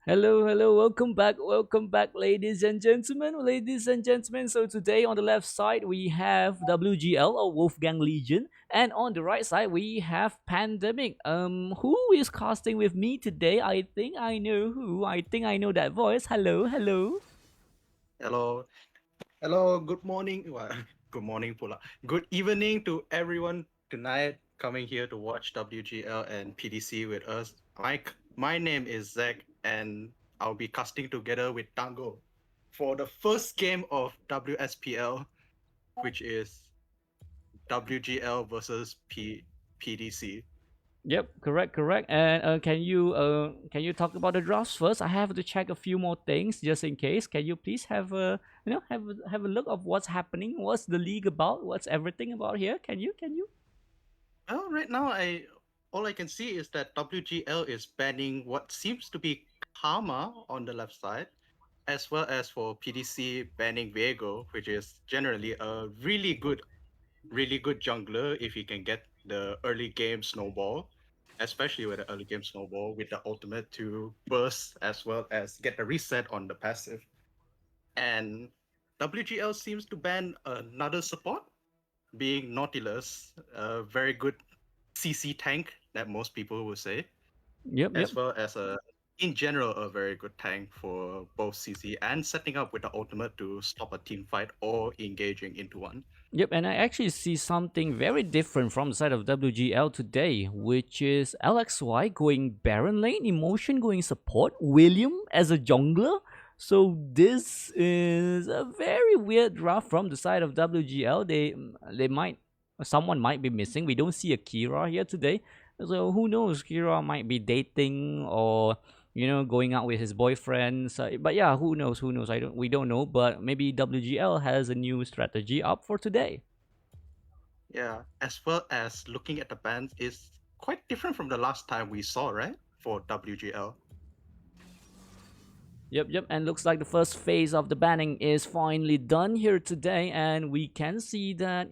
Hello, hello, welcome back, ladies and gentlemen. Ladies and gentlemen, so today on the left side we have WGL or Wolfgang Legion, and on the right side we have Pandemic. Who is casting with me today? I think I know who. I think I know that voice. Hello, hello. Hello, hello. Good morning. Well, good morning, Pula. Good evening to everyone tonight coming here to watch WGL and PDC with us. My name is Zach, and I'll be casting together with Tango for the first game of WSPL, which is WGL versus PDC. Yep, correct, correct. And can you talk about the drafts first? I have to check a few more things just in case. Can you please have a have a look of what's happening? What's the league about? What's everything about here? Can you? Well, right now, I all I can see is that WGL is banning what seems to be Karma on the left side, as well as for PDC banning Viego, which is generally a really good jungler if he can get the early game snowball, especially with the early game snowball with the ultimate to burst as well as get the reset on the passive. And WGL seems to ban another support, being Nautilus, a very good CC tank that most people would say, Yep, yep. as well as in general, a very good tank for both CC and setting up with the ultimate to stop a team fight or engaging into one. Yep, and I actually see something very different from the side of WGL today, which is LXY going Baron lane, Emotion going support, William as a jungler. So this is a very weird draft from the side of WGL. They might someone might be missing. We don't see a Kira here today, so who knows? Kira might be dating or going out with his boyfriend. So, but yeah, who knows? Who knows? We don't know. But maybe WGL has a new strategy up for today. Yeah, as well as looking at the bans is quite different from the last time we saw, right? For WGL. Yep, yep. And looks like the first phase of the banning is finally done here today, and we can see that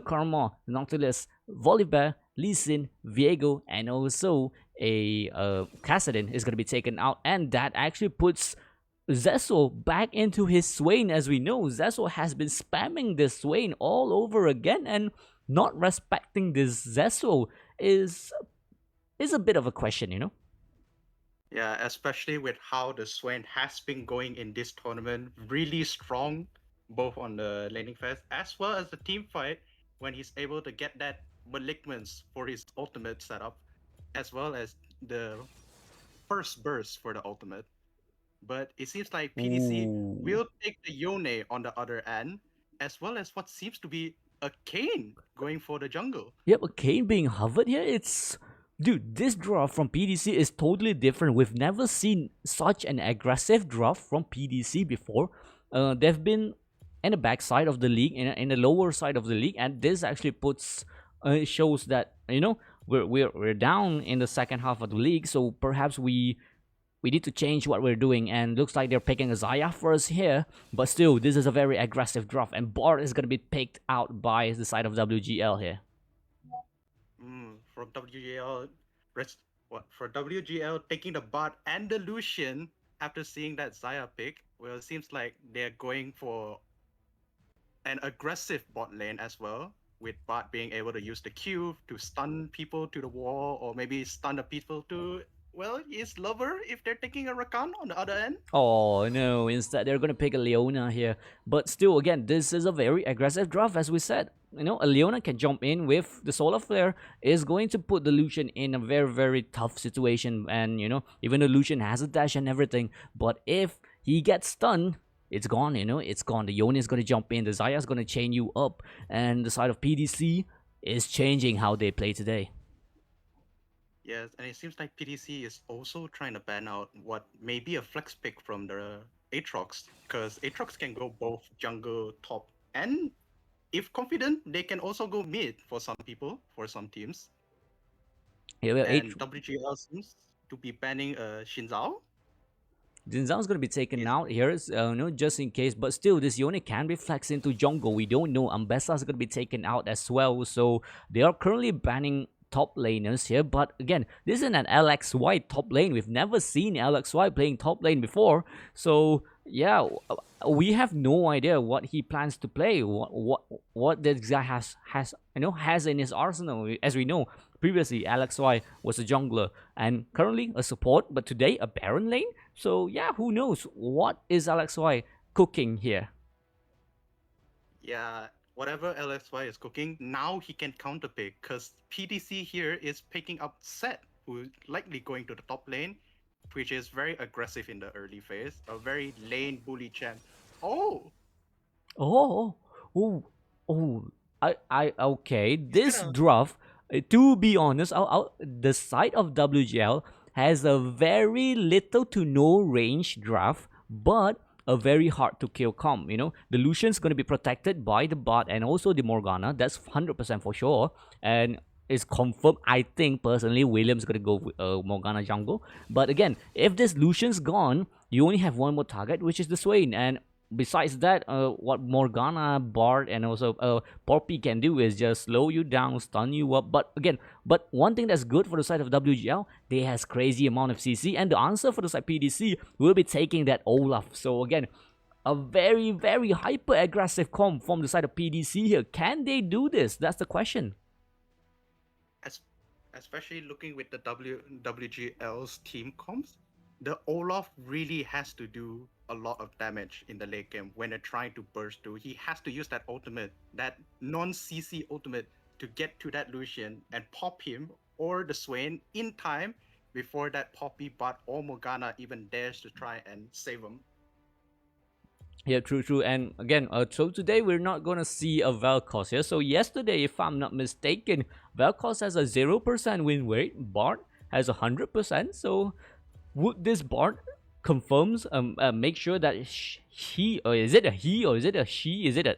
Karma, Nautilus, Volibear, Lee Sin, Viego, and also a Kassadin is gonna be taken out, and that actually puts Zesso back into his Swain. As we know, Zesso has been spamming this Swain all over again, and not respecting this Zesso is a bit of a question. Yeah, especially with how the Swain has been going in this tournament, really strong, both on the laning phase as well as the team fight, when he's able to get that malignance for his ultimate setup, as well as the first burst for the ultimate. But it seems like PDC Ooh. will take the Yone on the other end, as well as what seems to be a Kane going for the jungle. Yep, a Kane being hovered here, it's... Dude, this draw from PDC is totally different. We've never seen such an aggressive draw from PDC before. They've been in the backside of the league, in the lower side of the league, and this actually shows that, we're down in the second half of the league, so perhaps we need to change what we're doing. And looks like they're picking a Zaya first here, but still, this is a very aggressive draft, and Bart is gonna be picked out by the side of WGL here. From WGL, what for WGL taking the bot and the Lucian after seeing that Zaya pick? Well, it seems like they're going for an aggressive bot lane as well, with bot being able to use the Q to stun people to the wall, or maybe stun the people to his lover if they're taking a Rakan on the other end. Oh no, instead they're gonna pick a Leona here. But still, again, this is a very aggressive draft, as we said. A Leona can jump in with the Solar Flare, is going to put the Lucian in a very, very tough situation. And, even though Lucian has a dash and everything, but if he gets stunned, it's gone, it's gone. The Yone is gonna jump in, the Zaya is gonna chain you up, and the side of PDC is changing how they play today. Yes, and it seems like PDC is also trying to ban out what may be a flex pick from the Aatrox, because Aatrox can go both jungle, top, and if confident, they can also go mid for some people, for some teams. Yeah, well, And WGL seems to be banning Shinzao. Jinzhao's gonna be taken Is out here, just in case. But still, this Yone can be flexed into jungle. We don't know. Ambessa's gonna be taken out as well. So they are currently banning top laners here. But again, this is an LXY top lane. We've never seen LXY playing top lane before. So yeah, we have no idea what he plans to play. What this guy has in his arsenal. As we know, previously LXY was a jungler and currently a support, but today a Baron lane. So yeah, who knows what is LXY cooking here? yeah, whatever LXY is cooking, now he can counterpick because PDC here is picking up Set, who's likely going to the top lane, which is very aggressive in the early phase, a very lane bully champ. Oh, Oh, oh, oh. Okay. he's This gonna draft, to be honest, the side of WGL has a very little to no range draft, but a very hard to kill comp. The Lucian's going to be protected by the bot and also the Morgana. That's 100% for sure. And it's confirmed. I think personally, William's going to go with Morgana jungle. But again, if this Lucian's gone, you only have one more target, which is the Swain. And besides that, what Morgana, Bard, and also Poppy can do is just slow you down, stun you up. But one thing that's good for the side of WGL, they has crazy amount of CC, and the answer for the side PDC will be taking that Olaf. So again, a very, very hyper aggressive comp from the side of PDC here. Can they do this? That's the question. especially looking with the WGL's team comps, the Olaf really has to do a lot of damage in the late game when they're trying to burst through. He has to use that ultimate, that non-CC ultimate, to get to that Lucian and pop him or the Swain in time before that Poppy bot or Morgana even dares to try and save him. Yeah, true, true. And again, so today we're not gonna see a Vel'Koz here. So yesterday, if I'm not mistaken, Vel'Koz has a 0% win rate. Bart has 100%. So would this Bart confirms make sure that he, or is it a he, or is it a she, is it a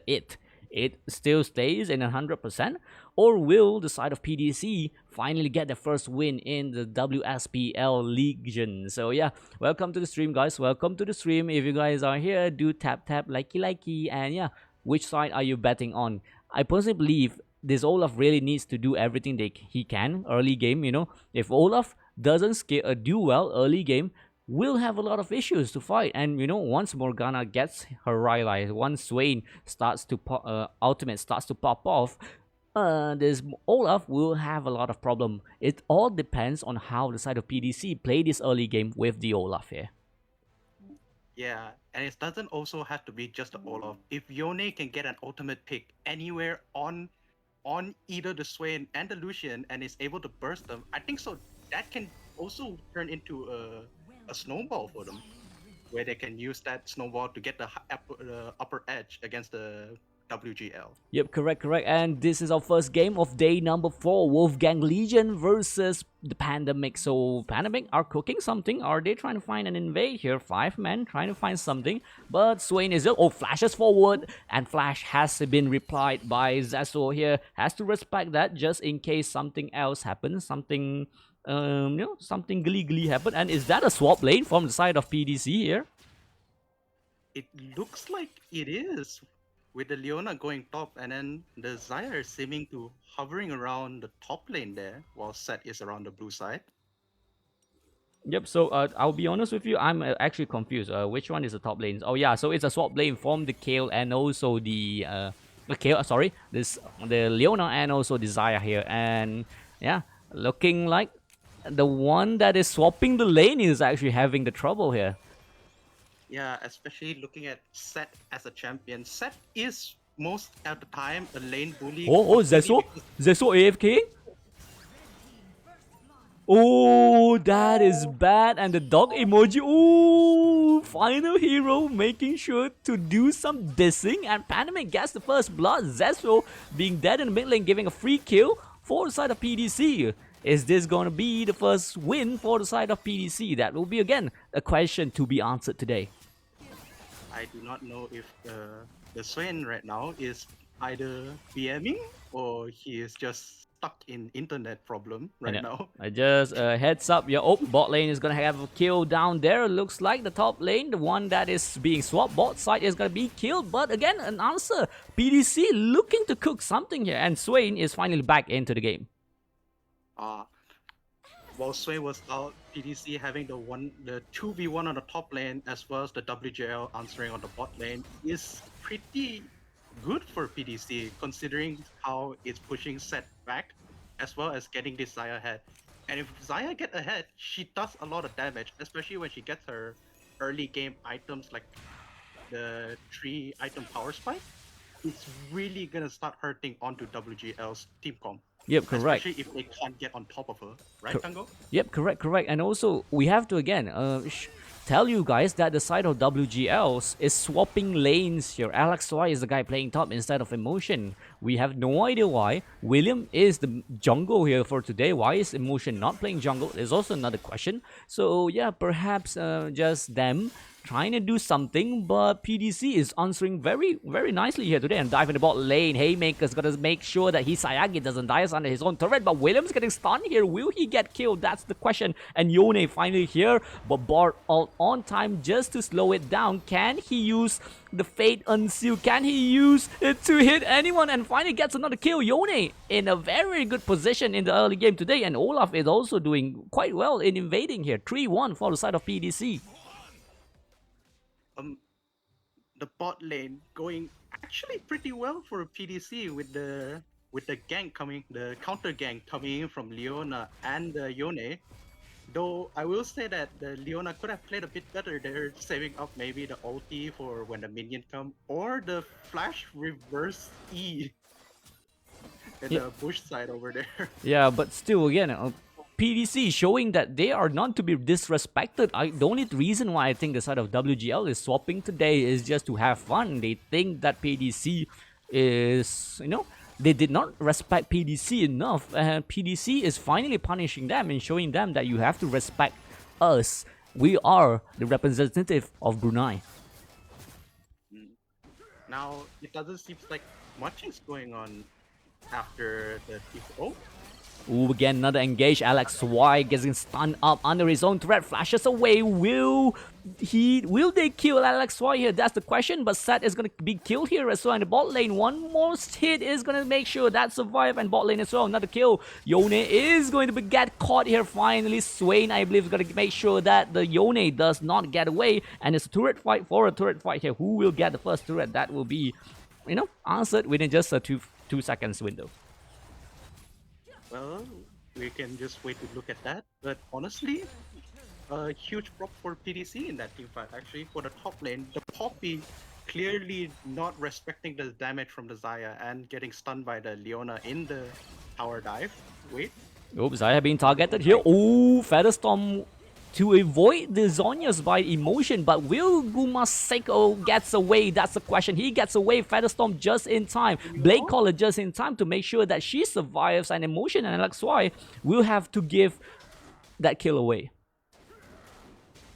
it still stays in 100%, or will the side of PDC finally get the first win in the WSPL Legion? So yeah, welcome to the stream, guys. Welcome to the stream. If you guys are here, do tap likey, and yeah, which side are you betting on? I personally believe this Olaf really needs to do everything he can early game. If Olaf doesn't do well early game, will have a lot of issues to fight. And once Morgana gets her Rylai, once Swain starts to ultimate starts to pop off, this Olaf will have a lot of problem. It all depends on how the side of PDC play this early game with the Olaf here. Yeah, and it doesn't also have to be just the Olaf. If Yone can get an ultimate pick anywhere on either the Swain and the Lucian and is able to burst them, I think so that can also turn into a snowball for them, where they can use that snowball to get the upper edge against the WGL. Yep, correct. And this is our first game of day number 4. Wolfgang Legion versus the Pandemic. So, Pandemic are cooking something. Are they trying to find an invade here? 5 men trying to find something. But Swain is just, flashes forward. And Flash has been replied by Zesso here. Has to respect that just in case something else happens. Something, something glee happen. And is that a swap lane from the side of PDC here? It looks like it is, with the Leona going top, and then the Zyre seeming to hovering around the top lane there, while Set is around the blue side. Yep, so I'll be honest with you, I'm actually confused. Which one is the top lanes? Oh yeah, so it's a swap lane from the Kale and also the Kale, sorry, the Leona and also the Xayah here. And yeah, looking like the one that is swapping the lane is actually having the trouble here. Yeah, especially looking at Set as a champion. Set is most at the time a lane bully. Zesso? Zesso AFK? Oh, that is bad. And the dog emoji. Oh, final hero making sure to do some dissing. And Pandemic gets the first blood. Zesso being dead in the mid lane, giving a free kill for the side of PDC. Is this going to be the first win for the side of PDC? That will be, again, a question to be answered today. I do not know if the Swain right now is either BMing or he is just stuck in internet problem right now. I just heads up, bot lane is gonna have a kill down there. Looks like the top lane, the one that is being swapped, bot side is gonna be killed. But again, an answer. PDC looking to cook something here, and Swain is finally back into the game. While Swain was out, PDC having the 2v1 on the top lane as well as the WGL answering on the bot lane is pretty good for PDC considering how it's pushing Set back as well as getting this Xayah ahead. And if Xayah get ahead, she does a lot of damage, especially when she gets her early game items like the 3 item power spike. It's really gonna start hurting onto WGL's team comp. Yep, correct. Especially if they can't get on top of her, right, Tango? Yep, correct. And also, we have to again tell you guys that the side of WGLs is swapping lanes here. Alex Y is the guy playing top instead of Emotion. We have no idea why. William is the jungle here for today. Why is Emotion not playing jungle? There's also another question. So yeah, perhaps just them trying to do something, but PDC is answering very nicely here today and dive in the bot lane. Haymaker's gonna make sure that Hisayagi doesn't die under his own turret, but William's getting stunned here. Will he get killed? That's the question. And Yone finally here, but Bart all on time just to slow it down. Can he use the Fate Unseal? Can he use it to hit anyone? And finally gets another kill. Yone in a very good position in the early game today, and Olaf is also doing quite well in invading here. 3-1 for the side of PDC. The bot lane going actually pretty well for PDC with the gank coming, the counter gank coming in from Leona and Yone. Though I will say that the Leona could have played a bit better there, saving up maybe the ulti for when the minion come, or the flash reverse E in the bush side over there. Yeah, but still, again, PDC showing that they are not to be disrespected. The only reason why I think the side of WGL is swapping today is just to have fun. They think that PDC is, they did not respect PDC enough, and PDC is finally punishing them and showing them that you have to respect us. We are the representative of Brunei. Now, it doesn't seem like much is going on after the T4. Ooh, again, another engage. Alex Y getting stunned up under his own threat. Flashes away. Will they kill Alex Y here? That's the question. But Seth is going to be killed here as well in the bot lane. One more hit is going to make sure that survive. And bot lane as well. Another kill. Yone is going to get caught here finally. Swain, I believe, is going to make sure that the Yone does not get away. And it's a turret fight for a turret fight here. Who will get the first turret? That will be, answered within just a two seconds window. Well, we can just wait to look at that. But honestly, a huge prop for PDC in that team fight. Actually, for the top lane, the Poppy clearly not respecting the damage from the Xayah and getting stunned by the Leona in the tower dive. Wait. Oops, Xayah being targeted here. Oh, Featherstorm to avoid the Zhonya's by emotion, but will Gumaseko gets away? That's the question. He gets away, Featherstorm just in time, Blade Caller just in time to make sure that she survives, and emotion and LXY will have to give that kill away.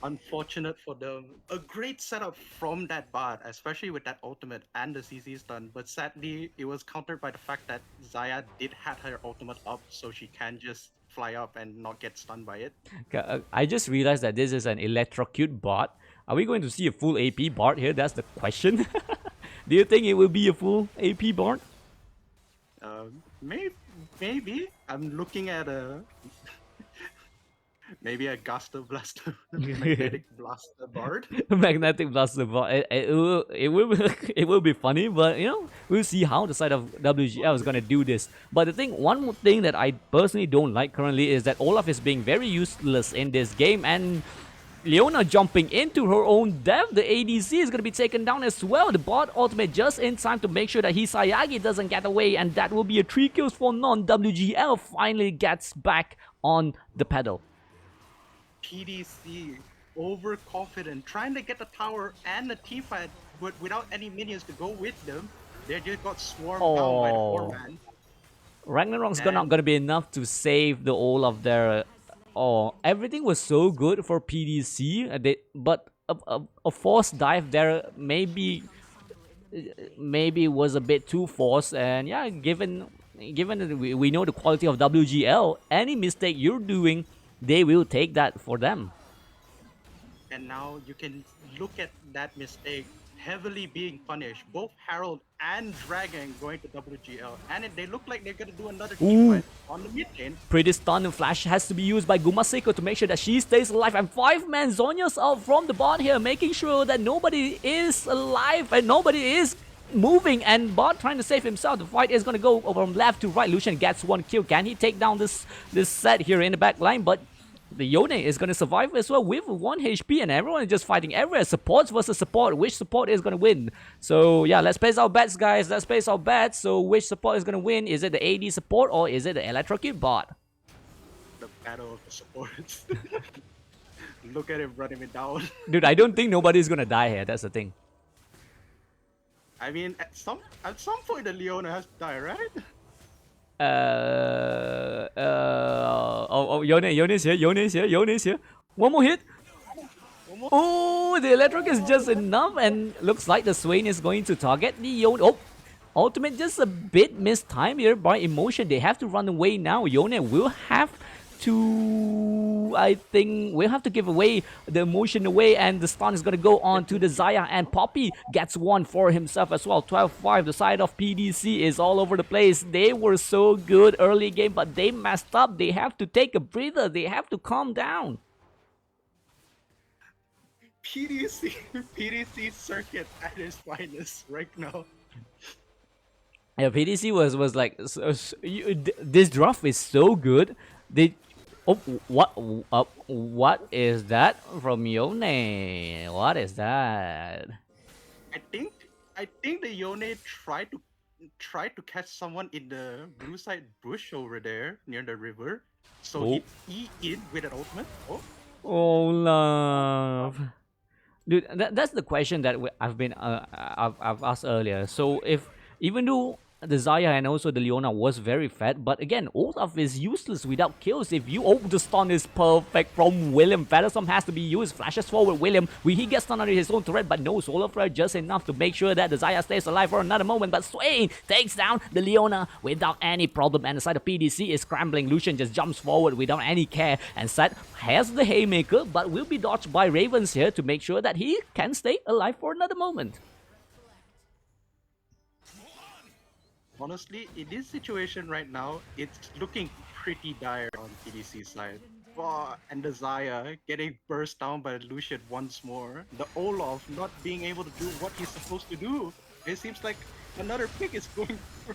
Unfortunate for them. A great setup from that bot, especially with that ultimate and the CC stun, but sadly it was countered by the fact that Xayah did have her ultimate up, so she can just fly up and not get stunned by it. I just realized that this is an electrocute bot. Are we going to see a full AP bot here? That's the question. Do you think it will be a full AP bot? Maybe. I'm looking at a maybe a Gaster Blaster, Magnetic Blaster Bard. Magnetic Blaster bot. It will be funny, but you know, we'll see how the side of WGL is gonna do this. But the thing, one more thing that I personally don't like currently is that Olaf is being very useless in this game, and Leona jumping into her own death. The ADC is going to be taken down as well. The bot ultimate just in time to make sure that Hisayagi doesn't get away, and that will be a 3 kills for none. WGL finally gets back on the pedal. PDC overconfident, trying to get the tower and the teamfight, but without any minions to go with them. They just got swarmed down by the 4-man. Ragnarok's not going to be enough to save the all of their... Oh, everything was so good for PDC, but a forced dive there maybe was a bit too forced. And yeah, given that we know the quality of WGL, any mistake you're doing, they will take that for them. And now you can look at that mistake heavily being punished. Both Herald and Dragon going to WGL, and they look like they're gonna do another team fight on the mid lane. Pretty stun and flash has to be used by Gumaseko to make sure that she stays alive, and 5-man Zhonya's out from the bot here, making sure that nobody is alive and nobody is moving, and bot trying to save himself. The fight is gonna go from left to right. Lucian gets 1 kill. Can he take down this set here in the back line? But the Yone is going to survive as well with 1 HP, and everyone is just fighting everywhere. Supports versus support. Which support is going to win? So yeah, let's place our bets, guys. Let's place our bets. So which support is going to win? Is it the AD support or is it the electrocute bot? The battle of the supports. Look at him running it down. Dude, I don't think nobody's going to die here. That's the thing. I mean, at some point the Leona has to die, right? Yone is here. One more hit. Oh, the electric is just enough, and looks like the Swain is going to target the Yone. Oh, ultimate just a bit missed time here by emotion. They have to run away now. Yone will have to, I think, we'll have to give away the emotion away, and the stun is going to go on to the Xayah, and Poppy gets 1 for himself as well. 12-5, the side of PDC is all over the place. They were so good early game, but they messed up. They have to take a breather. They have to calm down. PDC circuit at its finest right now. Yeah, PDC was like, this draft is so good. They... Oh, what is that from Yone? What is that? I think the Yone tried to catch someone in the blue side bush over there near the river. So he in with an ultimate. Oh, love. Dude, that's the question that I've asked earlier. So if, even though the Xayah and also the Leona was very fat, but again, Olaf is useless without kills. If you... Oh, the stun is perfect from William. Featherstorm has to be used. Flashes forward William. He gets stunned under his own turret, but no solar flare just enough to make sure that the Xayah stays alive for another moment. But Swain takes down the Leona without any problem, and the side of PDC is scrambling. Lucian just jumps forward without any care, and Seth has the haymaker, but will be dodged by Ravens here to make sure that he can stay alive for another moment. Honestly, in this situation right now, it's looking pretty dire on PDC side. And the Xayah getting burst down by Lucian once more. The Olaf not being able to do what he's supposed to do. It seems like another pick is going for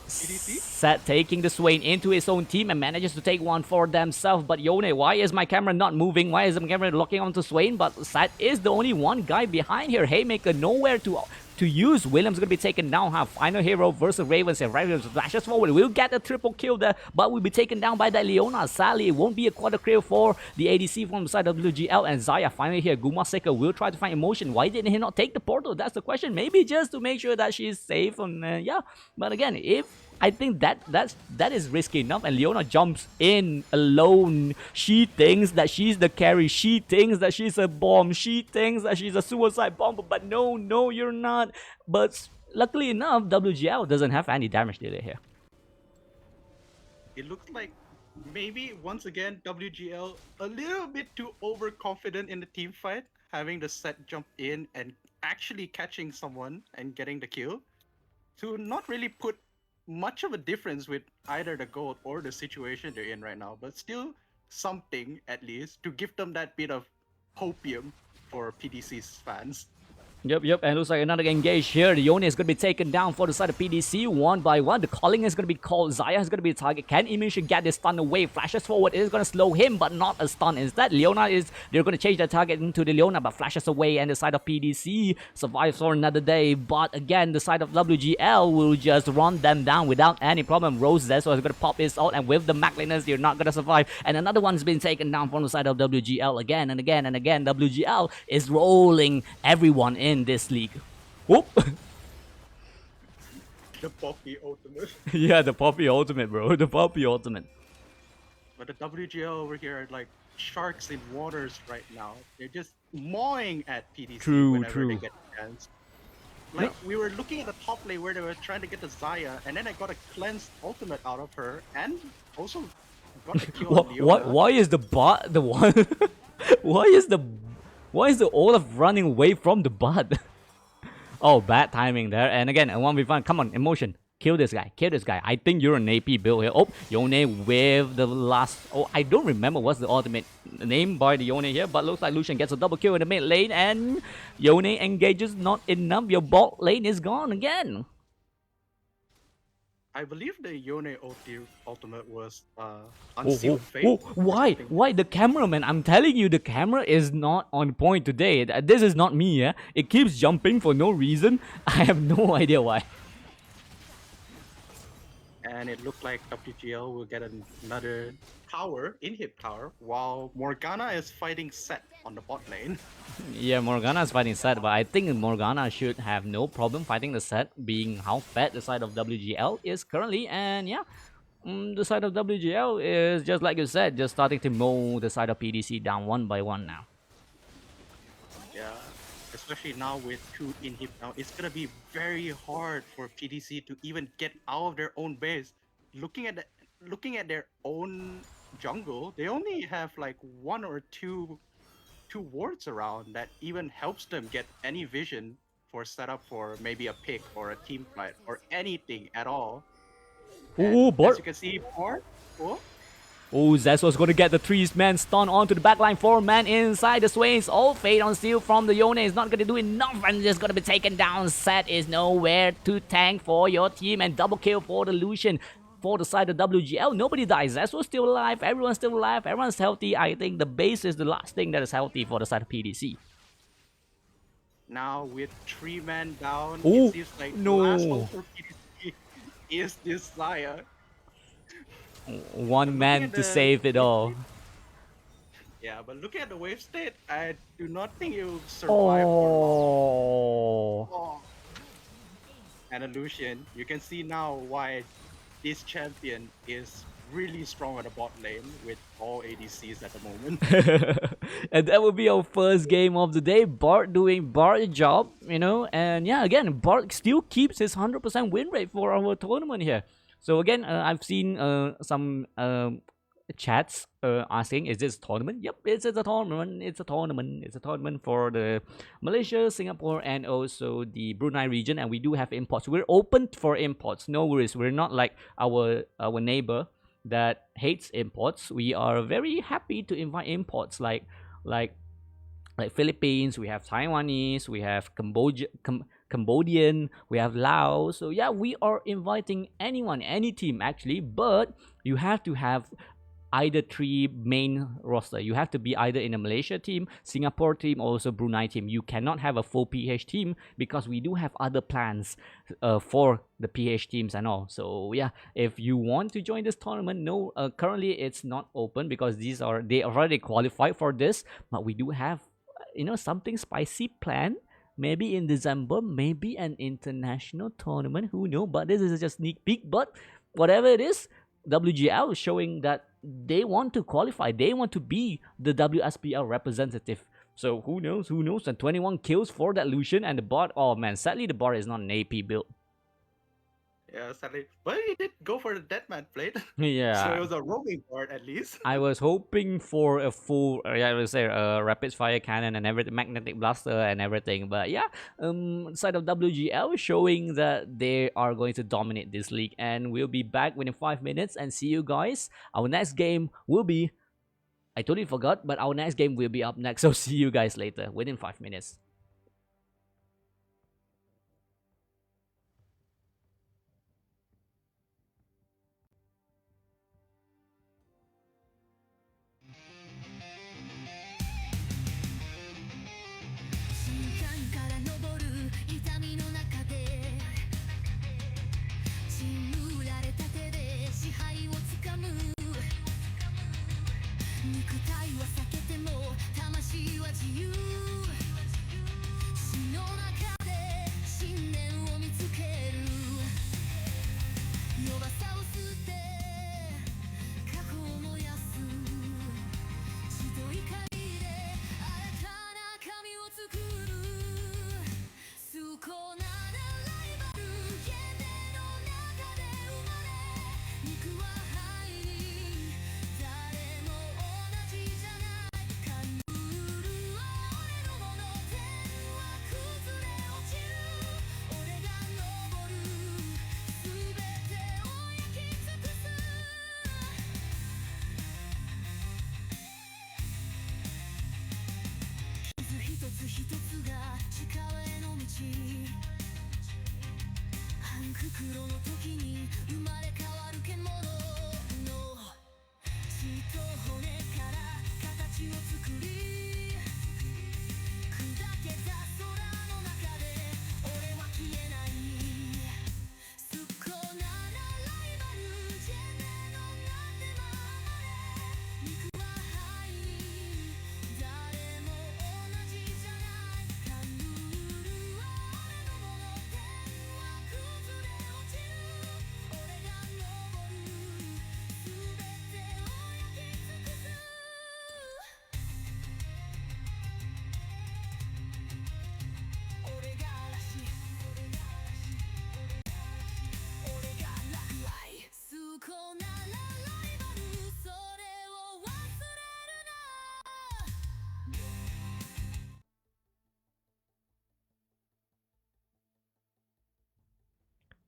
PDC. Seth taking the Swain into his own team and manages to take 1 for themselves. But Yone, why is my camera not moving? Why is the camera locking onto Swain? But Seth is the only one guy behind here. Haymaker nowhere to to use. William's gonna be taken down. Have final hero versus Ravens, and Ravens flashes forward. We'll get a triple kill there, but we'll be taken down by that Leona. Sadly, it won't be a quarter kill for the ADC from the side of WGL, and Zaya finally here. Gumaseka will try to find emotion. Why didn't he not take the portal? That's the question. Maybe just to make sure that she's safe. And yeah, but again, if I think that is risky enough, and Leona jumps in alone. She thinks that she's the carry. She thinks that she's a bomb. She thinks that she's a suicide bomber. But no, you're not. But luckily enough, WGL doesn't have any damage delay here. It looks like maybe once again WGL a little bit too overconfident in the team fight, having the set jump in and actually catching someone and getting the kill, to not really put much of a difference with either the gold or the situation they're in right now, but still something at least to give them that bit of hopium for PDC's fans. Yep, and looks like another engage here. The Yone is going to be taken down for the side of PDC one by one. The calling is going to be called. Zaya is going to be the target. Can Emission get this stun away? Flashes forward. It is going to slow him, but not a stun. Instead, Leona is... They're going to change their target into the Leona, but flashes away, and the side of PDC survives for another day. But again, the side of WGL will just run them down without any problem. Rose Zesso is going to pop his ult, and with the Macliners, you're not going to survive. And another one's been taken down from the side of WGL again and again and again. WGL is rolling everyone in this league. Whoop! The Poppy ultimate. Yeah, the Poppy ultimate, bro. The Poppy ultimate. But the WGL over here are like sharks in waters right now. They're just mawing at PDC whenever they get a chance. Like, we were looking at the top lane where they were trying to get the Zaya, and then I got a cleansed ultimate out of her, and also got the kill on Leona. Why is the bot the one? why is the Olaf running away from the bot? Oh, bad timing there. And again, a 1v1. Come on, emotion. Kill this guy. Kill this guy. I think you're an AP build here. Oh, Yone with the last... Oh, I don't remember what's the ultimate name by the Yone here. But looks like Lucian gets a double kill in the mid lane. And Yone engages. Not enough. Your bot lane is gone again. I believe the Yone ultimate was Unsealed Fate. Why? Why? The cameraman, I'm telling you, the camera is not on point today. This is not me, yeah? It keeps jumping for no reason. I have no idea why. And it looked like WGL will get another tower, inhib tower, while Morgana is fighting Set on the bot lane. Yeah, Morgana is fighting Set, but I think Morgana should have no problem fighting the Set, being how fat the side of WGL is currently. And yeah, the side of WGL is, just like you said, just starting to mow the side of PDC down one by one now. Yeah, especially now with 2 inhib now, it's gonna be very hard for PDC to even get out of their own base. Looking at their own jungle, they only have like 1 or 2 wards around that even helps them get any vision for setup for maybe a pick or a team fight or anything at all. Oh, Bart! As you can see, Bart. Oh. Oh, Zesso's going to get the 3-man stun onto the backline. 4-man inside the Swains. Oh, Fate on Steel from the Yone is not going to do enough, and just going to be taken down. Set is nowhere to tank for your team, and double kill for the Lucian. For the side of WGL, nobody dies. Zeso's still alive. Everyone's still alive. Everyone's healthy. I think the base is the last thing that is healthy for the side of PDC. Now with 3-man down, oh, it seems like no. the last hope for PDC is this Zaya. One man to save it all. Yeah, but looking at the wave state, I do not think it will survive for long. Oh. And a Lucian, you can see now why this champion is really strong on the bot lane with all ADCs at the moment. And that will be our first game of the day. Bart doing Bart job, you know. And yeah, again, Bart still keeps his 100% win rate for our tournament here. So again, I've seen some chats asking, is this a tournament? Yep, it's a tournament. It's a tournament. It's a tournament for the Malaysia, Singapore, and also the Brunei region. And we do have imports. We're open for imports. No worries. We're not like our neighbor that hates imports. We are very happy to invite imports like Philippines. We have Taiwanese. We have Cambodian, we have Laos. So yeah, we are inviting anyone, any team actually, but you have to have either three main roster. You have to be either in a Malaysia team, Singapore team, or also Brunei team. You cannot have a full PH team because we do have other plans for the PH teams and all. So yeah, if you want to join this tournament, no, currently it's not open because they already qualified for this, but we do have something spicy planned. Maybe in December, maybe an international tournament. Who knows? But this is just sneak peek. But whatever it is, WGL is showing that they want to qualify. They want to be the WSPL representative. So who knows? Who knows? And 21 kills for that Lucian and the bot. Oh man, sadly the bot is not an AP build. Yeah, sadly. But he did go for the Deadman plate. So Yeah. it was a roaming board at least. I was hoping for a full, I would say, rapid fire cannon and everything, magnetic blaster and everything. But yeah, side of WGL showing that they are going to dominate this league, and we'll be back within 5 minutes and see you guys. Our next game will be, I totally forgot, but our next game will be up next. So see you guys later within 5 minutes.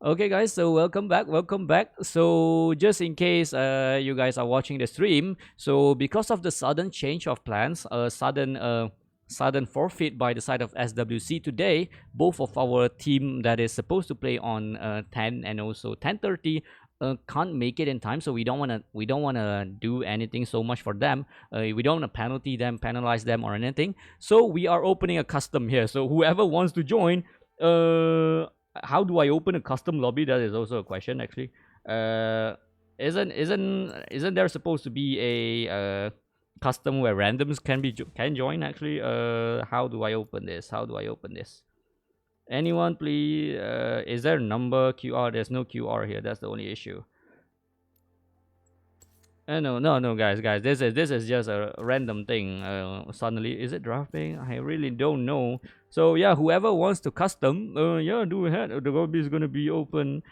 Okay, guys, so welcome back. Welcome back. So, just in case you guys are watching the stream, so because of the sudden change of plans, sudden forfeit by the side of SWC today, both of our team that is supposed to play on 10 and also 10:30 can't make it in time. So we don't wanna do anything so much for them. We don't wanna penalize them or anything. So we are opening a custom here. So whoever wants to join, how do I open a custom lobby? That is also a question actually. Isn't there supposed to be a custom where randoms can join actually? How do I open this? How do I open this? Anyone please? Is there a number QR? There's no QR here. That's the only issue. No, guys. This is just a random thing. Suddenly, is it drafting? I really don't know. So yeah, whoever wants to custom, yeah, do ahead. The lobby is gonna be open,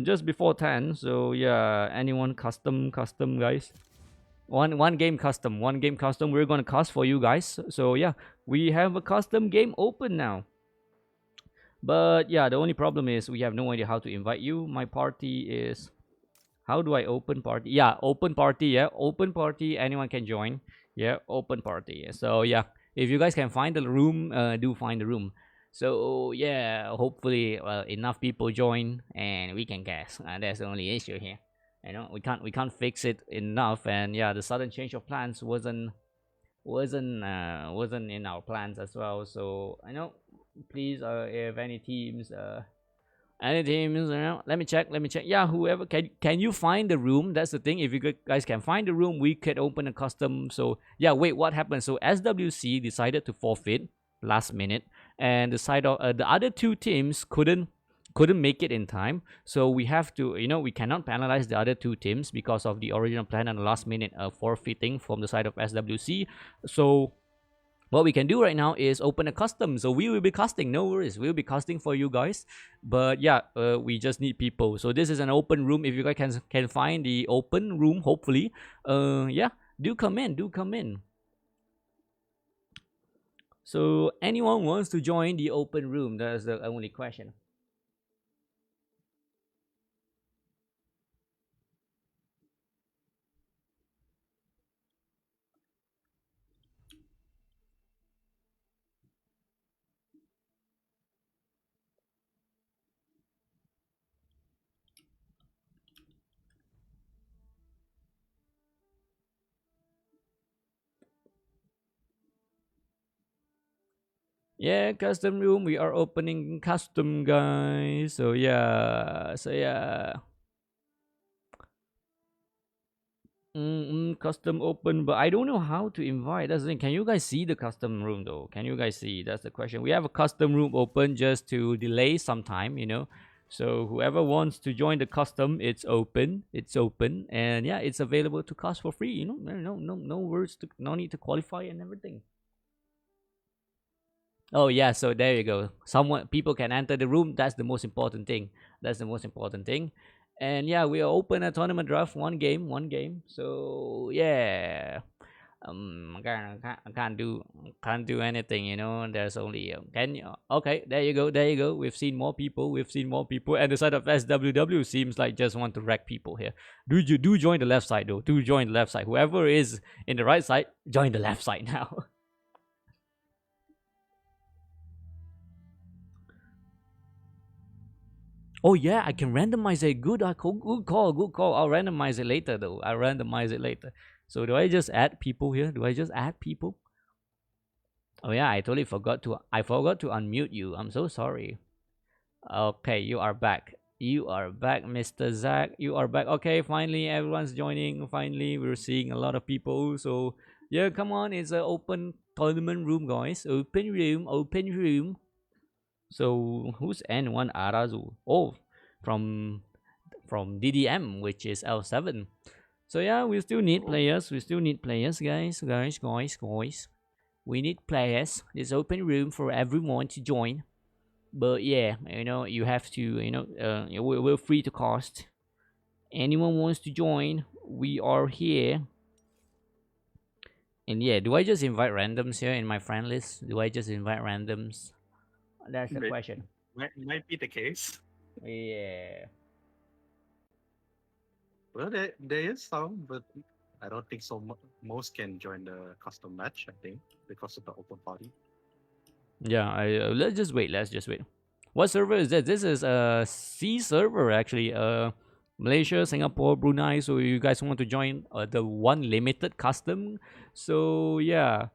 just before 10. So yeah, anyone custom, guys. One game custom, one game custom. We're gonna cast for you guys. So yeah, we have a custom game open now. But yeah, the only problem is we have no idea how to invite you. My party is, how do I open party? Yeah, open party. Yeah, open party. Anyone can join. Yeah, open party. So yeah, if you guys can find the room, do find the room. So yeah, hopefully enough people join and we can guess. That's the only issue here. we can't fix it enough. And yeah, the sudden change of plans wasn't in our plans as well. So please, if any teams, let me check. Yeah, whoever can you find the room? That's the thing. If you guys can find the room, we could open a custom. So yeah, wait, what happened? So SWC decided to forfeit last minute, and the other two teams couldn't make it in time. So we have to, we cannot penalize the other two teams because of the original plan and the last minute forfeiting from the side of SWC. So what we can do right now is open a custom. So we will be casting, no worries, we'll be casting for you guys. But yeah, we just need people. So this is an open room. If you guys can find the open room, hopefully, yeah, do come in. So anyone wants to join the open room? That's the only question. Yeah, custom room, we are opening custom, guys. So yeah. Custom open, but I don't know how to invite. That's the thing. Can you guys see the custom room though? Can you guys see? That's the question. We have a custom room open just to delay some time. So whoever wants to join the custom, it's open. It's open, and yeah, it's available to cast for free. No words to, no need to qualify and everything. Oh yeah, so there you go. People can enter the room. That's the most important thing. That's the most important thing. And yeah, we are open a tournament draft, one game. So yeah, I can't do anything. There's only can you? Okay, there you go. We've seen more people, and the side of SWW seems like just want to wreck people here. Do join the left side though. Do join the left side. Whoever is in the right side, join the left side now. Oh yeah, I can randomize it. Good call, good call. I'll randomize it later though. I'll randomize it later. So do I just add people here? Do I just add people? Oh yeah, I forgot to unmute you. I'm so sorry. Okay, you are back. You are back, Mr. Zach. You are back. Okay, finally everyone's joining. Finally, we're seeing a lot of people. So yeah, come on. It's an open tournament room, guys. Open room, open room. So who's N1 Arazu? Oh, from DDM, which is L7. So yeah, we still need Oh, players. We still need players, guys. We need players. There's open room for everyone to join. But yeah, you have to, we're free to cost. Anyone wants to join, we are here. And yeah, do I just invite randoms here in my friend list? Do I just invite randoms? That's the may- question. might be the case. Yeah. Well, there is some, but I don't think so. Most can join the custom match. I think because of the open party. Yeah, let's just wait. What server is this? This is a C server actually. Malaysia, Singapore, Brunei. So you guys want to join the one limited custom? So yeah,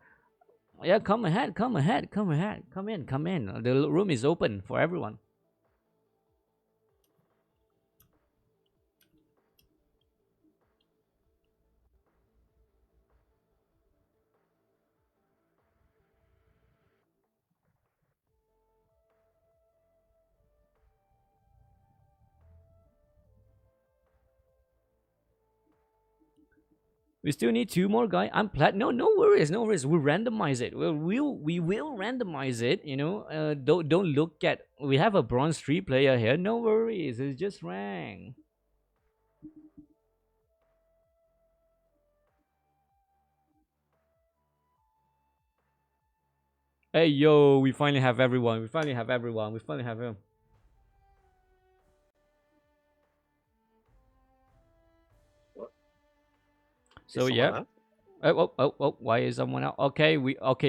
yeah. Come ahead, come ahead, come ahead, come in, come in. The room is open for everyone. We still need two more guys. I'm plat. No, no worries, no worries. We'll randomize it. We will randomize it. Don't look at. We have a bronze 3 player here. No worries. It's just rank. Hey yo, we finally have everyone. We finally have everyone. We finally have him. What? Is So someone yeah. left? Oh, why is someone out? Okay,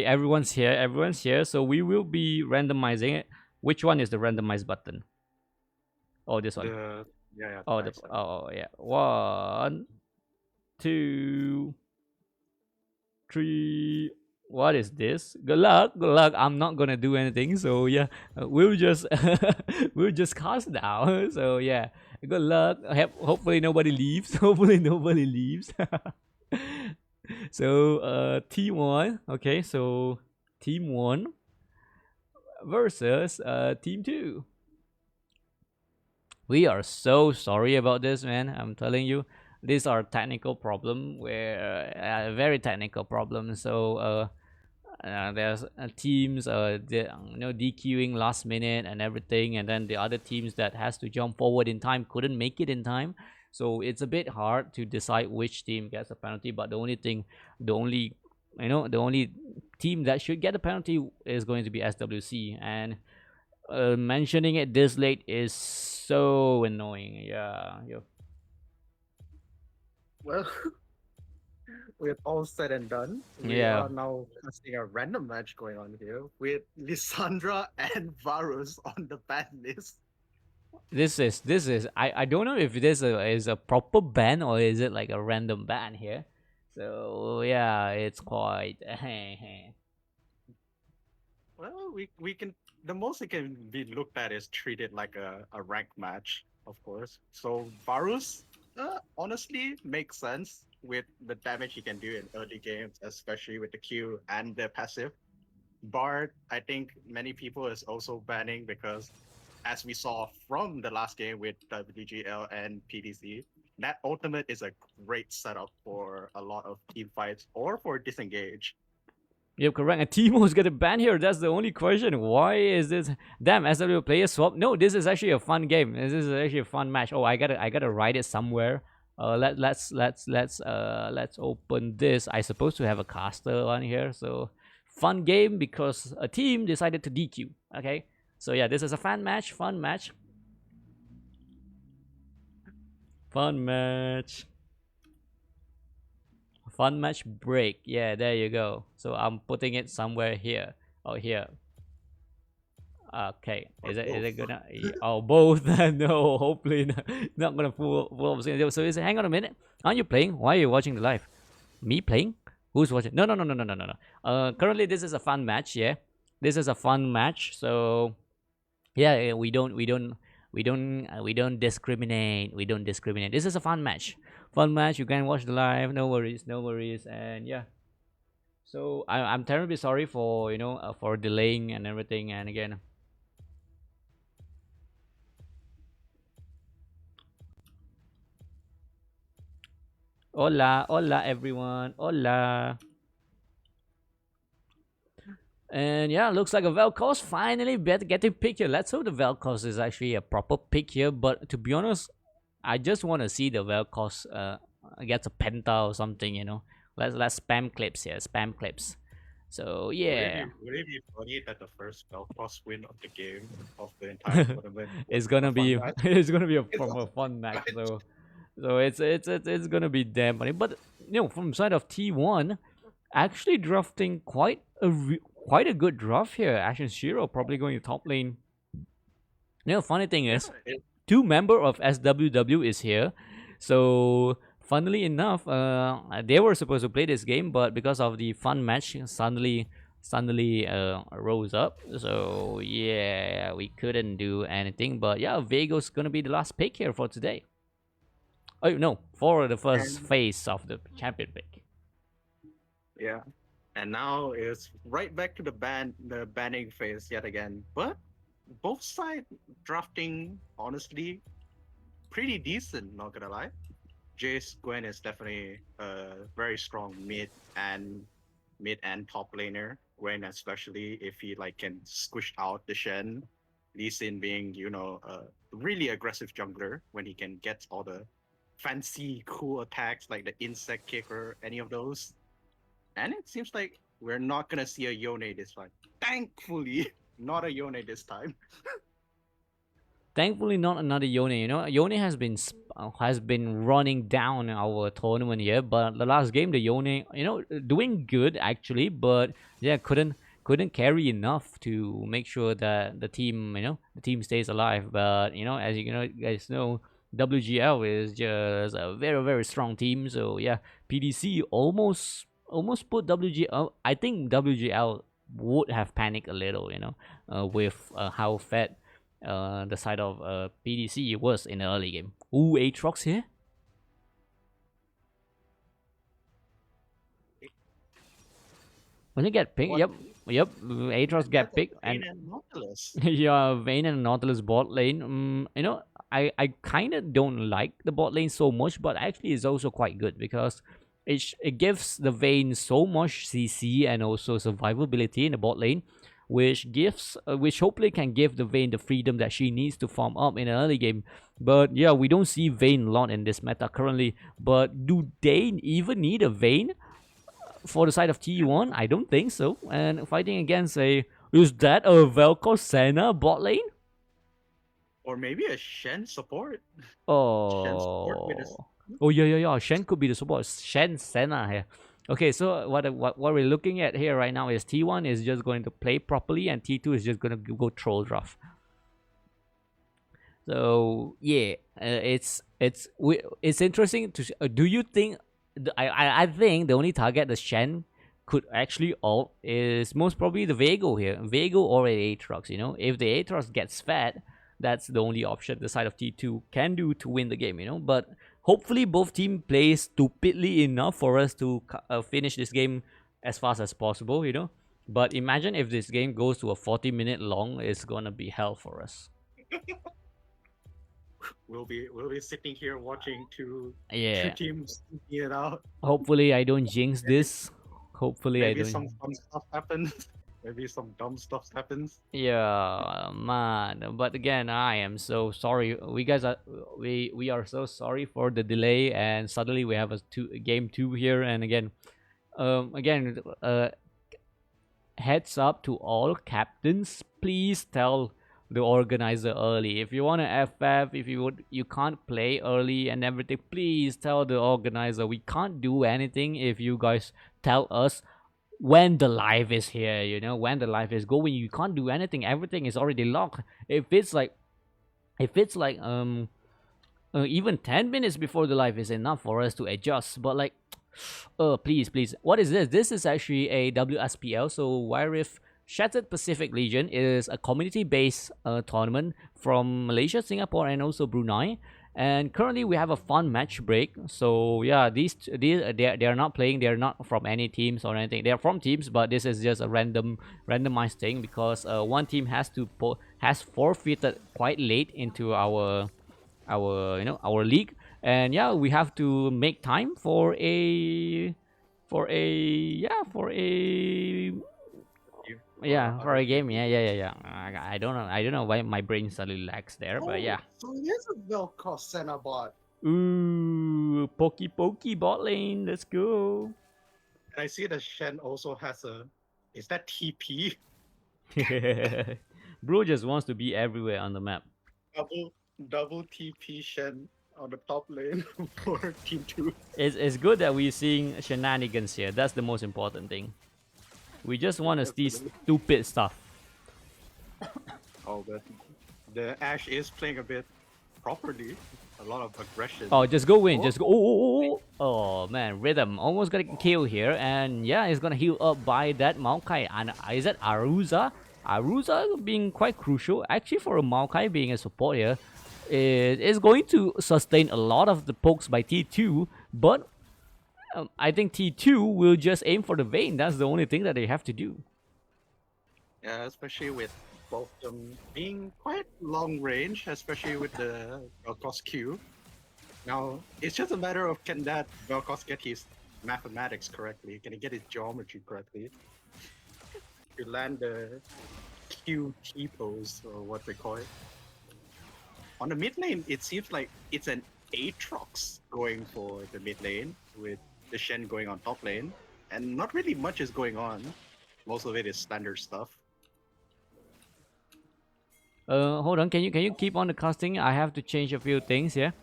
everyone's here. Everyone's here. So we will be randomizing it. Which one is the randomize button? Oh, this one. The Yeah, yeah, Oh, the nice. oh yeah. One, two, three. What is this? Good luck, good luck. I'm not gonna do anything. So yeah, we'll just we'll just cast down. So yeah, good luck. Hopefully nobody leaves. Hopefully nobody leaves. So team one. Okay, so team one versus team two. We are so sorry about this, man. I'm telling you, these are technical problem. Where very technical problem. So there's teams DQing last minute and everything, and then the other teams that has to jump forward in time couldn't make it in time. So it's a bit hard to decide which team gets a penalty. But the only the only team that should get a penalty is going to be SWC. And mentioning it this late is so annoying. Yeah, yeah. Well, with all said and done, we Yeah. are now casting a random match going on here with Lissandra and Varus on the ban list. This is I don't know if this is a proper ban or is it like a random ban here. So yeah, it's quite Well, we can the most it can be looked at is treated like a ranked match, of course. So Varus, honestly, makes sense with the damage he can do in early games, especially with the Q and the passive. Bard, I think many people is also banning because, as we saw from the last game with WGL and PDC, that ultimate is a great setup for a lot of team fights or for disengage. Yep, correct. And Timo's gonna ban here. That's the only question. Why is this? Damn, SW player swap. No, this is actually a fun game. This is actually a fun match. Oh, I gotta write it somewhere. Let's open this. I supposed to have a caster on here. So fun game because a team decided to DQ. Okay. So yeah, this is a fun match. Fun match. Fun match. Fun match break. Yeah, there you go. So I'm putting it somewhere here. Oh, here. Okay, Or is both. it gonna? Oh, both. No, hopefully not gonna full of. So is it? Hang on a minute. Aren't you playing? Why are you watching the live? Me playing? Who's watching? No, no, no, no, no, no, no, no. Currently this is a fun match. Yeah, this is a fun match. So yeah, we don't discriminate. We don't discriminate. This is a fun match. Fun match. You can watch the live. No worries. No worries. And yeah. So I'm terribly sorry for for delaying and everything. And again, hola, hola everyone, hola. And yeah, looks like a Vel'Koz finally getting picked here. Let's hope the Vel'Koz is actually a proper pick here. But to be honest, I just want to see the Vel'Koz gets a Penta or something. Let's spam clips here, spam clips. So yeah, Would it be funny that the first Belfast win of the game of the entire tournament was it's a gonna fun be match? it's gonna be a It's proper fun match. a So it's gonna be damn funny. But from side of T1, actually drafting quite a good draft here. Ashen Shiro probably going to top lane. Funny thing yeah, is, two member of SWW is here. So funnily enough, they were supposed to play this game, but because of the fun match, suddenly rose up. So yeah, we couldn't do anything. But yeah, Vego's gonna be the last pick here for today. Oh no, for the first and phase of the champion pick. yeah, and now it's right back to the banning phase yet again. But both side drafting honestly pretty decent. Not gonna lie. Jace Gwen is definitely a very strong mid and top laner. Gwen especially if he like can squish out the Shen. Lee Sin being a really aggressive jungler when he can get all the fancy cool attacks like the insect kicker, any of those. And it seems like we're not gonna see a Yone this time. Thankfully, not a Yone this time. Thankfully, not another Yone. Yone has been running down our tournament here, but the last game, the Yone, doing good actually, but yeah, couldn't carry enough to make sure that the team stays alive. But as you guys know, WGL is just a very very strong team. So yeah, PDC almost put WGL. I think WGL would have panicked a little, with how fed the side of PDC was in the early game. Ooh, Aatrox here. When you get picked, What yep, Aatrox and that's get a picked, Vayne and and Nautilus. yeah, Vayne and Nautilus bot lane. I kind of don't like the bot lane so much, but actually it's also quite good because it gives the Vayne so much CC and also survivability in the bot lane, which hopefully can give the Vayne the freedom that she needs to farm up in an early game. But yeah, we don't see Vayne a lot in this meta currently. But do they even need a Vayne for the side of T1? I don't think so. And fighting against is that a Vel'Koz Senna bot lane? Or maybe a Shen support. Shen support with Oh. his Oh yeah. Shen could be the support. Shen Senna here. Okay, so what we're looking at here right now is T1 is just going to play properly and T2 is just going to go troll draft. So yeah, it's interesting to. Do you think? I think the only target the Shen could actually ult is most probably the Vago here, Vago or an Aatrox. If the Aatrox gets fat, that's the only option the side of T2 can do to win the game. But hopefully both team play stupidly enough for us to finish this game as fast as possible. But imagine if this game goes to a 40-minute long, it's gonna be hell for us. we'll be sitting here watching two Yeah. teams eat it out. Hopefully I don't jinx Maybe, this. Hopefully I maybe don't. some fun stuff happens. Maybe some dumb stuff happens. Yeah, man. But again, I am so sorry. We are so sorry for the delay, and suddenly we have a game two here. And again, heads up to all captains. Please tell the organizer early. If you want to FF, if you can't play early and everything, please tell the organizer. We can't do anything if you guys tell us when the live is here, when the live is going. You can't do anything. Everything is already locked. If it's like even 10 minutes before the live is enough for us to adjust. But like, please, what is this? This is actually a WSPL. So Wire Shattered Pacific Legion is a community-based tournament from Malaysia, Singapore, and also Brunei. And currently we have a fun match break. So yeah, they're not playing. They're not from any teams or anything. They're from teams, but this is just a randomized thing because one team has forfeited quite late into our league. And yeah, we have to make time for a game. Yeah. I don't know why my brain suddenly lags there, but yeah. Oh, so he is a Vel'Koz Senna bot. Ooh, pokey bot lane. Let's go. And I see that Shen also has a. Is that TP? Bro just wants to be everywhere on the map. Double TP Shen on the top lane for Team 2. It's good that we're seeing shenanigans here. That's the most important thing. We just want to see stupid stuff. Oh, but the Ashe is playing a bit properly. A lot of aggression. Oh, just go in. Just go. Oh, man. Rhythm almost got a kill here. And yeah, he's going to heal up by that Maokai. And is that Aruza? Aruza being quite crucial. Actually, for a Maokai being a support here, it is going to sustain a lot of the pokes by T2. But I think T2 will just aim for the Vayne. That's the only thing that they have to do. Yeah, especially with both of them being quite long range, especially with the Vel'Koz Q. Now, it's just a matter of can that Vel'Koz get his mathematics correctly? Can he get his geometry correctly? To land the Q T-pose, or what they call it. On the mid lane, it seems like it's an Aatrox going for the mid lane, with the Shen going on top lane. And not really much is going on. Most of it is standard stuff. Hold on. Can you keep on the casting? I have to change a few things here.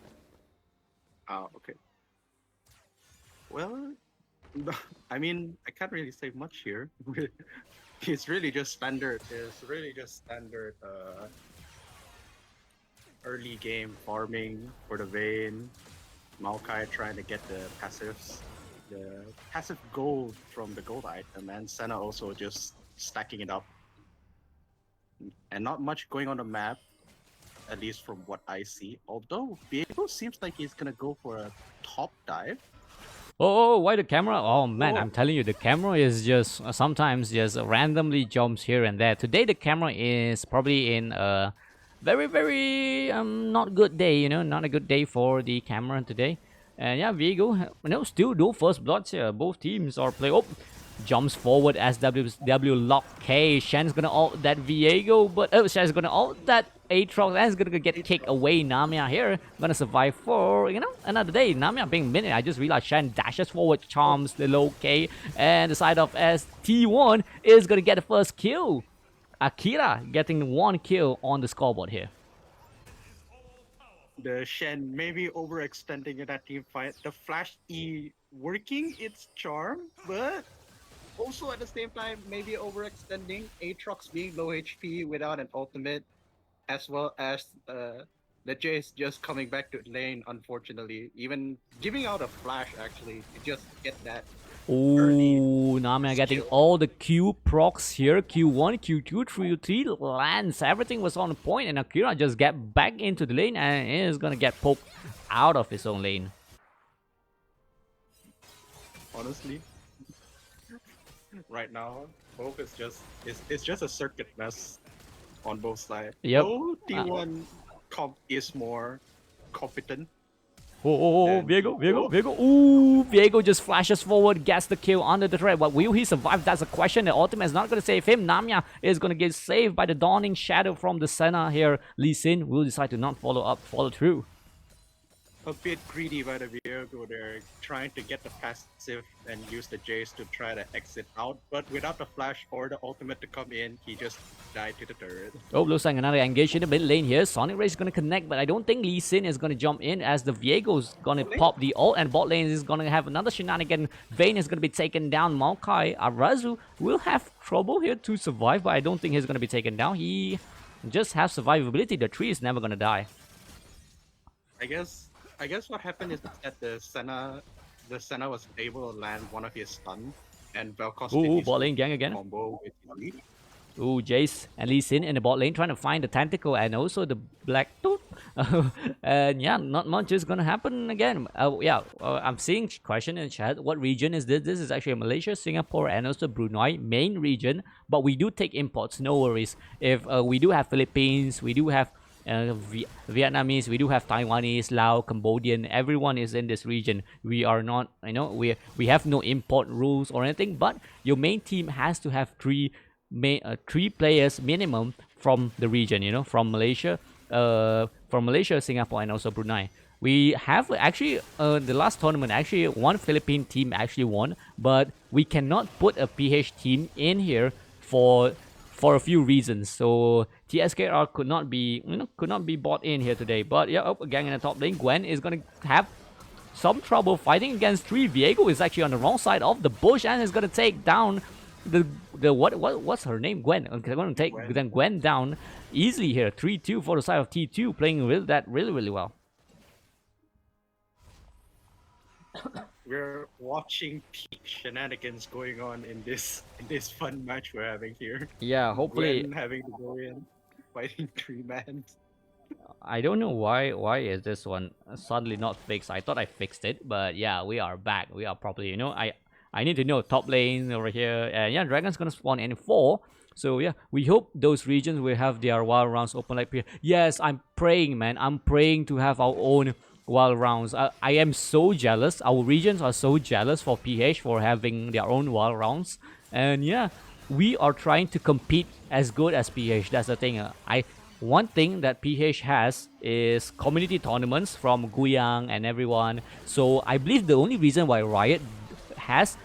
Okay. Well, I mean, I can't really say much here. It's really just standard. It's really just standard early game farming for the Vayne. Maokai trying to get the passive gold from the gold item, and Senna also just stacking it up. And not much going on the map, at least from what I see. Although Viego seems like he's gonna go for a top dive. Oh, why the camera? Oh man, Oh, I'm telling you, the camera is just sometimes just randomly jumps here and there. Today the camera is probably in a very not good day. You know, not a good day for the camera today. And yeah, Viego, still do first bloods here. Both teams are playing. Oh, jumps forward as W lock K. Shen's gonna ult that Viego, but Shen's gonna ult that Aatrox and is gonna get kicked away. Namia here gonna survive for another day. Namia being minute. I just realized Shen dashes forward, charms the low K, and the side of ST1 is gonna get the first kill. Akira getting one kill on the scoreboard here. the Shen maybe overextending in that team fight. The Flash E working its charm, but also at the same time maybe overextending. Aatrox being low HP without an ultimate, as well as the Jace just coming back to lane. Unfortunately, even giving out a flash actually to just get that early Oh, Namia getting skill. all the Q procs here. Q1, Q2, Q3 lands. Everything was on point, and Akira just get back into the lane and is gonna get poked out of his own lane. Honestly, right now, both is just it's just a circuit mess on both sides. Yep. Though T1 comp is more competent. Oh, And Viego. Ooh, Viego just flashes forward, gets the kill under the threat. But will he survive? That's a question. The ultimate is not going to save him. Namia is going to get saved by the dawning shadow from the Senna here. Lee Sin will decide to not follow through. a bit greedy by the Viego there, trying to get the passive and use the Jace to try to exit out. But without the flash or the ultimate to come in, he just died to the turret. Oh, looks like another engage in the mid lane here. Sonic Ray is going to connect, but I don't think Lee Sin is going to jump in as the Viego's going to pop the ult, and bot lane is going to have another shenanigan. Vayne is going to be taken down. Maokai Arazu will have trouble here to survive, but I don't think he's going to be taken down. He just has survivability. The tree is never going to die. I guess what happened is that the Senna was able to land one of his stun, and Vel'Koz did Ooh, his bot lane gang again. combo with his lead. Ooh, Jace and Lee Sin in the bot lane trying to find the tentacle and also the black tooth. And yeah, not much is gonna happen again. I'm seeing question in chat. What region is this? This is actually Malaysia, Singapore, and also Brunei main region. But we do take imports. No worries. If we do have Philippines, we do have Vietnamese, we do have Taiwanese, Lao, Cambodian. Everyone is in this region. We are not, we have no import rules or anything. But your main team has to have three players minimum from the region. From Malaysia, Singapore, and also Brunei. We have actually the last tournament. Actually, one Philippine team actually won, but we cannot put a PH team in here for a few reasons. So TSKR could not be bought in here today. But yeah, gang in the top lane. Gwen is gonna have some trouble fighting against 3. Viego is actually on the wrong side of the bush and is gonna take down what's her name? Gwen. Okay, I'm gonna take Gwen down easily here. 3-2 for the side of T2, playing with that really well. We're watching peak shenanigans going on in this fun match we're having here. Yeah, hopefully. Gwen having to go in, fighting 3-man. I don't know why is this one suddenly not fixed. I thought I fixed it, but yeah, we are back. We are properly, I need to know top lane over here. And yeah, Dragon's gonna spawn in 4. So yeah, we hope those regions will have their wild rounds open like here. Yes, I'm praying, man. I'm praying to have our own wild rounds. I am so jealous. Our regions are so jealous for PH for having their own wild rounds. And yeah, we are trying to compete as good as PH. That's the thing. One thing that PH has is community tournaments from Guyang and everyone. So I believe the only reason why Riot has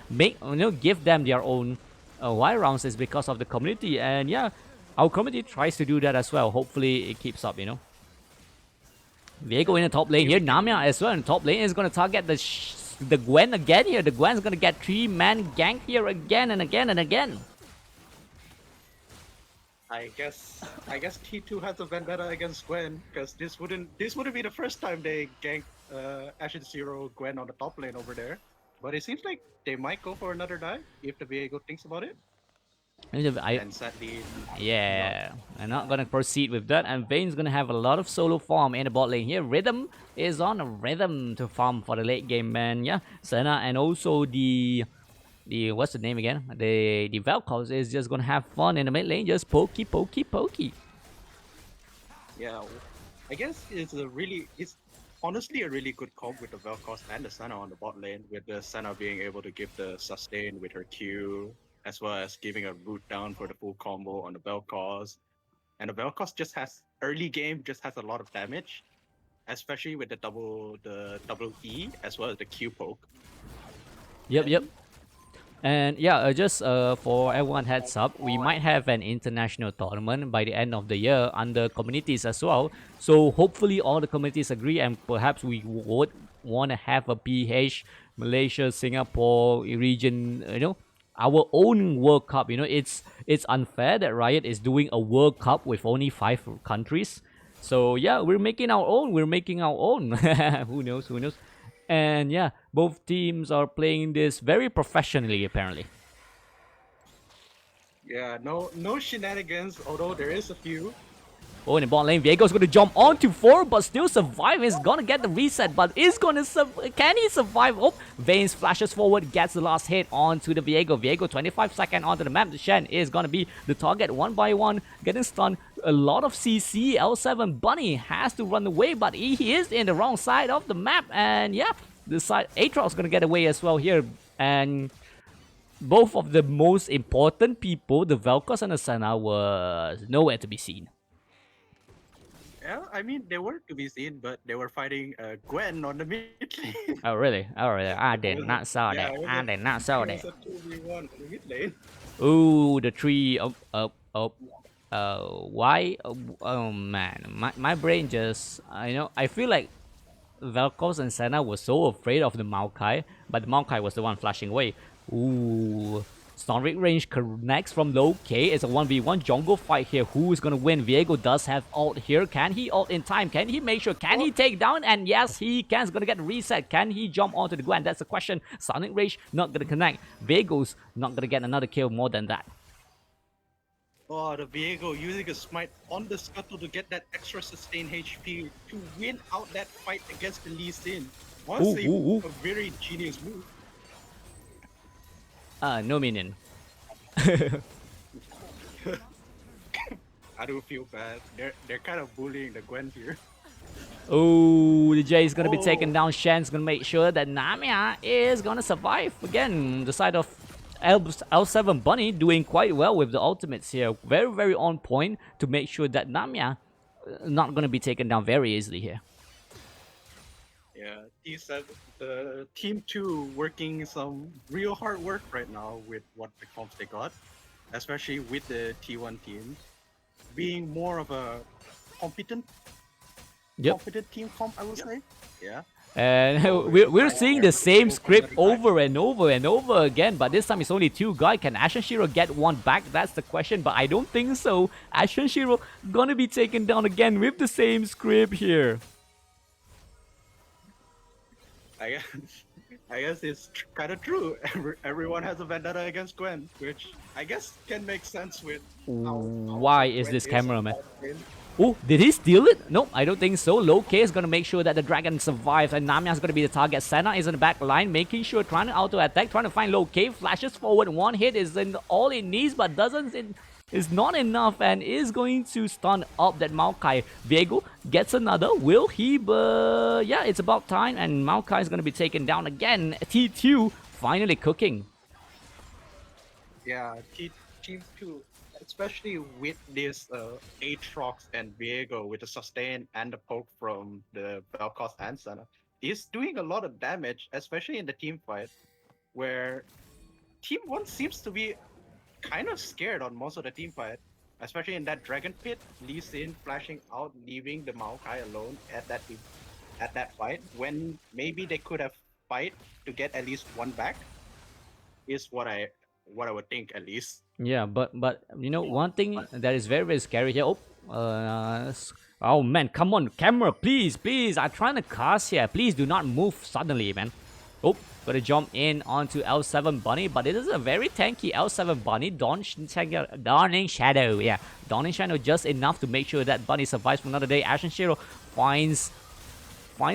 give them their own wild rounds is because of the community. And yeah, our community tries to do that as well. Hopefully it keeps up. Viego in the top lane here. Namia as well in the top lane is going to target the Gwen again here. The Gwen's going to get 3-man gank here again and again and again. I guess T2 has a vendetta against Gwen because this wouldn't be the first time they ganked Ashen Zero Gwen on the top lane over there. But it seems like they might go for another dive if the Viego thinks about it. I, And sadly, not. yeah, I'm not gonna proceed with that. And Vayne's gonna have a lot of solo farm in the bot lane here. Rhythm is on a rhythm to farm for the late game, man. Yeah, Senna and also the what's the name again? The Vel'Koz is just gonna have fun in the mid lane, just pokey, pokey, pokey. Yeah, I guess it's honestly a really good comp with the Vel'Koz and the Senna on the bot lane, with the Senna being able to give the sustain with her Q, as well as giving a root down for the full combo on the Vel'Koz. And the Vel'Koz just has early game just has a lot of damage, especially with the double E as well as the Q poke. Yep, yep. And And yeah, just for everyone heads up, we might have an international tournament by the end of the year under communities as well. So hopefully all the communities agree, and perhaps we would want to have a PH, Malaysia, Singapore region, our own World Cup. It's unfair that Riot is doing a World Cup with only 5 countries. So yeah, we're making our own. We're making our own. Who knows? Who knows? And yeah, both teams are playing this very professionally, apparently. yeah, no shenanigans, although there is a few. Oh, in the bot lane, Viego's going to jump onto 4, but still survive. He's going to get the reset, but is going to can he survive? Oh, Vaynes flashes forward, gets the last hit onto the Viego. Viego, 25 seconds onto the map. The Shen is going to be the target one by one, getting stunned. A lot of CC. L7 Bunny has to run away, but he is in the wrong side of the map. And yeah, the side Aatrox going to get away as well here. And both of the most important people, the Vel'Koz and the Senna, were nowhere to be seen. Yeah, I mean they were to be seen, but they were fighting Gwen on the mid lane. Oh really? Oh really? I did not saw Yeah, that. I did not saw it that. was a 2v1 on the mid lane. Ooh, the tree. Why? Oh man, my brain just. I feel like Vel'Koz and Senna were so afraid of the Maokai, but the Maokai was the one flashing away. Ooh. Sonic range connects from low K. It's a 1v1 jungle fight here. Who is gonna win? Viego does have ult here. Can he ult in time? Can he make sure? Can he take down? And yes, he can. He's gonna get reset. Can he jump onto the Gwen? That's the question. Sonic range not gonna connect. Viego's not gonna get another kill more than that. Oh, the Viego using a smite on the scuttle to get that extra sustained HP to win out that fight against the Lee Sin. Honestly, a very genius move. No minion. I do feel bad. They're kind of bullying the Gwen here. Oh, the J is gonna be taken down. Shen's gonna make sure that Namia is gonna survive. Again, the side of L7 Bunny doing quite well with the ultimates here. Very, very on point to make sure that Namia not gonna be taken down very easily here. Yeah, the team 2 working some real hard work right now with what the comps they got, especially with the T1 team being more of a competent team comp, I would say. Yeah. And we're seeing the same script over and over and over again, but this time it's only 2 guys. Can Ashen Shiro get one back? That's the question, but I don't think so. Ashen Shiro gonna be taken down again with the same script here. I guess it's kind of true. Everyone has a vendetta against Gwen, which I guess can make sense with why is this cameraman? Oh, did he steal it? No, I don't think so. Low K is gonna make sure that the dragon survives, and Namia's gonna be the target. Senna is in the back line, making sure, trying to auto attack, trying to find Low K. Flashes forward, one hit is all it needs, but is not enough, and is going to stun up that Maokai. Viego gets another. Will he? But yeah, it's about time, and Maokai is gonna be taken down again. T2 finally cooking. Yeah, Team 2, especially with this Aatrox and Viego with the sustain and the poke from the Vel'Koz and Senna, is doing a lot of damage, especially in the team fight, where Team 1 seems to be kind of scared on most of the team fight, especially in that Dragon Pit. Lee Sin flashing out, leaving the Maokai alone at that fight, when maybe they could have fight to get at least one back, is what I what I would think at least. Yeah, but you know one thing that is very scary here. Oh, oh man, come on, camera, please! I'm trying to cast here. Please do not move suddenly, man. Oh, gotta jump in onto L7 Bunny, but it is a very tanky L7 Bunny. Dawning Shadow, yeah, Dawning Shadow just enough to make sure that Bunny survives for another day. Ashen Shiro finds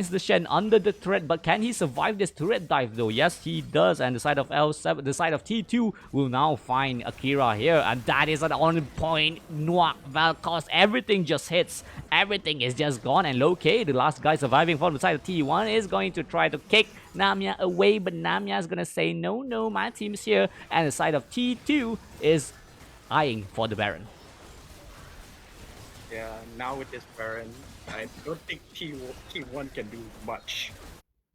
the Shen under the turret, but can he survive this turret dive though? Yes, he does, and the side of L7, the side of T2 will now find Akira here, and that is an on point Noak Valkos. Everything just hits, everything is just gone, and Loki, the last guy surviving from the side of T1, is going to try to kick Namia away, but Namia is gonna say no, my team's here, and the side of T2 is eyeing for the Baron. Yeah, now with this Baron, I don't think T1 can do much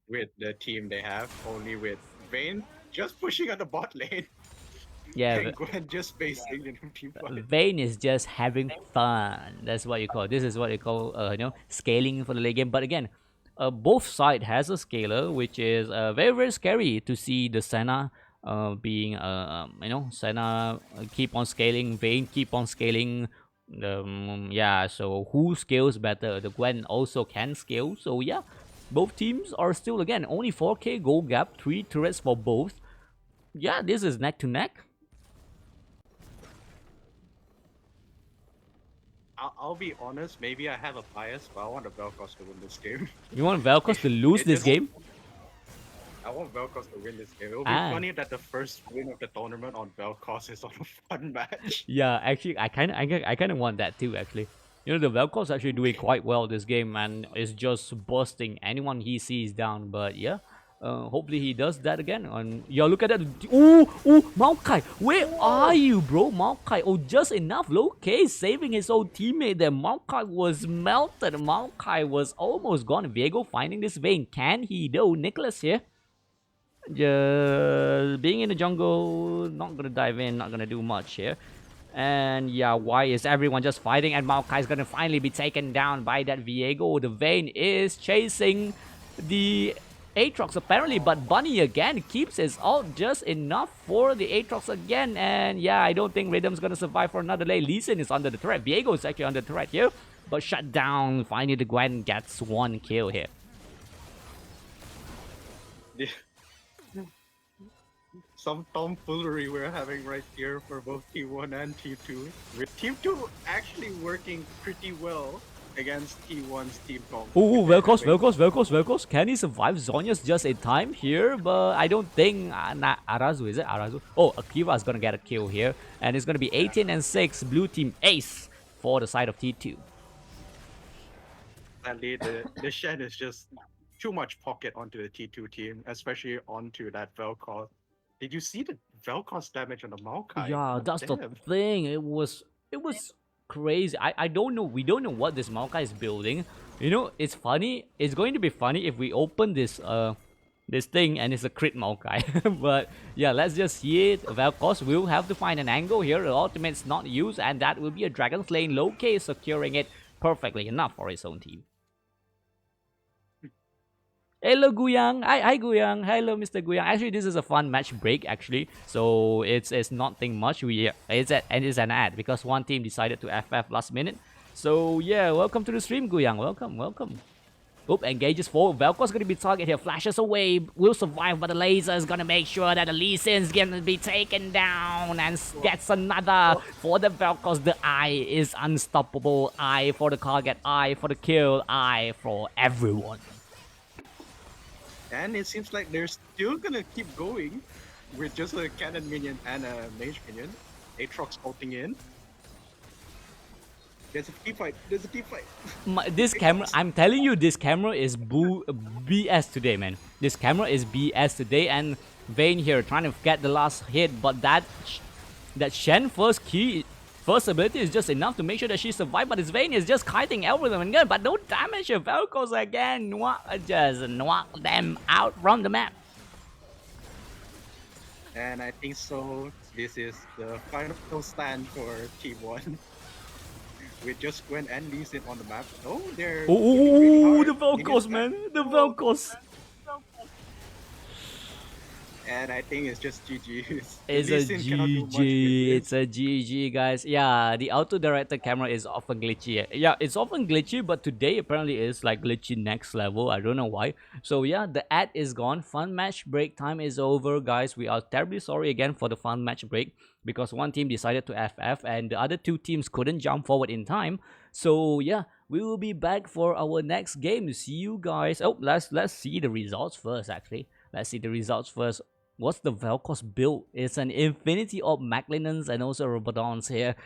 with the team they have. Only with Vayne just pushing on the bot lane. Yeah, And Gwen just basing in people. Vayne is just having fun. That's what you call. This is what you call, scaling for the late game. But again, both side has a scaler, which is very scary to see the Senna being, Senna keep on scaling, Vayne keep on scaling. Yeah, so who scales better? The Gwen also can scale. So yeah, both teams are still again only 4k gold gap, 3 turrets for both. Yeah, this is neck to neck. I'll be honest, maybe I have a bias, but I want the Vel'Koz to win this game. You want Vel'Koz to lose this game? I want Vel'Koz to win this game. It will be funny that the first win of the tournament on Vel'Koz is on a fun match. Yeah, actually, I kind of want that too. Actually, you know, the Vel'Koz actually doing quite well this game and is just busting anyone he sees down. But yeah, hopefully he does that again. And yeah, look at that. Ooh, Maokai, where are you, bro? Maokai, oh, just enough. Loki saving his own teammate there. Maokai was melted. Maokai was almost gone. Viego finding this Vayne. Can he though? Nicholas here. Just being in the jungle, not gonna dive in, not gonna do much here. And yeah, why is everyone just fighting? And Maokai is gonna finally be taken down by that Viego. The Vayne is chasing the Aatrox apparently, but Bunny again keeps his ult just enough for the Aatrox again. And yeah, I don't think Rhythm's gonna survive for another lane. Lee Sin is under the turret. Viego is actually under the turret here, but shut down. Finally, the Gwen gets 1 kill here. Yeah. Some tomfoolery we're having right here for both T1 and T2. With Team 2 actually working pretty well against T1's team comp. Ooh, Vel'Koz. Can he survive? Zonya's just in time here, but I don't think Arazu, is it? Arazu? Oh, Akira is gonna get a kill here. And it's gonna be 18 and 6, blue team ace for the side of T2. Sadly, the Shen is just too much pocket onto the T2 team, especially onto that Vel'Koz. Did you see the Vel'Koz damage on the Maokai? Yeah, that's the thing. It was crazy. I don't know. We don't know what this Maokai is building. You know, it's funny. It's going to be funny if we open this this thing and it's a crit Maokai. But yeah, let's just see it. Vel'Koz will have to find an angle here. The ultimate's not used, and that will be a Dragon Lane. Loki securing it perfectly enough for his own team. Hello Guyang, hi Guyang, hello Mr. Guyang. Actually, this is a fun match break actually, so it's nothing much. It's an ad because one team decided to FF last minute. So yeah, welcome to the stream, Guyang. Welcome. Oop, engages forward. Vel'Koz gonna be target here. Flashes away. Will survive, but the laser is gonna make sure that the Lee Sin's gonna be taken down and gets another for the Vel'Koz. The eye is unstoppable. Eye for the target. Eye for the kill. Eye for everyone. And it seems like they're still gonna keep going with just a cannon minion and a mage minion. Aatrox ulting in. There's a team fight. This camera, I'm telling you, this camera is BS today, man. This camera is BS today, and Vayne here trying to get the last hit, but that Shen first ability is just enough to make sure that she survives, but his Vayne is just kiting everything again, but no damage. Vel'Koz again, just knock them out from the map. And I think so. This is the final stand for T1. With just Gwen and Lee Sin on the map. Oh, they're the Vel'Koz, man, the Vel'Koz. and I think it's just GG's. It's Lee a Sin cannot do much with GG. It's this. a GG, guys. Yeah, the auto director camera is often glitchy. Yeah, it's often glitchy, but today apparently is like glitchy next level. I don't know why. So yeah, the ad is gone. Fun match break time is over, guys. We are terribly sorry again for the fun match break because one team decided to FF and the other two teams couldn't jump forward in time. So yeah, we will be back for our next game. See you guys. Oh, let's see the results first. Actually, let's see the results first. What's the Vel'Koz build? It's an infinity of Maclinans and also Robodons here.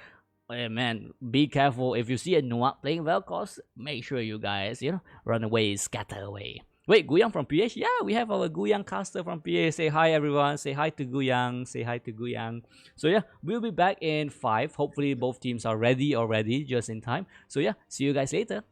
Oh, man, be careful. If you see a Noah playing Vel'Koz, make sure you guys, run away, scatter away. Wait, Guyang from PH? Yeah, we have our Guyang caster from PH. Say hi, everyone. Say hi to Guyang. Say hi to Guyang. So yeah, we'll be back in 5. Hopefully both teams are ready already, just in time. So yeah, see you guys later.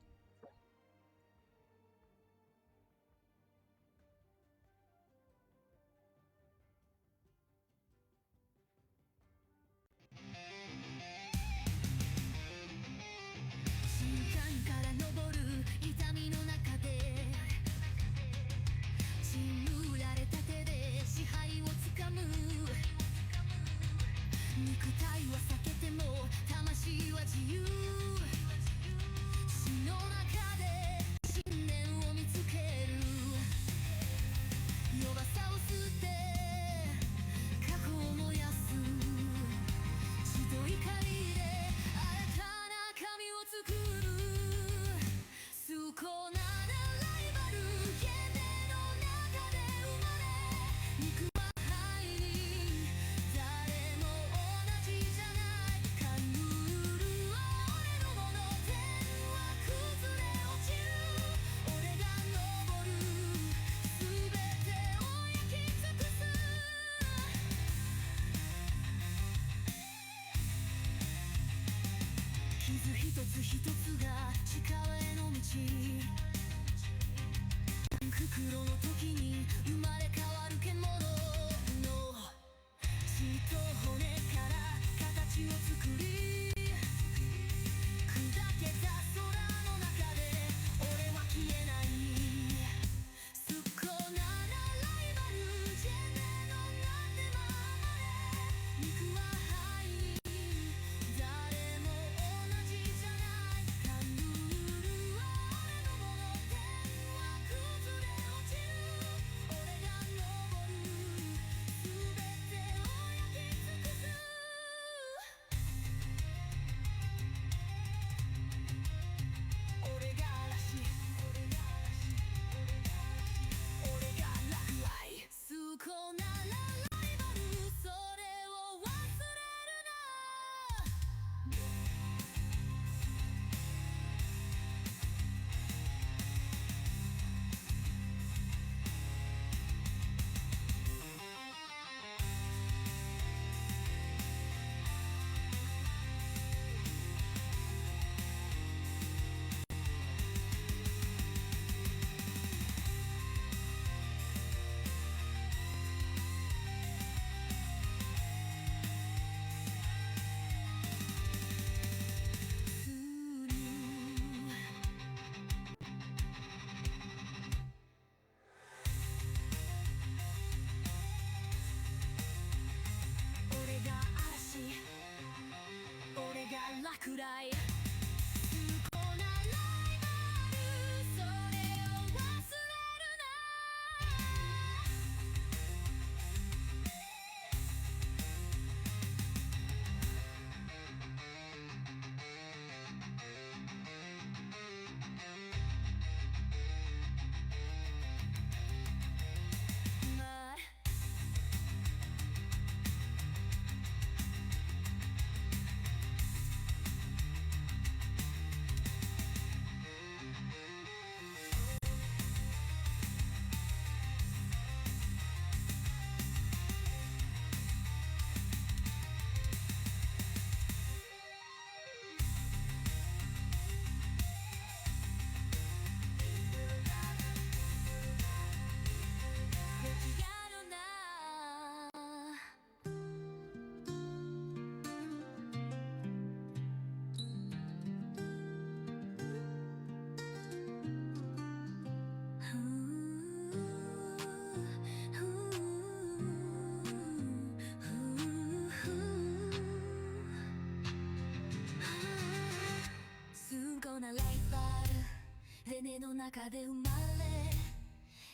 根の中で生まれ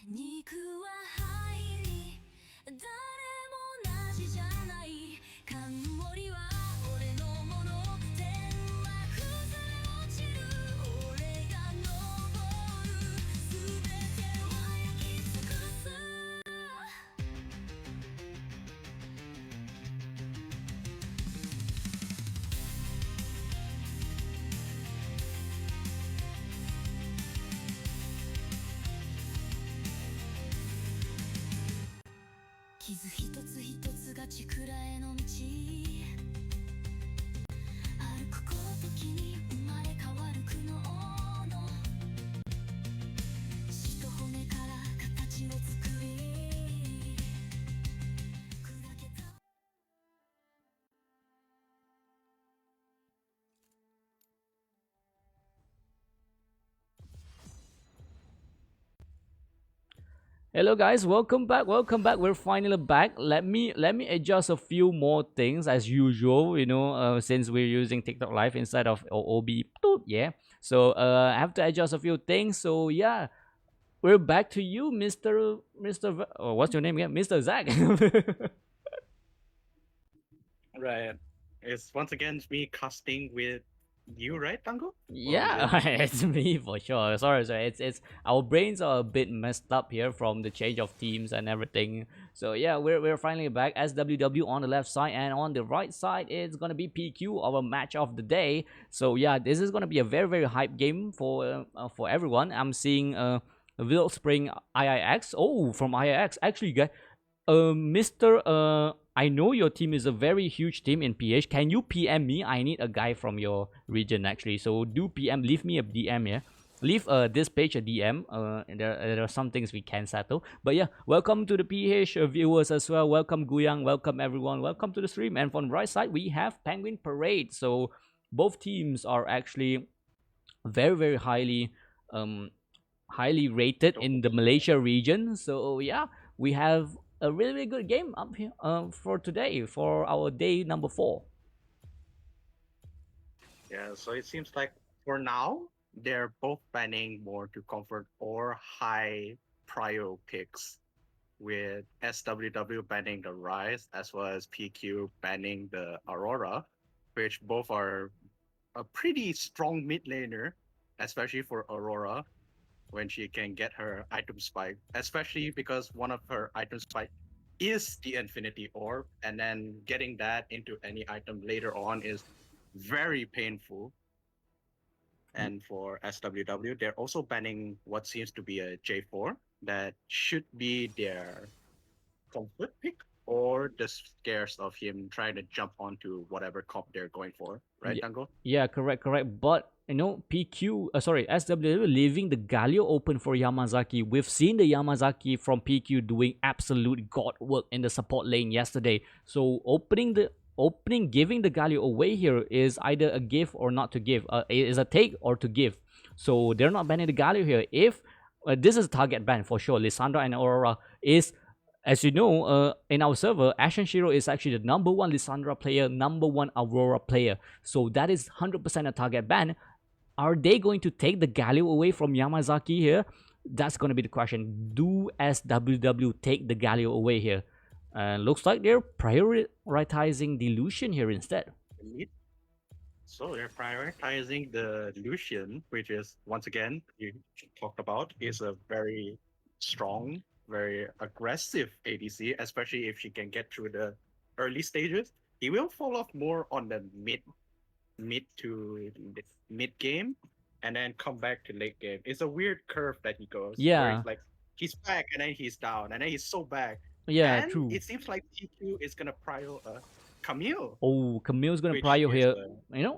肉は入り誰も同じじゃない冠は俺のもの天は崩れ落ちる俺が登る全ては焼き尽くす傷一つ一つが力への道歩くこときに生まれ変わる苦悩の血と骨から形を作り砕けたHello guys, welcome back. Welcome back. We're finally back. Let me adjust a few more things as usual. Since we're using TikTok Live instead of OB. Yeah. So I have to adjust a few things. So yeah, we're back to you, Mister. What's your name again, Mister Zach? Right. It's once again me casting with you, right, Tango? Yeah, it's me for sure. Sorry. It's our brains are a bit messed up here from the change of teams and everything. So yeah, we're finally back. SWW on the left side, and on the right side it's gonna be PQ, our match of the day. So yeah, this is gonna be a very hype game for everyone. I'm seeing Will Spring IIX. Oh, from IIX actually, guys. Mr. I know your team is a very huge team in PH. Can you PM me? I need a guy from your region actually. So do PM. Leave me a DM here. Leave this page a DM. There are some things we can settle. But yeah, welcome to the PH viewers as well. Welcome Guyang. Welcome everyone. Welcome to the stream. And from the right side we have Penguin Parade. So both teams are actually very highly rated in the Malaysia region. So yeah, we have a really good game up here for today for our day number 4. Yeah, so it seems like for now, they're both banning more to comfort or high prio picks, with SWW banning the Rise as well as PQ banning the Aurora, which both are a pretty strong mid laner, especially for Aurora when she can get her item spike, especially because one of her item spike is the Infinity Orb, and then getting that into any item later on is very painful. And for SWW, they're also banning what seems to be a J4 that should be their comfort pick, or the scares of him trying to jump onto whatever comp they're going for, right, Yeah, Tango? yeah, correct. But SWW leaving the Galio open for Yamazaki. We've seen the Yamazaki from PQ doing absolute god work in the support lane yesterday. So giving the Galio away here is either a give or not to give. Is a take or to give. So they're not banning the Galio here. If this is a target ban for sure, Lissandra and Aurora is. As you know, in our server, Ashen Shiro is actually the number 1 Lissandra player, number 1 Aurora player. So that is 100% a target ban. Are they going to take the Galio away from Yamazaki here? That's going to be the question. Do SWW take the Galio away here? Looks like they're prioritizing the Lucian here instead. So they're prioritizing the Lucian, which is, once again, you talked about, is a very strong, very aggressive ADC, especially if she can get through the early stages. He will fall off more on the mid to mid game, and then come back to late game. It's a weird curve that he goes. Yeah. Where it's like he's back and then he's down and then he's so back. Yeah, and true. It seems like PQ is gonna prio Camille. Oh, Camille's gonna prio here,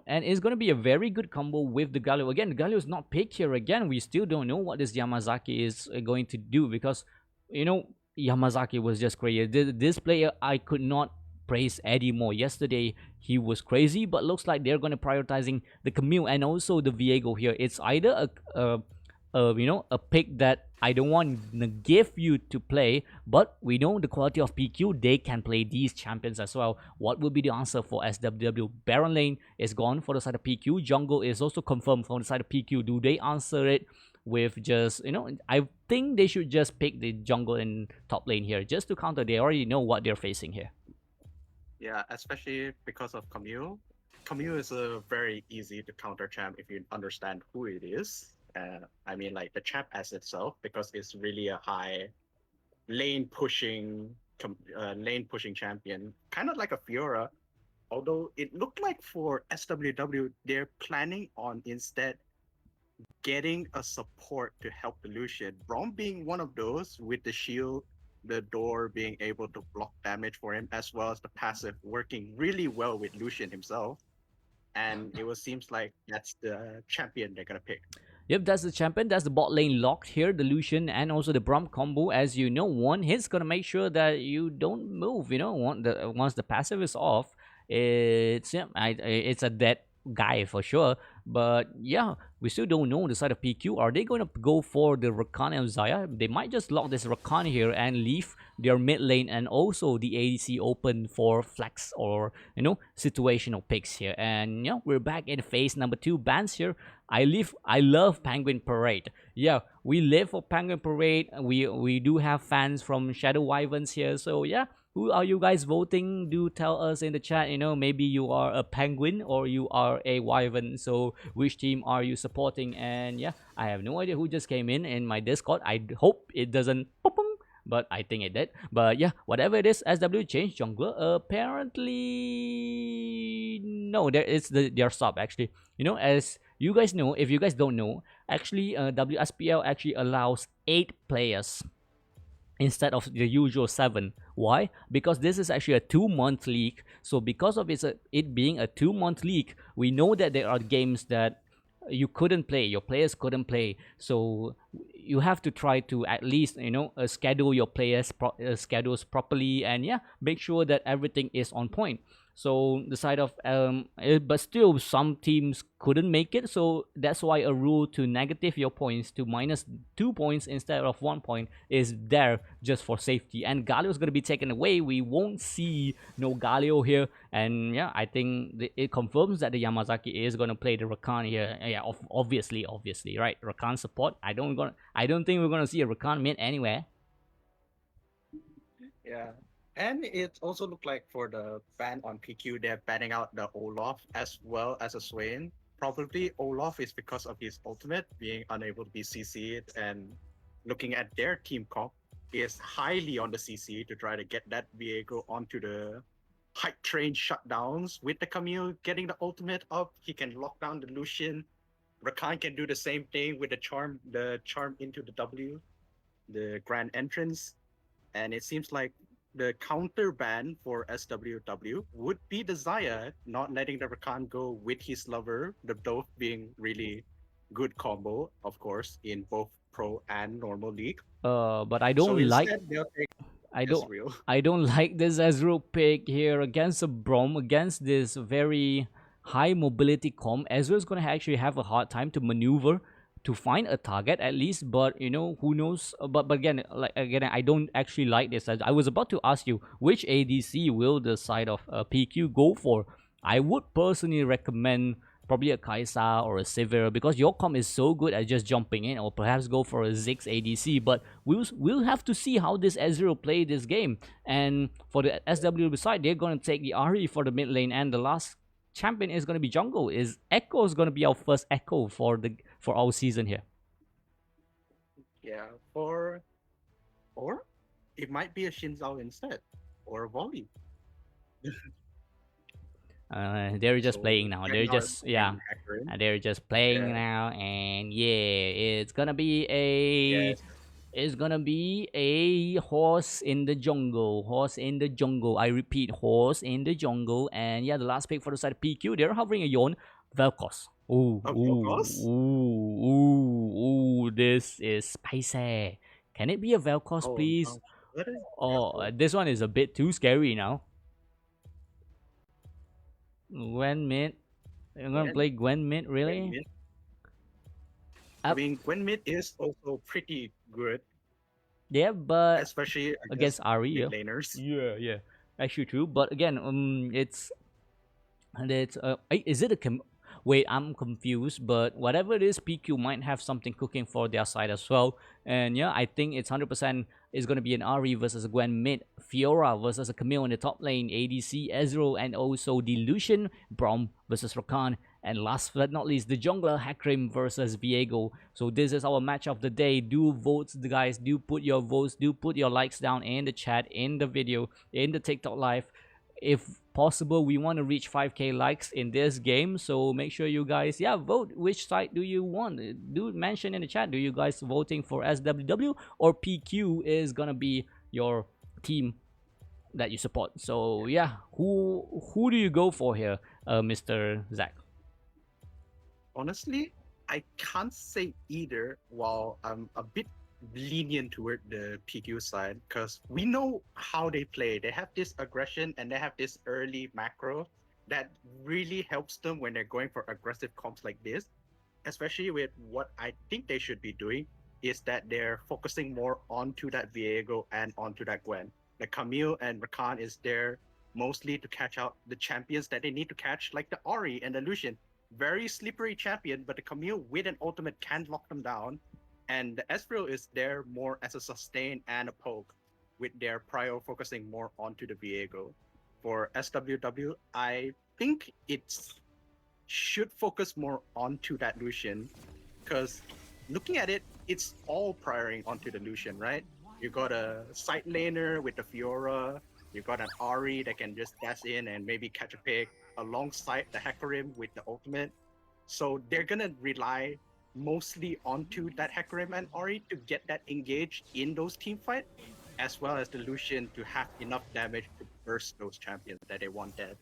and it's gonna be a very good combo with the Galio. Again, the Galio is not picked here again. We still don't know what this Yamazaki is going to do, because Yamazaki was just crazy. This player I could not praise Eddie more. Yesterday he was crazy, but looks like they're gonna prioritizing the Camille and also the Viego here. It's either a pick that I don't want to give you to play, but we know the quality of PQ, they can play these champions as well. What will be the answer for SWW? Baron lane is gone for the side of PQ. Jungle is also confirmed from the side of PQ. Do they answer it with just, I think they should just pick the jungle in top lane here just to counter. They already know what they're facing here. Yeah, especially because of Camille. Camille is a very easy to counter champ if you understand who it is. I mean, like the champ as itself, because it's really a high lane pushing champion, kind of like a Fiora. Although it looked like for SWW, they're planning on instead getting a support to help the Lucian. Braum being one of those with the shield, the door being able to block damage for him, as well as the passive working really well with Lucian himself. And it seems like that's the champion they're gonna pick. Yep, that's the champion. That's the bot lane locked here. The Lucian and also the Braum combo. As you know, one hit's gonna make sure that you don't move. Once the passive is off, it's a dead guy for sure. But yeah, we still don't know the side of PQ. Are they gonna go for the Rakan and Zaya? They might just lock this Rakan here and leave their mid lane and also the ADC open for flex or situational picks here. And we're back in phase number 2 bans here. I love Penguin Parade. Yeah, we live for Penguin Parade. We do have fans from Shadow Wyverns here. So yeah, who are you guys voting? Do tell us in the chat. Maybe you are a Penguin or you are a Wyvern. So which team are you supporting? And yeah, I have no idea who just came in my Discord. I hope it doesn't pop, but I think it did. But yeah, whatever it is, SW changed jungler. Apparently, no, it's their sub actually. As you guys know, if you guys don't know, actually, WSPL actually allows 8 players instead of the usual 7. Why? Because this is actually a 2-month league. So because of it being a 2-month league, we know that there are games that you couldn't play, your players couldn't play. So you have to try to at least schedule your players schedules properly, and yeah, make sure that everything is on point. So the side of but still some teams couldn't make it, so that's why a rule to negative your points to -2 points instead of 1 point is there just for safety. And Galio is going to be taken away. We won't see no Galio here, and yeah, I think it confirms that the Yamazaki is going to play the Rakan here. Yeah, obviously, right? Rakan support. I don't think we're going to see a Rakan mid anywhere. Yeah. And it also looked like for the ban on PQ, they're banning out the Olaf as well as a Swain. Probably Olaf is because of his ultimate being unable to be CC'd, and looking at their team comp is highly on the CC to try to get that Viego onto the hype train shutdowns. With the Camille getting the ultimate up, he can lock down the Lucian. Rakan can do the same thing with the charm into the W, the grand entrance. And it seems like the counter ban for SWW would be the Zaya not letting the Rakan go with his lover, the both being really good combo, of course, in both pro and normal league. But I don't I don't like this Ezreal pick here against a Braum, against this very high mobility comp. Ezreal's gonna actually have a hard time to maneuver to find a target at least, but who knows. But again, I don't actually like this. I was about to ask you, which ADC will the side of PQ go for? I would personally recommend probably a Kaisa or a Sivir, because your comp is so good at just jumping in, or perhaps go for a Ziggs ADC. But we'll have to see how this Ezreal play this game. And for the SW side, they're gonna take the Ahri for the mid lane, and the last champion is going to be jungle. Echo is going to be our first Echo for our season here. Yeah, or it might be a Shinzao instead, or a Volley. They're just playing now. They're just they're just playing now, and yeah, it's gonna be a It's gonna be a horse in the jungle. Horse in the jungle. I repeat, horse in the jungle. And yeah, the last pick for the side of PQ, they're hovering a Yon. Vel'Koz. Ooh, this is spicy. Can it be a Vel'Koz, please? This one is a bit too scary now. Gwen mid. I'm gonna play Gwen mid, really? I mean, Gwen mid is also pretty good. Yeah, but especially against Ahri, laners. Yeah, actually true. But again, is it a wait, I'm confused, but whatever it is, PQ might have something cooking for their side as well. And yeah, I think it's 100% is going to be an Ari versus a Gwen mid, Fiora versus a Camille in the top lane, ADC, Ezreal, and also Delusion, Braum versus Rakan, and last but not least, the jungler Hakrim versus Viego. So this is our match of the day. Do vote, guys. Do put your votes. Do put your likes down in the chat, in the video, in the TikTok live. If possible, we want to reach 5k likes in this game, so make sure you guys, yeah, vote. Which side do you want? Do mention in the chat. Do you guys voting for SWW or PQ is gonna be your team that you support? So yeah, who do you go for here, Mr. Zach? Honestly, I can't say either, while I'm a bit lenient toward the PQ side, because we know how they play. They have this aggression and they have this early macro that really helps them when they're going for aggressive comps like this, especially with what I think they should be doing is that they're focusing more onto that Viego and onto that Gwen. The Camille and Rakan is there mostly to catch out the champions that they need to catch, like the Ori and the Lucian. Very slippery champion, but the Camille with an ultimate can lock them down. And the Ezreal is there more as a sustain and a poke, with their prior focusing more onto the Viego. For SWW, I think it's should focus more onto that Lucian, because looking at it, it's all prioring onto the Lucian, right? You got a side laner with the Fiora, you got an Ahri that can just dash in and maybe catch a pick alongside the Hecarim with the ultimate. So they're gonna rely mostly onto that Hecarim and Ahri to get that engaged in those team fights, as well as the Lucian to have enough damage to burst those champions that they want dead.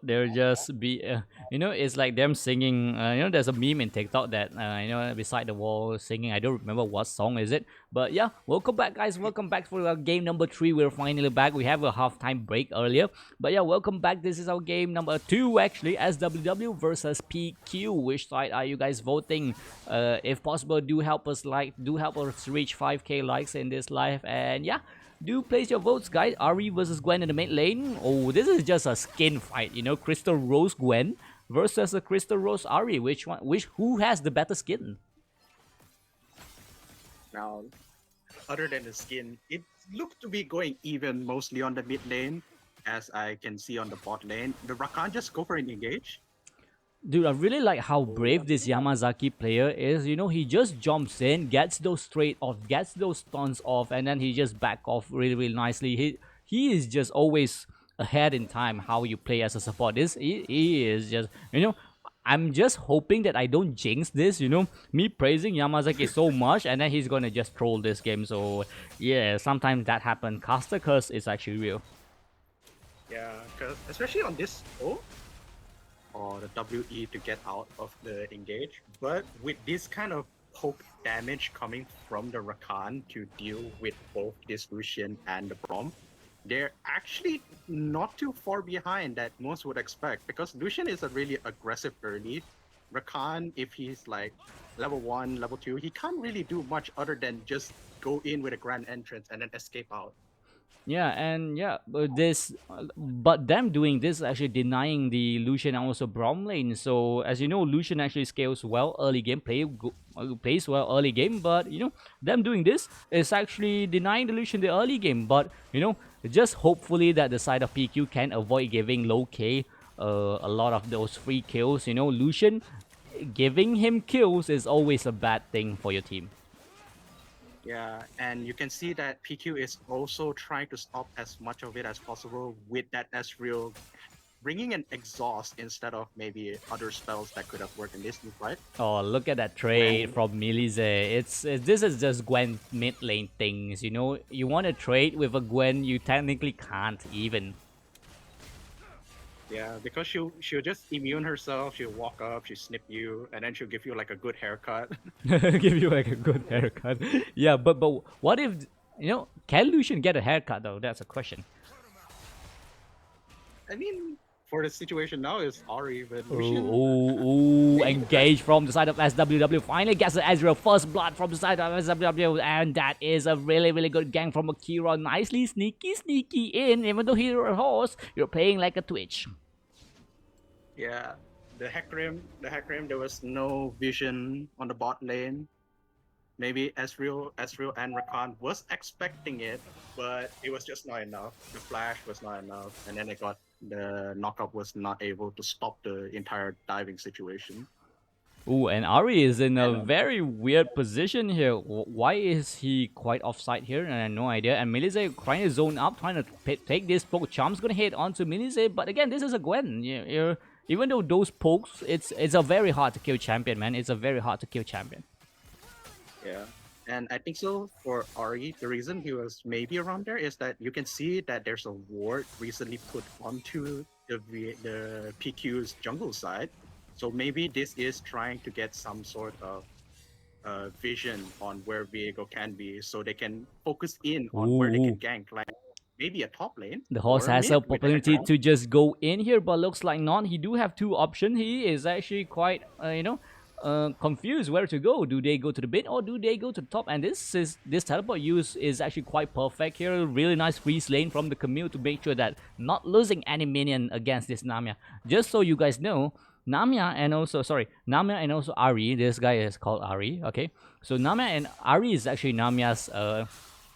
There just be, it's like them singing. There's a meme in TikTok that beside the wall singing. I don't remember what song is it, but yeah, welcome back, guys. Welcome back for our game number 3. We're finally back. We have a halftime break earlier, but yeah, welcome back. This is our game number 2 actually. SWW versus PQ. Which side are you guys voting? If possible, do help us reach 5k likes in this live, and yeah. Do place your votes, guys. Ari versus Gwen in the mid lane. Oh, this is just a skin fight, Crystal Rose Gwen versus a Crystal Rose Ari. Who has the better skin? Now, other than the skin, it looked to be going even mostly on the mid lane, as I can see on the bot lane. The Rakan just go for an engage. Dude, I really like how brave this Yamazaki player is. He just jumps in, gets those straight off, gets those stuns off, and then he just back off really, really nicely. He is just always ahead in time how you play as a support. He is just, I'm just hoping that I don't jinx this, me praising Yamazaki so much, and then he's gonna just troll this game. So yeah, sometimes that happens. Caster curse is actually real. Yeah, because especially on this or the WE to get out of the engage. But with this kind of poke damage coming from the Rakan to deal with both this Lucian and the Braum, they're actually not too far behind that most would expect, because Lucian is a really aggressive early. Rakan, if he's like level 1, level 2, he can't really do much other than just go in with a grand entrance and then escape out. Yeah, and yeah, but them doing this is actually denying the Lucian and also Braum lane. So as you know, Lucian actually scales well early game, plays well early game, but them doing this is actually denying the Lucian the early game. But just hopefully that the side of PQ can avoid giving low K a lot of those free kills. Lucian giving him kills is always a bad thing for your team. Yeah, and you can see that PQ is also trying to stop as much of it as possible with that Ezreal bringing an exhaust instead of maybe other spells that could have worked in this new fight. Oh, look at that trade from Milize. This is just Gwen mid lane things, You want to trade with a Gwen, you technically can't even. Yeah, because she'll just immune herself, she'll walk up, she'll snip you, and then she'll give you like a good haircut. Give you like a good haircut. Yeah, but what if, can Lucian get a haircut though? That's a question. I mean, for the situation now, it's Ahri, but Lucian... Engage from the side of SWW. Finally gets the Ezreal first blood from the side of SWW, and that is a really, really good gang from Akira. Nicely sneaky in, even though he's a horse, you're playing like a Twitch. Yeah, the Hecarim, there was no vision on the bot lane. Maybe Ezreal and Rakan was expecting it, but it was just not enough. The flash was not enough, and then the knockup was not able to stop the entire diving situation. Ooh, and Ari is in a And, very weird position here. Why is he quite offside here? And I have no idea. And Milize trying to zone up, trying to take this poke. Charm's gonna hit onto Milize, but again, this is a Gwen. Even though those pokes, it's a very hard to kill champion, man. It's a very hard to kill champion. yeah. And I think so for Ari, the reason he was maybe around there is that you can see that there's a ward recently put onto the PQ's jungle side. So maybe this is trying to get some sort of vision on where Viego can be, so they can focus in on where they can gank, like maybe a top lane. The horse or has mid a with the opportunity Hecarim. to just go in here, but looks like not. He do have two options. He is actually quite, confused where to go. Do they go to the mid or do they go to the top? And this teleport use is actually quite perfect here. Really nice freeze lane from the Camille to make sure that not losing any minion against this Namia. Just so you guys know, Namia and also Ari. This guy is called Ari. Okay, so Namia and Ari is actually Namia's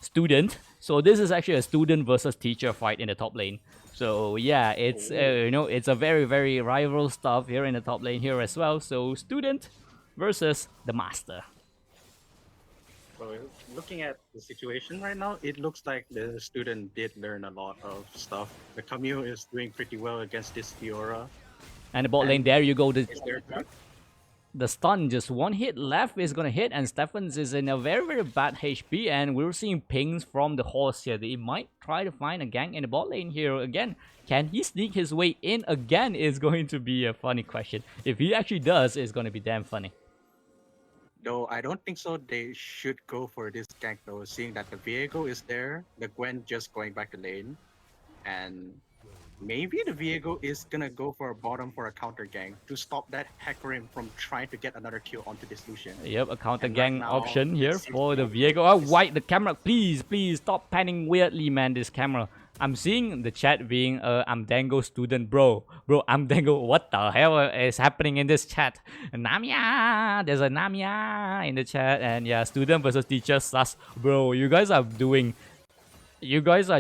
student. So this is actually a student versus teacher fight in the top lane. So yeah, it's it's a very rival stuff here in the top lane here as well. So student versus the master. So looking at the situation right now, it looks like the student did learn a lot of stuff. The Camille is doing pretty well against this Fiora. And the bot lane, there you go. Is there The stun, just one hit left is gonna hit, and Stephens is in a very bad HP, and we're seeing pings from the horse here. He might try to find a gank in the bot lane here again. Can he sneak his way in again is going to be a funny question. If he actually does, it's gonna be damn funny. No, I don't think so. They should go for this gank though, seeing that the Viego is there, the Gwen just going back to lane, and maybe the Viego is gonna go for a bottom for a counter gank to stop that Hecarim from trying to get another kill onto this Lucian. Yep, a counter And right gang now, option here it seems for the like Viego. Oh, this- white, the camera, please stop panning weirdly, man, this camera. I'm seeing the chat being, I'm Dango student, bro, I'm Dango, what the hell is happening in this chat? Namia, there's a Namia in the chat, and yeah, student versus teacher, sus. Bro, you guys are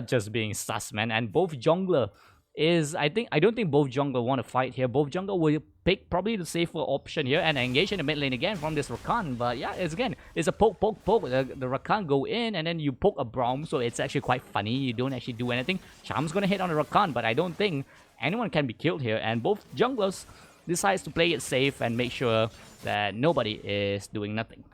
just being sus, man, and both jungler I don't think both jungler want to fight here. Both jungler will pick probably the safer option here and engage in the mid lane again from this Rakan. But yeah, it's a poke. The Rakan go in and then you poke a Braum, so it's actually quite funny. You don't actually do anything. Charm's gonna hit on the Rakan, but I don't think anyone can be killed here. And both junglers decides to play it safe and make sure that nobody is doing nothing.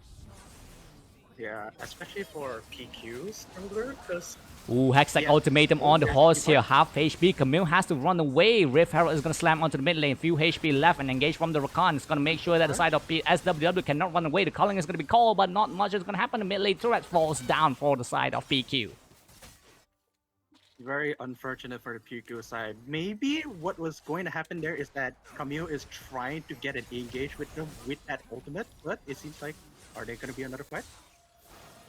Yeah, especially for PQs jungler, because Ooh, Hextech ultimatum on the horse here, half HP. Camille has to run away. Rift Herald is going to slam onto the mid lane. Few HP left and engage from the Rakan. It's going to make sure that the side of SWW cannot run away. The calling is going to be called, but not much is going to happen. The mid lane turret falls down for the side of PQ. very unfortunate for the PQ side. Maybe what was going to happen there is that Camille is trying to get an engage with them with that ultimate, but it seems like, are they going to be another fight?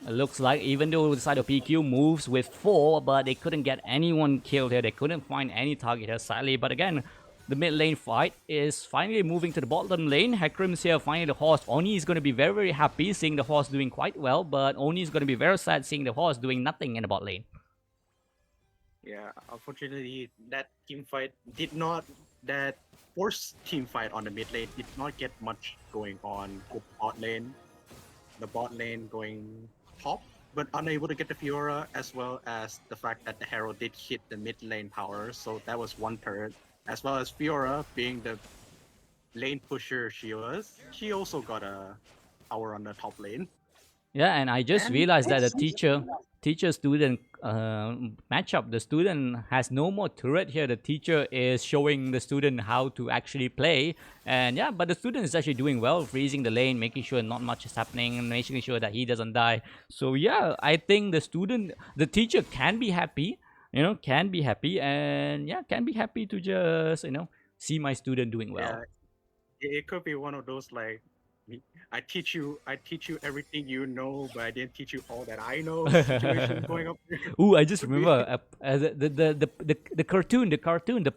It looks like even though the side of PQ moves with 4, but they couldn't get anyone killed here. They couldn't find any target here, sadly. But again, the mid lane fight is finally moving to the bottom lane. Hecarim's here finding the horse. Oni is going to be very happy seeing the horse doing quite well, but Oni is going to be very sad seeing the horse doing nothing in the bot lane. Yeah, unfortunately, that forced team fight on the mid lane did not get much going on with bot lane. The bot lane going top, but unable to get the Fiora, as well as the fact that the Herald did hit the mid lane power, so that was one turret. As well as Fiora being the lane pusher she was, she also got a power on the top lane. Yeah, and I just realized that the teacher-student matchup, the student has no more turret here. The teacher is showing the student how to actually play. And yeah, but the student is actually doing well, freezing the lane, making sure not much is happening, and making sure that he doesn't die. So yeah, I think the teacher can be happy, can be happy to just, see my student doing well. Yeah, it could be one of those like I teach you everything you know, but I didn't teach you all that I know. Situation going up there Ooh, I just would be. remember the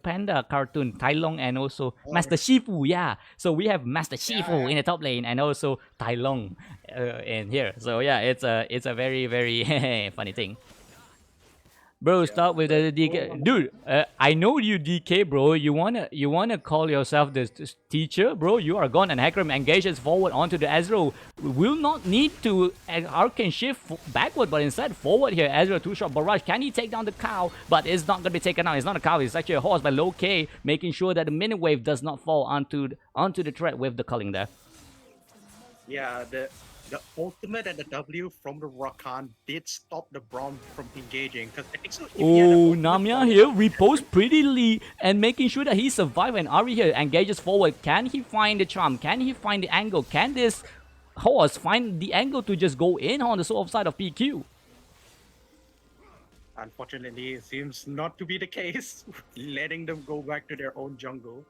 panda cartoon, Tai Long, and also Oh, Master Shifu. Yeah, so we have Master yeah, Shifu in the top lane, and also Tai Long in here. So yeah, it's a very very funny thing. Bro, yeah, start with but the DK. Dude, I know you DK, bro. You wanna call yourself this teacher, bro? You are gone, and Hecarim engages forward onto the Ezreal. Will not need to Arcane shift backward, but instead forward here. Ezreal two-shot barrage. Can he take down the cow? But it's not gonna be taken out. It's not a cow. It's actually a horse by low K, making sure that the mini wave does not fall onto the threat with the culling there. yeah, the ultimate and the W from the Rakan did stop the Braum from engaging. Because I think so. If he had an Oh, ultimate Namia follow here up, reposts prettily and making sure that he survives. And Ari here engages forward. Can he find the charm? Can he find the angle? Can this horse find the angle to just go in on the soft side of PQ? unfortunately, it seems not to be the case. Letting them go back to their own jungle.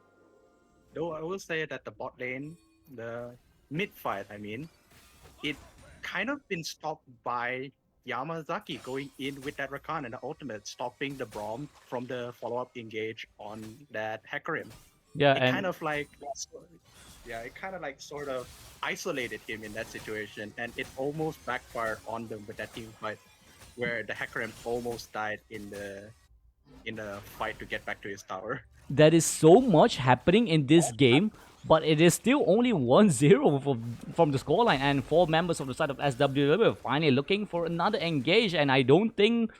Though I will say that the bot lane, the mid fight, I mean, it kind of been stopped by Yamazaki going in with that Rakan and the ultimate, stopping the Braum from the follow-up engage on that Hecarim. Yeah, It kind and of like, yeah, it kind of like sort of isolated him in that situation, and it almost backfired on them with that team fight, where the Hecarim almost died in the fight to get back to his tower. there is so much happening in this game, but it is still only 1-0 from the scoreline, and four members of the side of SWW are finally looking for another engage, and I don't think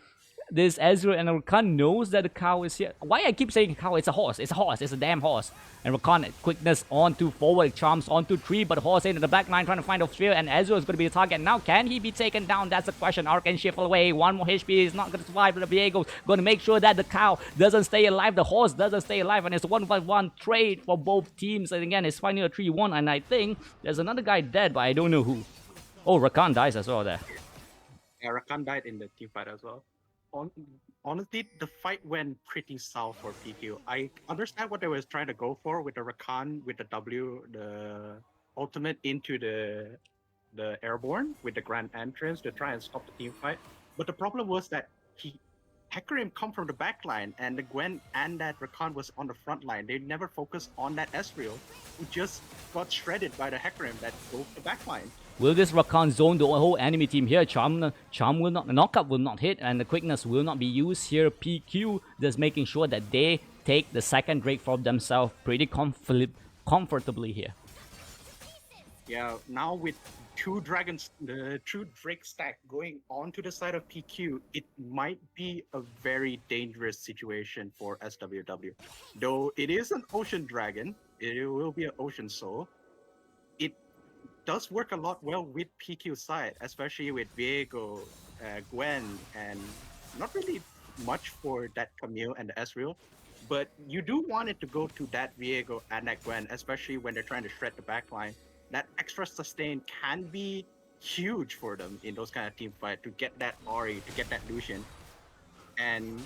this Ezreal and Rakan knows that the cow is here. Why I keep saying cow? It's a horse. It's a horse. It's a damn horse. And Rakan quickness onto forward, charms onto tree, but horse into the back line trying to find a sphere, and Ezreal is going to be the target. Now, can he be taken down? That's the question. Arcane shift away. One more HP is not going to survive. The Viego's going to make sure that the cow doesn't stay alive. The horse doesn't stay alive, and it's a 1v1 trade for both teams. And again, it's finally a 3-1, and I think there's another guy dead, but I don't know who. Oh, Rakan dies as well there. Yeah, Rakan died in the team fight as well. On, honestly, the fight went pretty south for PQ. I understand what they was trying to go for with the Rakan, with the W, the ultimate into the airborne with the grand entrance to try and stop the team fight. But the problem was that Hecarim come from the back line, and the Gwen and that Rakan was on the front line. They never focused on that Ezreal, who just got shredded by the Hecarim that broke the back line. Will this Rakan zone the whole enemy team here? Charm will not, knockup will not hit, and the quickness will not be used here. PQ just making sure that they take the second Drake for themselves pretty comfortably here. Yeah, now with two dragons, the two Drake stack going on to the side of PQ, it might be a very dangerous situation for SWW. Though it is an ocean dragon, it will be an ocean soul. It does work a lot well with PQ side, especially with Viego, Gwen, and not really much for that Camille and the Ezreal. But you do want it to go to that Viego and that Gwen, especially when they're trying to shred the backline. That extra sustain can be huge for them in those kind of team fight to get that Ori, to get that Lucian. And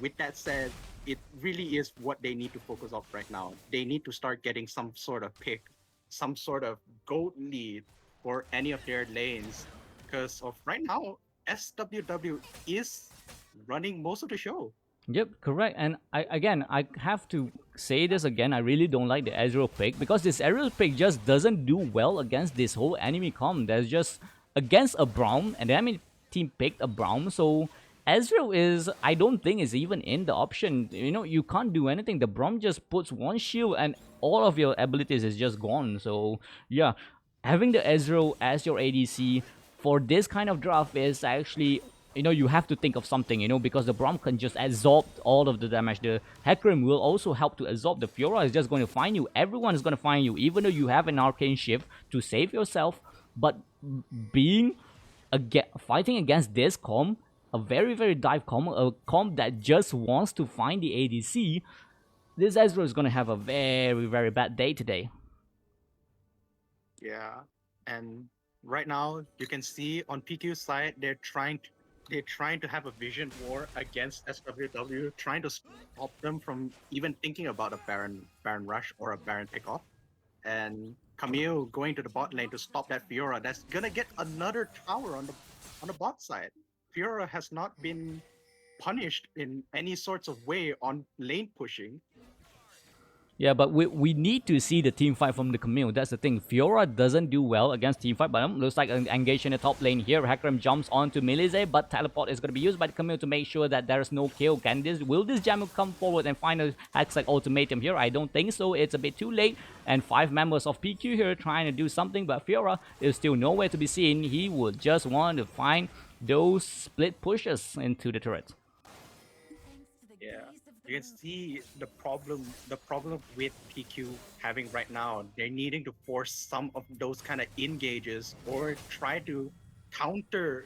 with that said, it really is what they need to focus on right now. They need to start getting some sort of pick, some sort of goat lead for any of their lanes. Because of right now, SWW is running most of the show. Yep, correct. And I have to say this again. I really don't like the Ezreal pick because this Ezreal pick just doesn't do well against this whole enemy comp. There's just against a Braum, and the enemy team picked a Braum, so Ezreal is, I don't think, is even in the option. You know, you can't do anything. The Braum just puts one shield and all of your abilities is just gone. So yeah, having the Ezreal as your ADC for this kind of draft is actually, you know, you have to think of something, you know, because the Braum can just absorb all of the damage. The Hecarim will also help to absorb. The Fiora is just going to find you. Everyone is going to find you, even though you have an arcane shift to save yourself. But being fighting against this comp, a very, very dive comp, a comp that just wants to find the ADC, this Ezreal is going to have a very, very bad day today. Yeah, and right now you can see on PQ's side they're trying to have a vision war against SWW, trying to stop them from even thinking about a Baron rush or a Baron pickoff. And Camille going to the bot lane to stop that Fiora. That's gonna get another tower on the bot side. Fiora has not been punished in any sorts of way on lane pushing. Yeah, but we need to see the team fight from the Camille. That's the thing. Fiora doesn't do well against team fight, but looks like an engage in the top lane here. Hecarim jumps onto Milize, but teleport is going to be used by the Camille to make sure that there is no kill. Will this Jamu come forward and find a Hextech ultimatum here? I don't think so. It's a bit too late. And 5 members of PQ here trying to do something, but Fiora is still nowhere to be seen. He would just want to find those split pushes into the turret. Yeah, you can see the problem with PQ having right now. They're needing to force some of those kind of engages or try to counter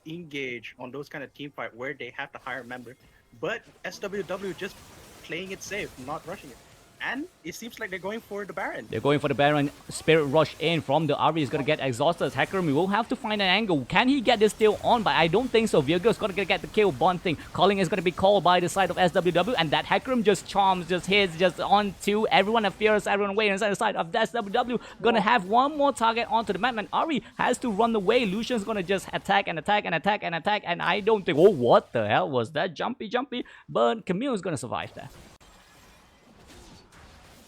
engage on those kind of team fight where they have to hire a member. But SWW just playing it safe, not rushing it. And it seems like they're going for the Baron. They're going for the Baron. Spirit Rush in from the Ari is going to get exhausted. Hecarim will have to find an angle. Can he get this still on? But I don't think so. Virgo's going to get the kill. Bunting. Calling is going to be called by the side of SWW. And that Hecarim just charms, just hits, just onto everyone that fears everyone away inside the side of SWW. Going to have one more target onto the map. And Ari has to run away. Lucian's going to just attack and attack and attack and attack. And I don't think... Oh, what the hell was that? Jumpy. But Camille is going to survive that.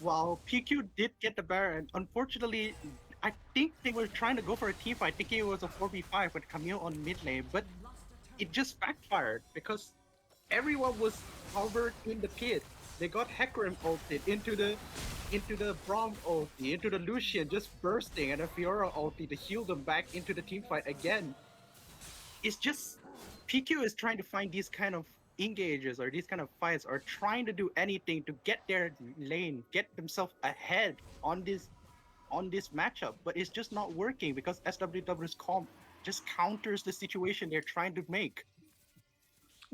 While PQ did get the Baron, unfortunately, I think they were trying to go for a team fight, thinking it was a 4v5 with Camille on mid lane, but it just backfired because everyone was covered in the pit. They got Hecarim ulted into the Braum ulti, into the Lucian just bursting, and a Fiora ulti to heal them back into the team fight again. It's just PQ is trying to find these kind of engages or these kind of fights or trying to do anything to get their lane, get themselves ahead on this matchup, but it's just not working because SWW's comp just counters the situation they're trying to make.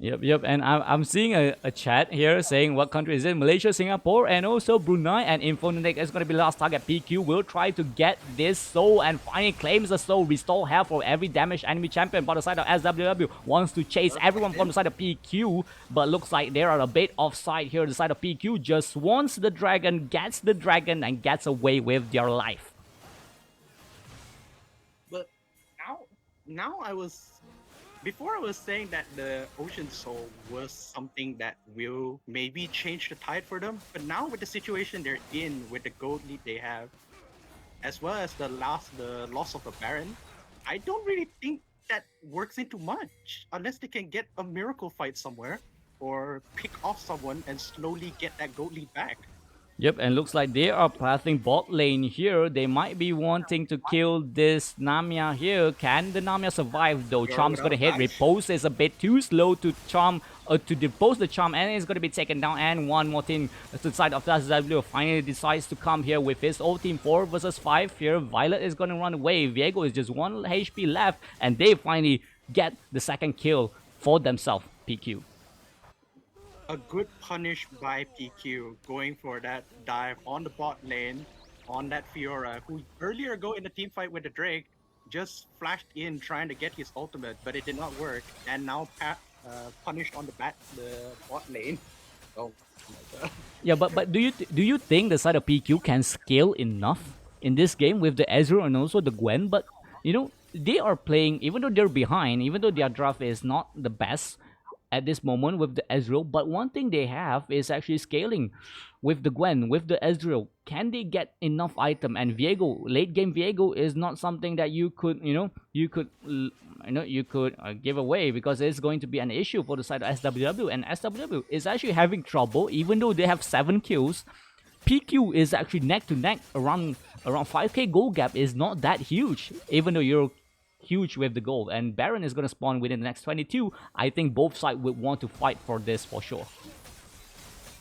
Yep. And I'm seeing a chat here saying what country is it? Malaysia, Singapore, and also Brunei. And Infonetic is going to be last target. PQ will try to get this soul and finally claims the soul. Restore health for every damaged enemy champion. But the side of SWW wants to chase everyone from the side of PQ. But looks like they are a bit offside here. The side of PQ just wants the dragon, gets the dragon, and gets away with their life. But now before I was saying that the Ocean Soul was something that will maybe change the tide for them, but now with the situation they're in, with the gold lead they have, as well as the loss of the Baron, I don't really think that works into much, unless they can get a miracle fight somewhere, or pick off someone and slowly get that gold lead back. Yep, and looks like they are passing bot lane here. They might be wanting to kill this Namia here. Can the Namia survive though? Charm's gonna hit. Repose is a bit too slow to charm to depose the charm, and it's gonna be taken down. And one more team to the side of SW finally decides to come here with his old team 4 versus 5 here. Violet is gonna run away. Viego is just 1 HP left, and they finally get the second kill for themselves. PQ. A good punish by PQ going for that dive on the bot lane on that Fiora, who earlier ago in the team fight with the Drake just flashed in trying to get his ultimate, but it did not work, and now punished on the bot lane. Oh my god. Yeah, but do you think the side of PQ can scale enough in this game with the Ezreal and also the Gwen? But you know, they are playing, even though they're behind, even though their draft is not the best at this moment with the Ezreal, but one thing they have is actually scaling with the Gwen, with the Ezreal. Can they get enough item? And Viego, late game Viego is not something that you could give away, because it's going to be an issue for the side of SWW, and SWW is actually having trouble even though they have 7 kills. PQ is actually neck to neck, around 5k gold gap is not that huge, even though you're huge with the gold, and Baron is going to spawn within the next 22. I think both sides would want to fight for this for sure.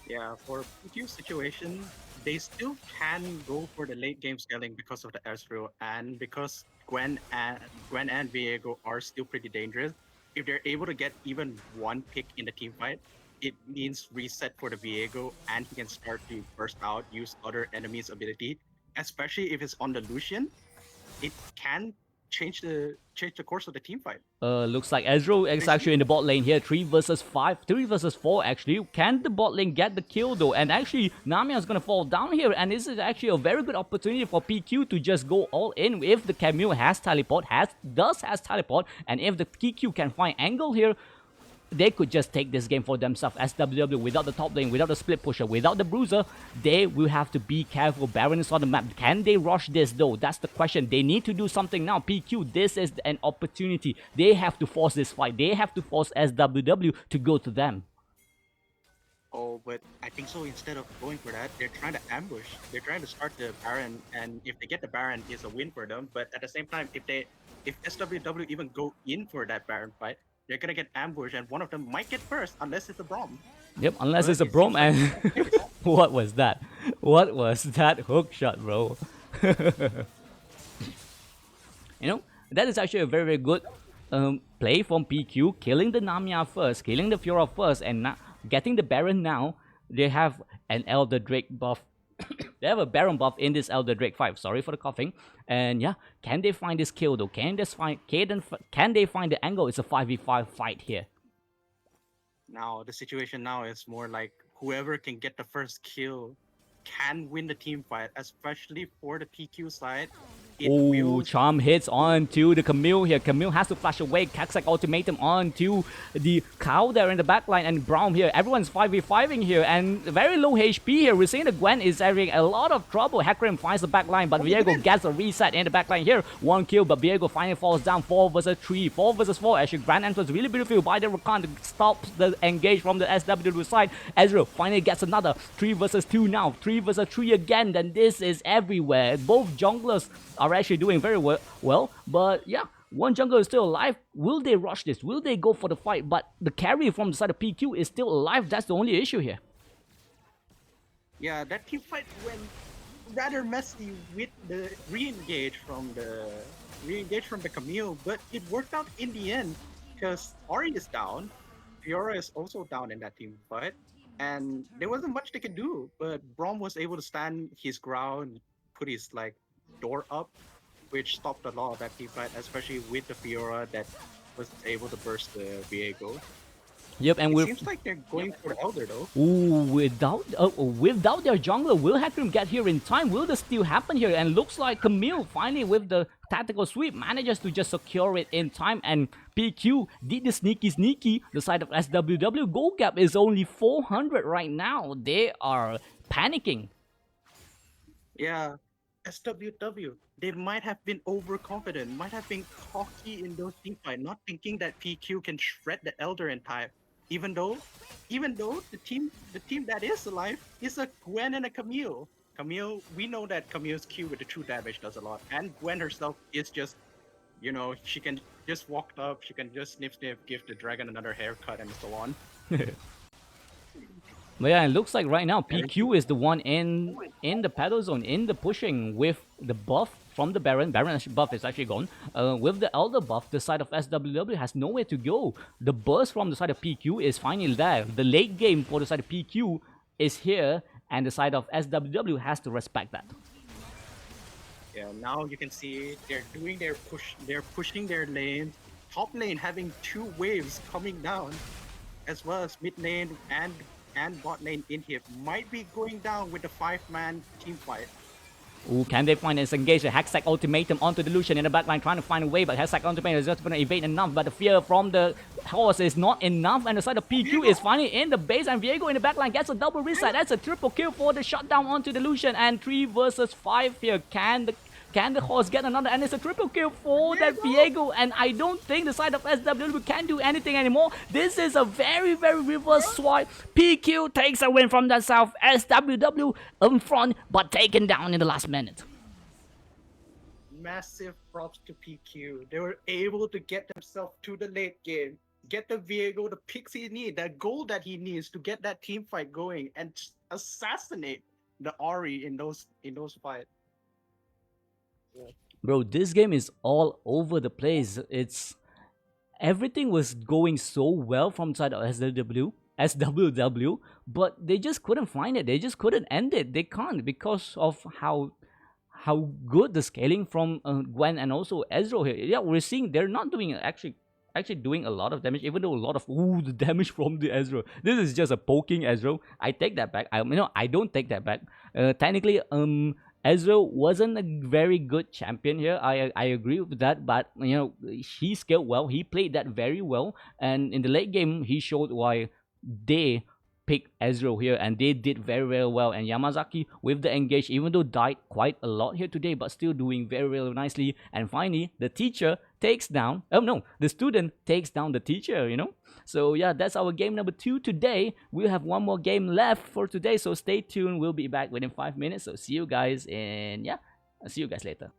Yeah, for PQ's situation, they still can go for the late game scaling because of the Ezreal, and because Gwen and Viego are still pretty dangerous. If they're able to get even one pick in the team fight, it means reset for the Viego, and he can start to burst out, use other enemies' ability, especially if it's on the Lucian. It can change the course of the team fight. Looks like Ezreal is actually in the bot lane here. 3 versus 5. 3 versus 4 actually. Can the bot lane get the kill though? And actually, Namiya is going to fall down here. And this is actually a very good opportunity for PQ to just go all in. If the Camille has teleport, has teleport. And if the PQ can find angle here, they could just take this game for themselves. SWW without the top lane, without the split pusher, without the bruiser, they will have to be careful. Baron is on the map. Can they rush this though? That's the question. They need to do something now. PQ, this is an opportunity. They have to force this fight. They have to force SWW to go to them. Oh, but I think so. Instead of going for that, they're trying to ambush. They're trying to start the Baron, and if they get the Baron, it's a win for them. But at the same time, if SWW even go in for that Baron fight, they're gonna get ambushed, and one of them might get first, unless it's a Braum. Yep, unless But it's a it Brom. seems And like what was that? What was that hook shot, bro? You know, that is actually a very, very good play from PQ, killing the Namiya first, killing the Fiora first, and getting the Baron now. They have an Elder Drake buff. They have a Baron buff in this Elder Drake 5. Sorry for the coughing. And yeah, can they find this kill though? Can they find the angle? It's a 5v5 fight here. now the situation now is more like whoever can get the first kill can win the team fight, especially for the PQ side. It Oh, will charm hits onto the Camille here. Camille has to flash away. Kaxak ultimatum onto the cow there in the backline, and Braum here. Everyone's 5v5ing here and very low HP here. We're seeing the Gwen is having a lot of trouble. Hecarim finds the backline, but Viego gets a reset in the backline here. One kill, but Viego finally falls down. 4 versus 3. 4 versus 4. Actually, Grand Entrance really beautiful by the Rakan to stop the engage from the SWW side. Ezreal finally gets another 3 versus 2 now. 3 versus 3 again. Then this is everywhere. Both junglers are actually doing very well, but yeah, one jungler is still alive. Will they rush this? Will they go for the fight? But the carry from the side of PQ is still alive. That's the only issue here. Yeah, that team fight went rather messy with the re-engage from the Camille, but it worked out in the end because Ori is down, Fiora is also down in that team fight, and there wasn't much they could do. But Braum was able to stand his ground, put his door up, which stopped a lot of that team fight, especially with the Fiora that was able to burst the Viego. Yep, and It we're seems like they're going for Elder though. ooh, without their jungler, will Hecarim get here in time? Will this still happen here? And looks like Camille finally with the tactical sweep manages to just secure it in time, and PQ did the sneaky. The side of SWW goal gap is only 400 right now. They are panicking. Yeah, SWW, they might have been overconfident, might have been cocky in those team fight, not thinking that PQ can shred the Elder in time. Even though the team that is alive is a Gwen and a Camille. Camille, we know that Camille's Q with the true damage does a lot, and Gwen herself is just, she can just walk up, she can just sniff, give the dragon another haircut, and so on. But yeah, it looks like right now PQ is the one in the battle zone, in the pushing with the buff from the Baron. Baron buff is actually gone. With the Elder buff, the side of SWW has nowhere to go. The burst from the side of PQ is finally there. The late game for the side of PQ is here, and the side of SWW has to respect that. Yeah, now you can see they're doing their push, they're pushing their lanes. Top lane having 2 waves coming down, as well as mid lane and bot lane in here might be going down with the 5-man team fight. Ooh, can they find this engage? The Hextech ultimatum onto the Lucian in the backline, trying to find a way, but Hextech ultimatum is just going to evade enough, but the fear from the horse is not enough, and the side of PQ is finally in the base, and Viego in the backline gets a double reset. That's a triple kill for the shutdown onto the Lucian, and 3 versus 5 here. Can the horse get another? And it's a triple kill for that Viego, and I don't think the side of SWW can do anything anymore. This is a very, very reverse swipe. PQ takes a win from the south. SWW in front, but taken down in the last minute. Massive props to PQ. They were able to get themselves to the late game, get the Viego the picks he needs, that goal that he needs to get that team fight going, and assassinate the Ori in those fights. Bro, this game is all over the place. Everything was going so well from side of SWW, but they just couldn't find it. They just couldn't end it. They can't because of how how good the scaling from Gwen and also Ezreal here. Yeah, we're seeing they're not doing actually doing a lot of damage, even though a lot of the damage from the Ezreal. This is just a poking Ezreal. I take that back. I don't take that back. Technically, Ezreal wasn't a very good champion here. I agree with that, but he scaled well. He played that very well, and in the late game, he showed why they picked Ezreal here, and they did very, very well. And Yamazaki with the engage, even though died quite a lot here today, but still doing very, very nicely. And finally, the teacher takes down. Oh no, the student takes down the teacher. So yeah, that's our game number 2 today. We'll have one more game left for today, so stay tuned. We'll be back within 5 minutes. So see you guys, and yeah, I'll see you guys later.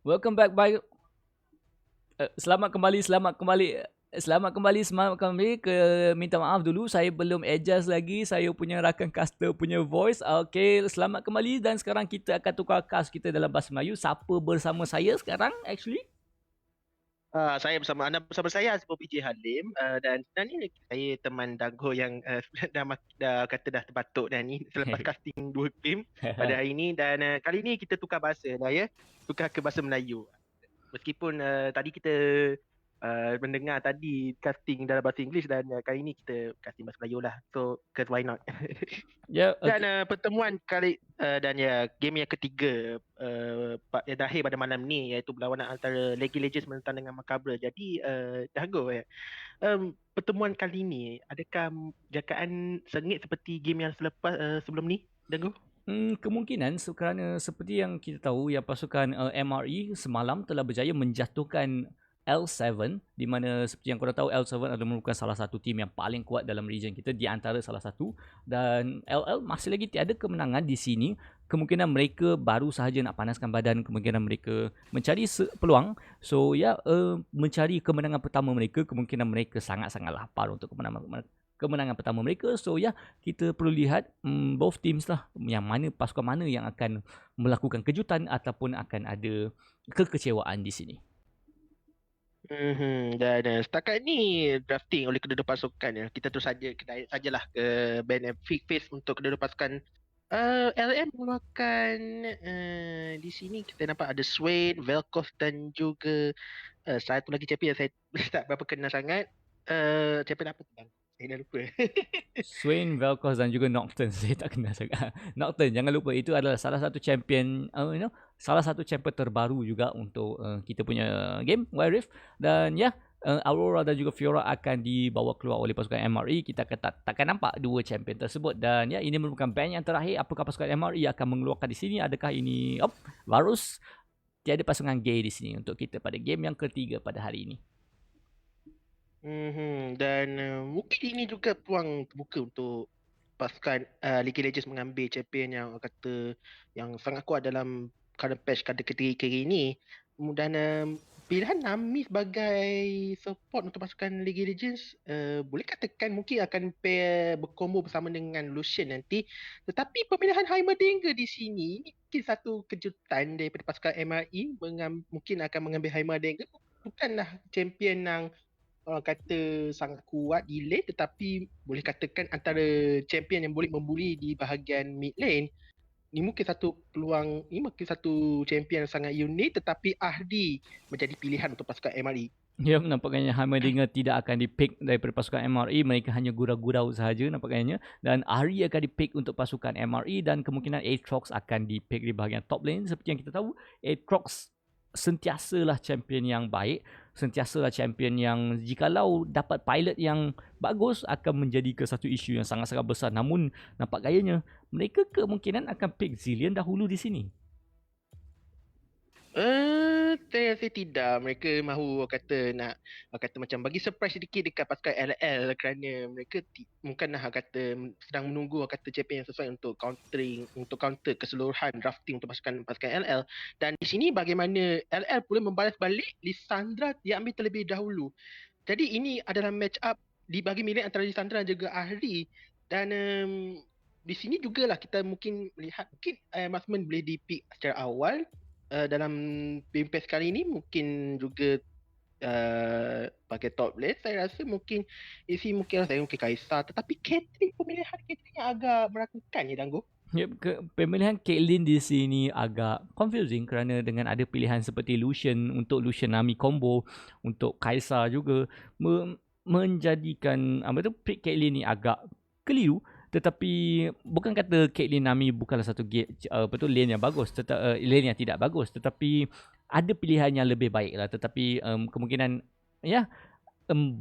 Welcome back, by Selamat kembali, selamat kembali. Selamat kembali ke minta maaf dulu saya belum adjust lagi saya punya rakan caster punya voice. Okay, selamat kembali dan sekarang kita akan tukar cast kita dalam bahasa Melayu. Siapa bersama saya sekarang actually? Saya bersama saya Azbo PJ Halim dan sebenarnya saya teman Dago yang dah kata dah terbatuk dah ni selepas casting 2 game pada hari ini dan kali ni kita tukar bahasa dah ya, tukar ke bahasa Melayu. Meskipun tadi kita mendengar tadi casting dalam bahasa Inggeris dan kali ni kita casting bahasa Melayu lah. So, cause why not? Ya, Dan pertemuan kali dan game yang ketiga yang terakhir pada malam ni iaitu berlawanan antara League Legends menentang dengan Macabre. Jadi Dago pertemuan kali ni adakah jakaan sengit seperti game yang selepas sebelum ni, Dago? Kemungkinan kerana seperti yang kita tahu yang pasukan MRE semalam telah berjaya menjatuhkan L7 di mana seperti yang korang tahu L7 adalah merupakan salah satu tim yang paling kuat dalam region kita di antara salah satu dan LL masih lagi tiada kemenangan di sini. Kemungkinan mereka baru sahaja nak panaskan badan, kemungkinan mereka mencari peluang. So ya, mencari kemenangan pertama mereka, kemungkinan mereka sangat-sangat lapar untuk kemenangan pertama mereka. So ya, kita perlu lihat both teams lah yang mana pasukan mana yang akan melakukan kejutan ataupun akan ada kekecewaan di sini. Dan setakat ni drafting oleh kedua-dua pasukan ya. Kita terus sajalah ke band face untuk kedua-dua pasukan. LM mengeluarkan di sini kita nampak ada Swain, Velkov dan juga satu lagi champion yang saya tak berapa kenal sangat. Champion apa tu bang? Saya dah lupa. Swain, Velkos dan juga Nocturne. Saya tak kenal sangat. Nocturne, jangan lupa itu adalah salah satu champion, salah satu champion terbaru juga untuk kita punya game Wild Rift. Dan ya, Aurora dan juga Fiora akan dibawa keluar oleh pasukan MRE. Kita akan takkan nampak dua champion tersebut. Dan ya, ini merupakan band yang terakhir. Apakah pasukan MRE akan mengeluarkan di sini? Adakah ini Varus? Tiada pasangan gay di sini untuk kita pada game yang ketiga pada hari ini. Dan mungkin ini juga peluang terbuka untuk pasukan League of Legends mengambil champion yang kata yang sangat kuat dalam current patch ketiga ini. Dan pilihan Nami sebagai support untuk pasukan League of Legends boleh katakan mungkin akan pair berkombo bersama dengan Lucian nanti. Tetapi pemilihan Heimerdinger di sini mungkin satu kejutan daripada pasukan MRE mungkin akan mengambil Heimerdinger. Bukanlah champion yang orang kata sangat kuat di lane tetapi boleh katakan antara champion yang boleh membuli di bahagian mid lane. Ini mungkin satu peluang, ini mungkin satu champion yang sangat unik tetapi ahli menjadi pilihan untuk pasukan MRE. Ya, nampaknya Heimerdinger tidak akan di-pick daripada pasukan MRE. Mereka hanya gurau-gurau sahaja nampaknya. Dan Ahri akan di-pick untuk pasukan MRE dan kemungkinan Aatrox akan di-pick di bahagian top lane. Seperti yang kita tahu, Aatrox sentiasalah champion yang baik, sentiasalah champion yang jikalau dapat pilot yang bagus akan menjadi ke satu isu yang sangat-sangat besar. Namun nampak gayanya mereka kemungkinan akan pick Zillion dahulu di sini. Saya rasa tidak. Mereka mahu kata macam bagi surprise sedikit dekat pasukan LL kerana mereka bukanlah kata sedang menunggu kata champion yang sesuai untuk counter keseluruhan drafting untuk pasukan LL. Dan di sini bagaimana LL boleh membalas balik Lissandra diambil terlebih dahulu. Jadi ini adalah match up dibagi milik antara Lissandra dan juga Ahri. Dan di sini jugalah kita mungkin melihat Marksman boleh di-pick secara awal. Dalam Pimpes kali ini mungkin juga pakai top lane. Saya rasa mungkin isi mungkin Kaisar, tetapi pemilihan Caitlyn yang agak meragukan ya Danggo. Pemilihan Caitlyn di sini agak confusing kerana dengan ada pilihan seperti Lucian untuk Lucian Nami combo, untuk Kaisar juga menjadikan pick Caitlyn ni agak keliru. Tetapi bukan kata Caitlyn Nami bukanlah satu lane yang bagus, lane yang tidak bagus, tetapi ada pilihan yang lebih baik lah. Tetapi kemungkinan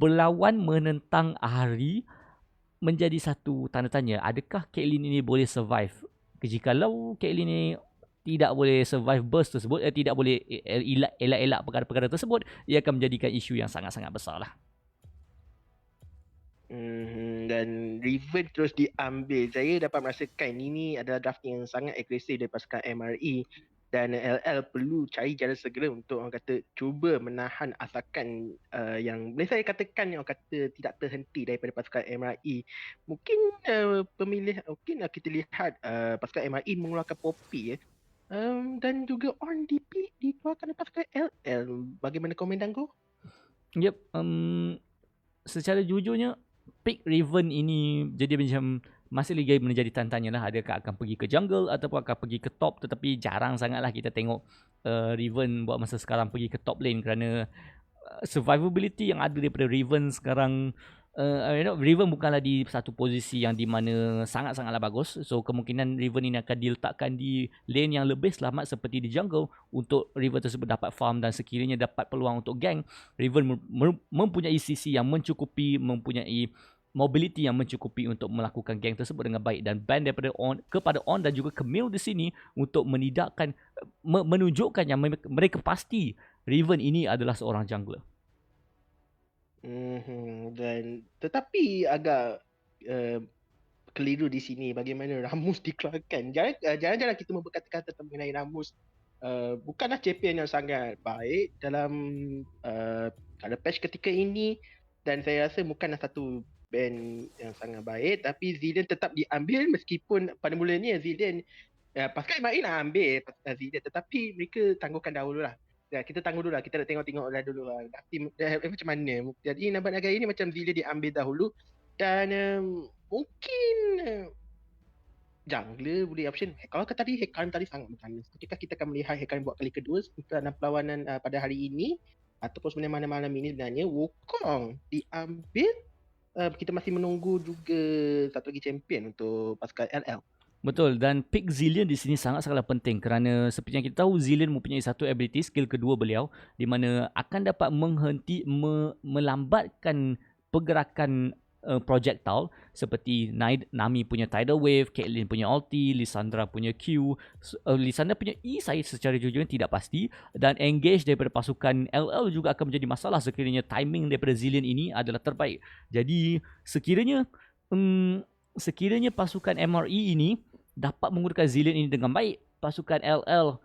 berlawan menentang Ahri menjadi satu tanda tanya. Adakah Caitlyn ini boleh survive? Jikalau Caitlyn ini tidak boleh survive burst tersebut, tidak boleh elak-elak perkara-perkara tersebut, ia akan menjadikan isu yang sangat-sangat besar lah. Dan Riven terus diambil. Saya dapat merasakan ini adalah drafting yang sangat agresif dari pasukan MRE. dan LL perlu cari jalan segera untuk orang kata cuba menahan asakan yang boleh saya katakan yang orang kata tidak terhenti daripada pasukan MRE. Mungkin mungkin kita lihat pasukan MRE mengeluarkan Poppy dan juga on dikeluarkan oleh pasukan LL. Bagaimana komen Danggo? Yep, secara jujurnya pick Raven ini jadi macam masih lagi menjadi tanya lah, adakah akan pergi ke jungle ataupun akan pergi ke top, tetapi jarang sangatlah kita tengok Raven buat masa sekarang pergi ke top lane kerana survivability yang ada daripada Raven sekarang, Raven bukanlah di satu posisi yang di mana sangat-sangatlah bagus. So kemungkinan Raven ini akan diletakkan di lane yang lebih selamat seperti di jungle untuk Raven tersebut dapat farm, dan sekiranya dapat peluang untuk gank, Raven mempunyai CC yang mencukupi, mempunyai mobility yang mencukupi untuk melakukan gank tersebut dengan baik, dan ban daripada on kepada on dan juga Camille di sini untuk menidakkan, menunjukkan yang mereka pasti Raven ini adalah seorang jungler. Dan tetapi agak keliru di sini bagaimana Ramus dikeluarkan. Jangan kita berkata-kata tentang mengenai Ramus. Bukanlah champion yang sangat baik dalam kalau patch ketika ini, dan saya rasa bukanlah satu band yang sangat baik, tapi Zillion tetap diambil meskipun pada mulanya Zillion pasukan MRE nak ambil Zillion, tetapi mereka tangguhkan dahululah. Kita tangguh dulu lah, kita nak tengok dulu lah tim macam mana. Jadi nampak negara ini macam Zillion diambil dahulu, dan mungkin jungler boleh option. Kalau tadi Hekarim tadi sangat bertanya, ketika kita akan melihat Hekarim buat kali kedua dalam perlawanan pada hari ini ataupun sebenarnya malam ini, sebenarnya Wukong diambil. Kita masih menunggu juga satu lagi champion untuk pasukan LL. Betul, dan pick Zillion di sini sangat-sangatlah penting kerana seperti yang kita tahu, Zillion mempunyai satu ability, skill kedua beliau, di mana akan dapat melambatkan pergerakan projectile seperti Nami punya Tidal Wave, Caitlyn punya ulti, Lissandra punya Q, Lissandra punya E saya secara jujurnya tidak pasti, dan engage daripada pasukan LL juga akan menjadi masalah sekiranya timing daripada Zillion ini adalah terbaik. Jadi sekiranya pasukan MRE ini dapat menggunakan Zillion ini dengan baik, pasukan LL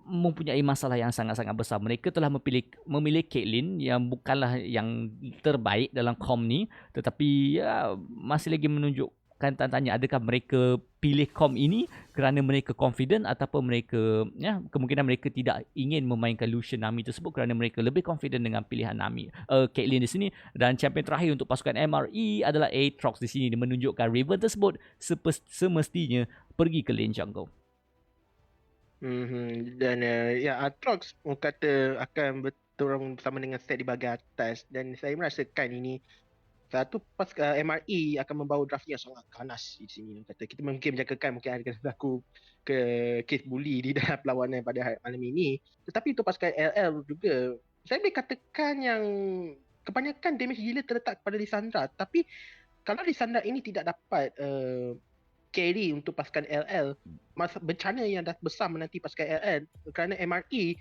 mempunyai masalah yang sangat-sangat besar. Mereka telah memilih Caitlyn yang bukanlah yang terbaik dalam kom ni, tetapi ya, masih lagi menunjukkan tanya adakah mereka pilih kom ini kerana mereka confident ataupun mereka kemungkinan mereka tidak ingin memainkan Lucian Nami tersebut kerana mereka lebih confident dengan pilihan Nami Caitlyn di sini. Dan champion terakhir untuk pasukan MRE adalah Aatrox di sini, dia menunjukkan Raven tersebut semestinya pergi ke lane jungle. Dan Aatrox kata akan berturang bersama dengan set di bahagian atas, dan saya merasakan ini satu pasukan MRE akan membawa draft yang sangat ganas di sini. Kata kita mungkin menjangkakan mungkin akan berlaku ke case bully di dalam perlawanan pada malam ini, tetapi untuk pasukan LL juga saya boleh katakan yang kebanyakan damage gila terletak pada Lissandra. Tapi kalau Lissandra ini tidak dapat carry untuk pasukan LL, bencana yang dah besar menanti pasukan LL kerana MRE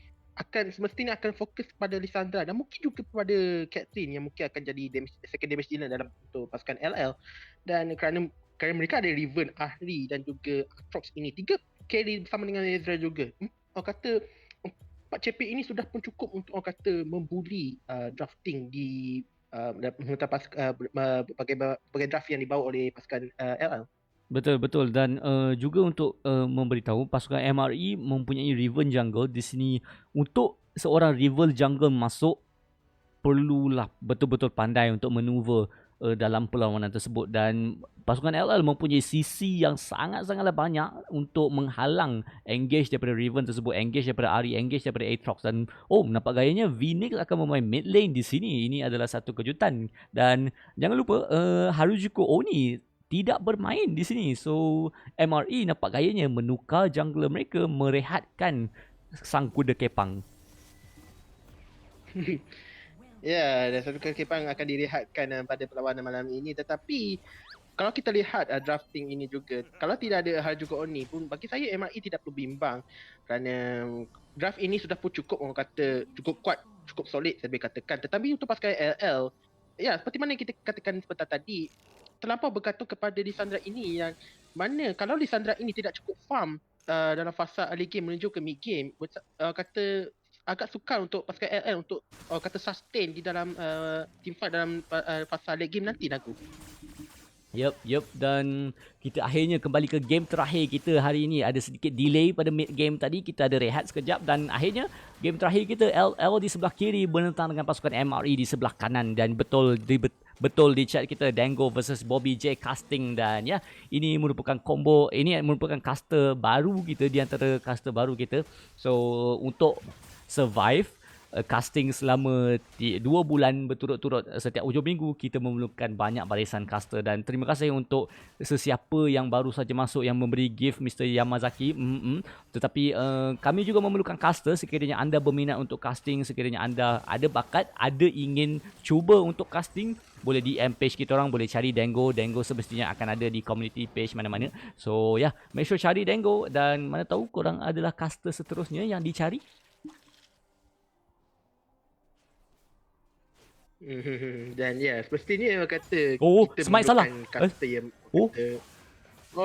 semestinya akan fokus pada Lissandra dan mungkin juga kepada Caitlyn yang mungkin akan jadi second damage dealer dalam untuk pasukan LL. Dan kerana mereka ada Riven, Ahri dan juga Aatrox ini, 3 carry bersama dengan Ezra juga. Orang kata 4 champion ini sudah pun cukup untuk orang kata membuli drafting di bagai draft yang dibawa oleh pasukan LL. Betul, dan juga untuk memberitahu, pasukan MRE mempunyai Riven jungle di sini. Untuk seorang Riven jungle masuk, perlulah betul-betul pandai untuk maneuver dalam perlawanan tersebut, dan pasukan LL mempunyai CC yang sangat-sangatlah banyak untuk menghalang engage daripada Riven tersebut, engage daripada Ahri, engage daripada Aatrox. Dan nampak gayanya Phoenix akan memain mid lane di sini. Ini adalah satu kejutan, dan jangan lupa Harujuku Oni tidak bermain di sini. So MRE nampak gayanya menukar jungler mereka, merehatkan sang kuda kepang. Dan satu kuda kepang akan direhatkan pada perlawanan malam ini. Tetapi kalau kita lihat drafting ini juga, kalau tidak ada Harujuku Oni pun, bagi saya MRE tidak perlu bimbang kerana draft ini sudah pun cukup, orang kata cukup kuat, cukup solid saya boleh katakan. Tetapi untuk pasukan LL, seperti mana kita katakan seperti tadi, terlampau bergantung kepada Lissandra ini, yang mana kalau Lissandra ini tidak cukup farm, dalam fasa early game menuju ke mid game, kata agak sukar untuk pasukan LL untuk kata sustain di dalam teamfight dalam fasa late game nanti Naku. Yup. Dan kita akhirnya kembali ke game terakhir kita hari ini. Ada sedikit delay pada mid game tadi. Kita ada rehat sekejap. Dan akhirnya game terakhir kita LL di sebelah kiri menentang dengan pasukan MRE di sebelah kanan. Dan betul di chat kita Dango versus Bobby J casting. Dan ya, ini merupakan combo. Ini merupakan caster baru kita di antara caster baru kita. So untuk survive casting selama 2 bulan berturut-turut setiap hujung minggu, kita memerlukan banyak barisan caster. Dan terima kasih untuk sesiapa yang baru saja masuk yang memberi gift Mr. Yamazaki. Tetapi kami juga memerlukan caster. Sekiranya anda berminat untuk casting, sekiranya anda ada bakat, ada ingin cuba untuk casting, boleh DM page kita orang, boleh cari Dango. Dango semestinya akan ada di community page mana-mana. So ya, make sure cari Dango. Dan mana tahu korang adalah caster seterusnya yang dicari. Dan ya, semestinya orang kata kita Smite salah. caster yang kata,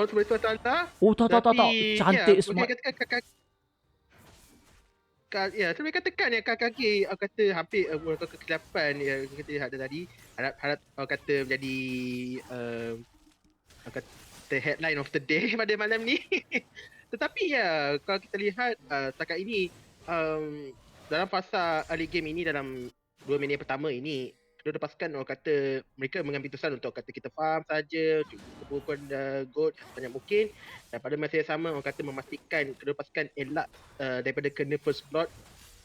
Smite salah. Tak. Cantik ya, Smite. Saya katakan yang kaki orang kata hampir kesilapan yang kita ada tadi. Harap orang kata menjadi orang kata headline of the day pada malam ni. Tetapi ya, kalau kita lihat setakat ini dalam fasa early game ini, dalam 2 minit pertama ini, kedua pasukan orang kata mereka mengambil keputusan untuk kata kita farm saja, kumpulkan gold sebanyak mungkin, dan pada masa yang sama orang kata memastikan kedua pasukan elak daripada kena first blood.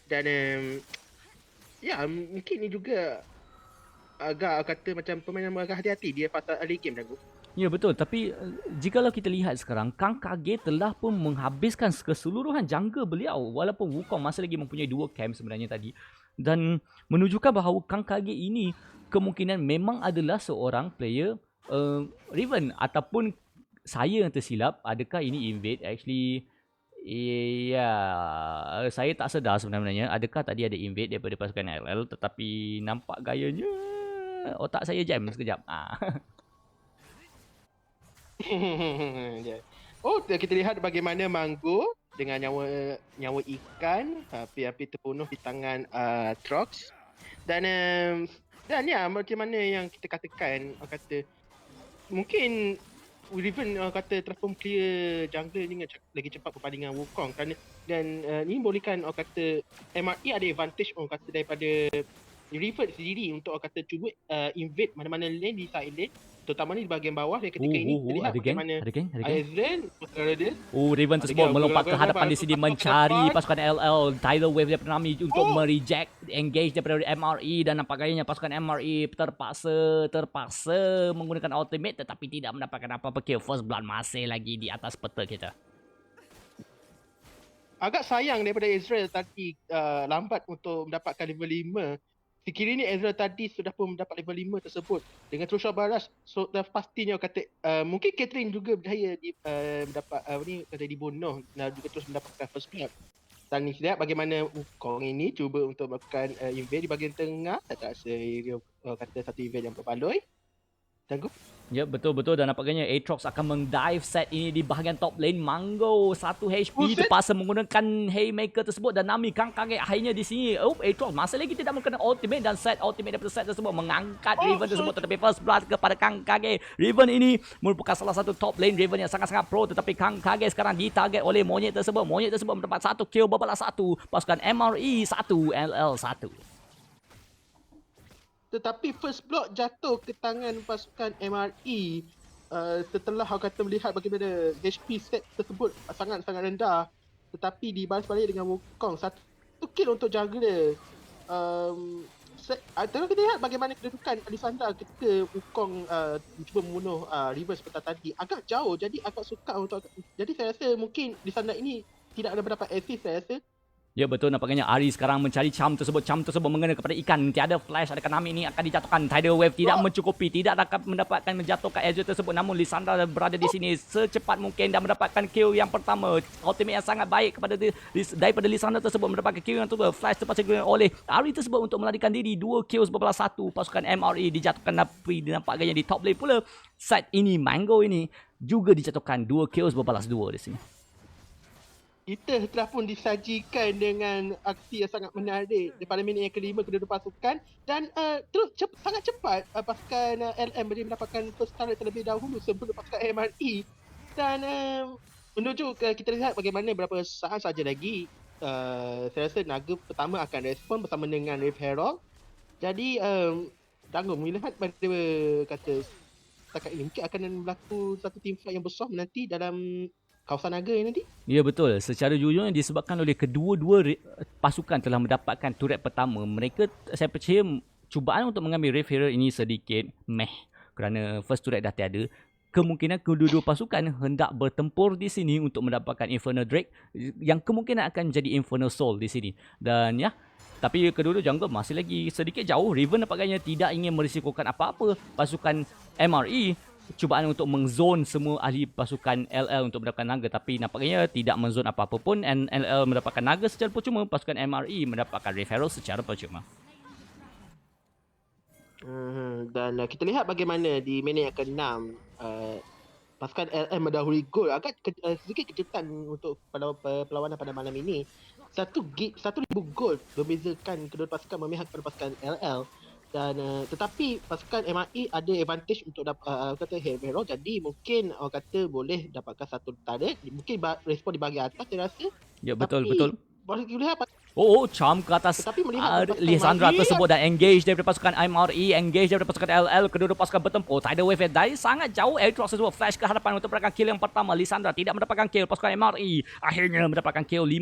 Dan ya, mungkin ini juga agak orang kata macam permainan agak hati-hati dia fasa early game Dagu. Ya betul, tapi jikalau kita lihat sekarang, Kang Kage telah pun menghabiskan keseluruhan jungle beliau, walaupun Wukong masih lagi mempunyai 2 camp sebenarnya tadi. Dan menunjukkan bahawa Kang Kage ini kemungkinan memang adalah seorang player Riven, ataupun saya yang tersilap. Adakah ini invade? Actually, saya tak sedar sebenarnya adakah tadi ada invade daripada pasukan LL, tetapi nampak gayanya otak saya jam sekejap. Kita lihat bagaimana Manggo dengan nyawa ikan hampir terbunuh di tangan Trox. Dan ya, macam mana yang kita katakan, orang kata mungkin Riven kata transform clear jungle ni lagi cepat berbanding dengan Wukong, dan ni bolehkan orang kata MRE ada advantage orang kata daripada Riven sendiri untuk orang kata cuba invade mana-mana lane di side lane, terutama ni di bahagian bawah. Dan ketika ini kita lihat bagaimana Ezreal Riven tersebut melompat ke hadapan di sini mencari pasukan LL. Tidal Wave daripada Nami untuk mereject engage daripada MRE, dan nampak gayanya pasukan MRE terpaksa menggunakan ultimate, tetapi tidak mendapatkan apa-apa kill. First blood masih lagi di atas peta kita. Agak sayang daripada Ezreal tadi lambat untuk mendapatkan level 5. Sekiranya Ezreal tadi sudah pun mendapat level 5 tersebut dengan Trusha Baras, so dah pastinya kata mungkin Catherine juga berjaya mendapat dibunuh dan juga terus mendapatkan first blood. Dan ni lihat bagaimana Wukong ini cuba untuk melakukan invade di bahagian tengah. Tak rasa kata satu invade yang berbaloi. Tangguh. Ya, betul-betul. Dan nampaknya Aatrox akan mendive set ini di bahagian top lane. Mango 1 HP terpaksa menggunakan Haymaker tersebut, dan Nami Kang Kage akhirnya di sini. Aatrox masih lagi tidak menggunakan ultimate, dan set ultimate daripada set tersebut mengangkat Riven tersebut, tetapi first blood kepada Kang Kage. Riven ini merupakan salah satu top lane Riven yang sangat-sangat pro, tetapi Kang Kage sekarang ditarget oleh monyet tersebut. Monyet tersebut mendapat 1 kill berbalas 1. Pasukan MRE 1, LL 1. Tetapi first block jatuh ke tangan pasukan MRE setelah orang kata melihat bagaimana HP set tersebut sangat-sangat rendah, tetapi dibalas balik dengan Wukong. 1 kill untuk jungler. Kalau kita lihat bagaimana kedudukan Alisandra ketika Wukong cuba membunuh Riven seperti tadi, agak jauh, jadi agak sukar untuk. Jadi saya rasa mungkin Alisandra ini tidak ada mendapat assist, saya rasa. Ya betul, nampaknya Ari sekarang mencari charm tersebut mengena kepada ikan. Tiada flash, adakah Nami ini akan dijatuhkan. Tidal Wave tidak mencukupi, tidak dapat mendapatkan menjatuhkan Ezreal tersebut. Namun Lissandra berada di sini secepat mungkin dan mendapatkan kill yang pertama. Ultimate yang sangat baik daripada Lissandra tersebut, mendapatkan kill yang kedua. Flash terpaksa digunakan oleh Ari tersebut untuk melarikan diri. 2 kills berbalas 1. Pasukan MRE dijatuhkan, tapi nampaknya di top lane pula set ini Mango ini juga dijatuhkan 2 kills berbalas 2 di sini. kita telah pun disajikan dengan aksi yang sangat menarik daripada minit yang kelima kedua-dua pasukan dan terus sangat cepat pasukan LM boleh mendapatkan first turret terlebih dahulu sebelum pasukan MRE dan menuju ke kita lihat bagaimana berapa saat saja lagi saya rasa naga pertama akan respon bersama dengan Rift Herald. Jadi tanggung melihat pada kata setakat ini mungkin akan berlaku satu team fight yang besar nanti dalam kawasan naga ini nanti. Ya betul. Secara jujurnya disebabkan oleh kedua-dua pasukan telah mendapatkan turret pertama. Mereka, saya percaya cubaan untuk mengambil Rift Hero ini sedikit meh. Kerana first turret dah tiada. Kemungkinan kedua-dua pasukan hendak bertempur di sini untuk mendapatkan Infernal Drake. Yang kemungkinan akan menjadi Infernal Soul di sini. Dan ya, tapi kedua-dua jungle masih lagi sedikit jauh. Riven nampaknya tidak ingin merisikokan apa-apa. Pasukan MRE cubaan untuk mengzone semua ahli pasukan LL untuk mendapatkan naga, tapi nampaknya tidak menzone apa-apa pun, and LL mendapatkan naga secara percuma, pasukan MRE mendapatkan Rift Herald secara percuma. Dan kita lihat bagaimana di minit yang ke-6 pasukan LM mendahului gol. Agak sedikit kejutan untuk perlawanan pada malam ini. 1,000 gol membezakan kedua pasukan memihak pada pasukan LL. Dan tetapi pasukan MRE ada advantage untuk kata hero, jadi mungkin orang kata boleh dapatkan satu turret, mungkin respon di bahagian atas saya rasa. Ya betul, tapi, betul. Boleh lihat charm ke atas Lisandra tersebut dan engage daripada pasukan MRE, engage daripada pasukan LL, kedua-dua pasukan bertempur. Tidal Wave dari sangat jauh, Aatrox tersebut flash ke hadapan untuk mendapatkan kill yang pertama. Lisandra tidak mendapatkan kill, pasukan MRE akhirnya mendapatkan kill 2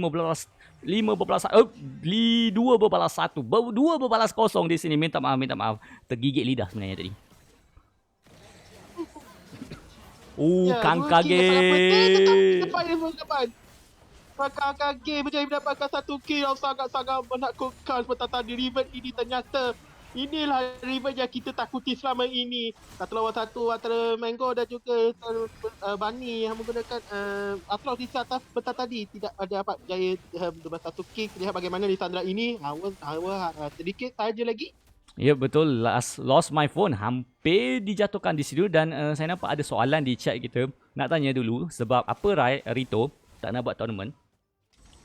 berbalas kosong di sini. Minta maaf, tergigit lidah sebenarnya tadi. Kang kaget. Maka KG berjaya mendapatkan satu kill yang sangat-sangat menakutkan seperti tadi. Riven ini ternyata inilah Riven yang kita takuti selama ini. Satu lawan satu antara Mango dan juga Bunny yang menggunakan Atrox di atas petang tadi. Tidak ada dapat berjaya dapat satu kill. Lihat bagaimana Lisandra ini hawa sedikit saja lagi. Ya betul, lost my phone, hampir dijatuhkan di situ. Dan saya nampak ada soalan di chat kita. Nak tanya dulu sebab apa Rito tak nak buat tournament.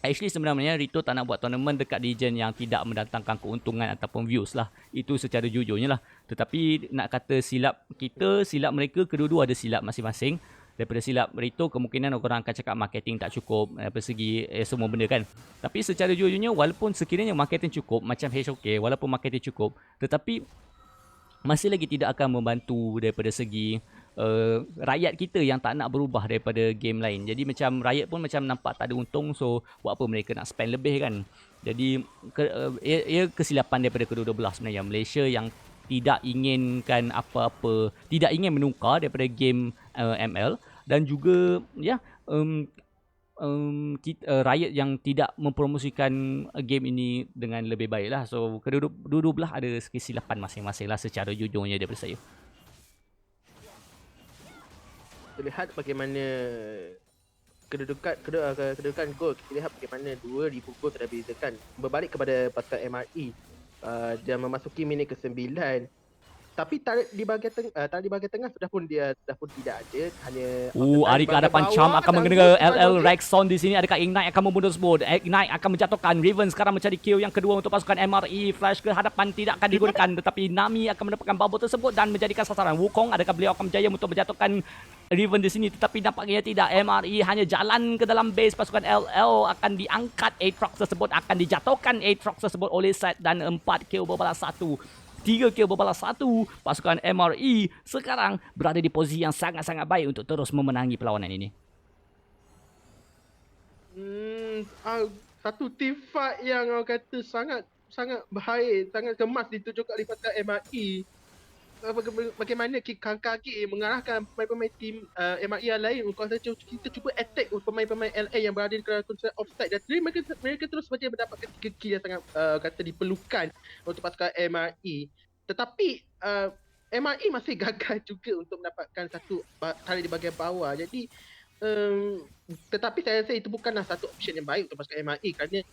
Actually sebenarnya Rito tak nak buat tournament dekat region yang tidak mendatangkan keuntungan ataupun views lah. Itu secara jujurnya lah. Tetapi nak kata silap kita, silap mereka, kedua-dua ada silap masing-masing. Daripada silap Rito, kemungkinan orang akan cakap marketing tak cukup dari segi semua benda kan. Tapi secara jujurnya, walaupun sekiranya marketing cukup, macam HOK, walaupun marketing cukup, tetapi masih lagi tidak akan membantu daripada segi rakyat kita yang tak nak berubah daripada game lain. Jadi macam rakyat pun macam nampak tak ada untung, so buat apa mereka nak spend lebih kan. Jadi ia kesilapan daripada kedua-dua belah sebenarnya. Malaysia yang tidak inginkan apa-apa, tidak ingin menukar daripada game ML, dan juga rakyat yang tidak mempromosikan game ini dengan lebih baik lah. So kedua-dua belah ada kesilapan masing-masing lah secara jujurnya daripada saya. Lihat bagaimana kedudukan gol. Kita lihat bagaimana 2,000 gol telah dibezakan. Berbalik kepada pasukan MRE dan memasuki minit ke-9. Tapi tarik di bahagian tengah sudah pun tidak ada. Hanya Ari ke hadapan Charm akan mengenai LL Rexon di sini. Adakah Ignite akan membunuh tersebut? Ignite akan menjatuhkan. Riven sekarang mencari kill yang kedua untuk pasukan MRE. Flash ke hadapan tidak akan digunakan, tetapi Nami akan mendapatkan bubble tersebut dan menjadikan sasaran. Wukong, adakah beliau akan berjaya untuk menjatuhkan Riven di sini? Tetapi nampaknya tidak. MRE hanya jalan ke dalam base pasukan LL, akan diangkat. Aatrox tersebut akan dijatuhkan. Aatrox tersebut oleh Set dan 4 kill berbalas 1. 3 kill berbalas 1. Pasukan MRE sekarang berada di posisi yang sangat-sangat baik untuk terus memenangi perlawanan ini. Satu team fight yang orang kata sangat baik, sangat kemas ditunjukkan oleh pasukan MRE. Bagaimana KKG mengarahkan pemain-pemain tim MRE yang lain untuk kita cuba attack pemain-pemain LA yang berada di dalam konsep offside, dan mereka terus saja mendapatkan 3 kill yang sangat kata diperlukan untuk pasukan MRE. Tetapi MRE masih gagal juga untuk mendapatkan satu tarik di bahagian bawah. Jadi tetapi saya rasa itu bukanlah satu option yang baik untuk pasukan MRE, kerana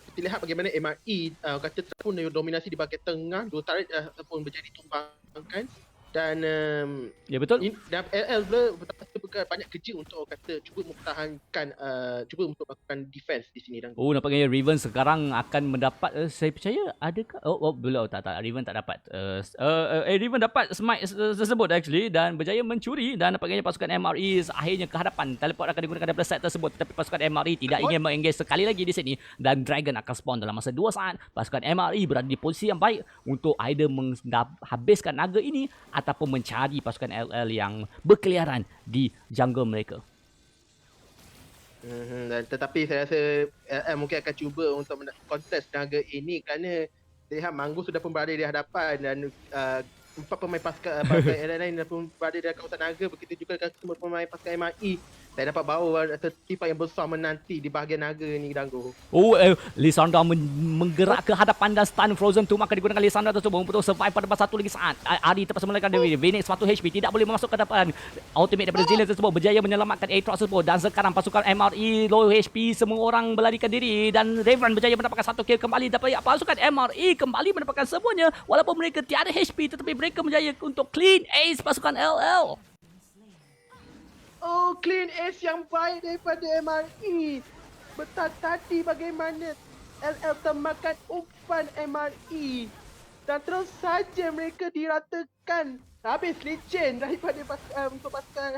kita lihat bagaimana MRE kata terpun dominasi di bahagian tengah, 2 tarik pun menjadi tumbangkan, dan ya betul. Dan LL pula memerlukan banyak kerja untuk orang kata cuba mempertahankan, cuba untuk melakukan defense di sini dan Oh, nampaknya Raven sekarang akan mendapat, saya percaya adakah, belum, tak, Raven tak dapat. Raven dapat smite tersebut actually dan berjaya mencuri, dan nampaknya pasukan MRE akhirnya ke hadapan. Teleport akan digunakan daripada set tersebut, tetapi pasukan MRE tidak ingin mengengage sekali lagi di sini, dan Dragon akan spawn dalam masa 2 saat. Pasukan MRE berada di posisi yang baik untuk either menghabiskan naga ini ataupun mencari pasukan LL yang berkeliaran di jungle mereka. Dan tetapi saya rasa mungkin akan cuba untuk kontes naga ini kerana lihat Manggu sudah pun berada di hadapan dan 4 pemain pasukan lain pun berada di kawasan naga, begitu juga dengan semua pemain pasukan MRE. Saya dapat bawa sifat yang besar menanti di bahagian naga ni Danggo. Lissandra menggerak ke hadapan dan stun Frozen 2, maka digunakan Lissandra tersebut untuk survive pada satu lagi saat. Ari terpaksa melakukan Phoenix 1 HP, tidak boleh masuk ke depan. Ultimate daripada Zillion tersebut berjaya menyelamatkan Aatrox tersebut, dan sekarang pasukan MRE low HP, semua orang melarikan diri, dan Raven berjaya mendapatkan 1 kill kembali. Dapat pasukan MRE kembali mendapatkan semuanya walaupun mereka tiada HP, tetapi mereka berjaya untuk clean ace pasukan LL. Oh, clean ace yang baik daripada MRE. Betul tadi bagaimana LL termakan umpan MRE dan terus saja mereka diratakan. Habis licin daripada untuk pasukan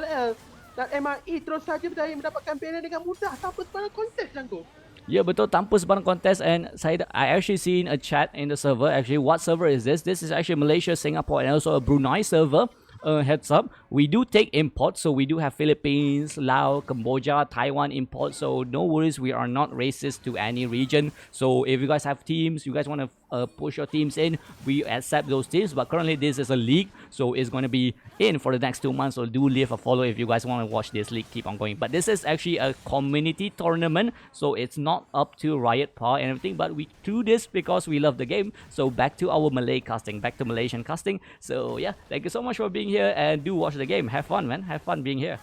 LL, dan MRE terus saja berjaya mendapatkan banner dengan mudah tanpa sebarang kontes Danggo. Ya, betul, tanpa sebarang kontes. And I actually seen a chat in the server. Actually, what server is this? This is actually Malaysia, Singapore, and also a Brunei server. Heads up, we do take imports, so we do have Philippines, Laos, Cambodia, Taiwan imports, so no worries, we are not racist to any region. So if you guys have teams, you guys want to push your teams in, we accept those teams, but currently this is a league, so it's going to be in for the next 2 months, so do leave a follow if you guys want to watch this league keep on going. But this is actually a community tournament, so it's not up to Riot Power and everything, but we do this because we love the game. So back to our Malay casting, back to Malaysian casting. So yeah, thank you so much for being here, and do watch the game. Have fun, man. Have fun being here.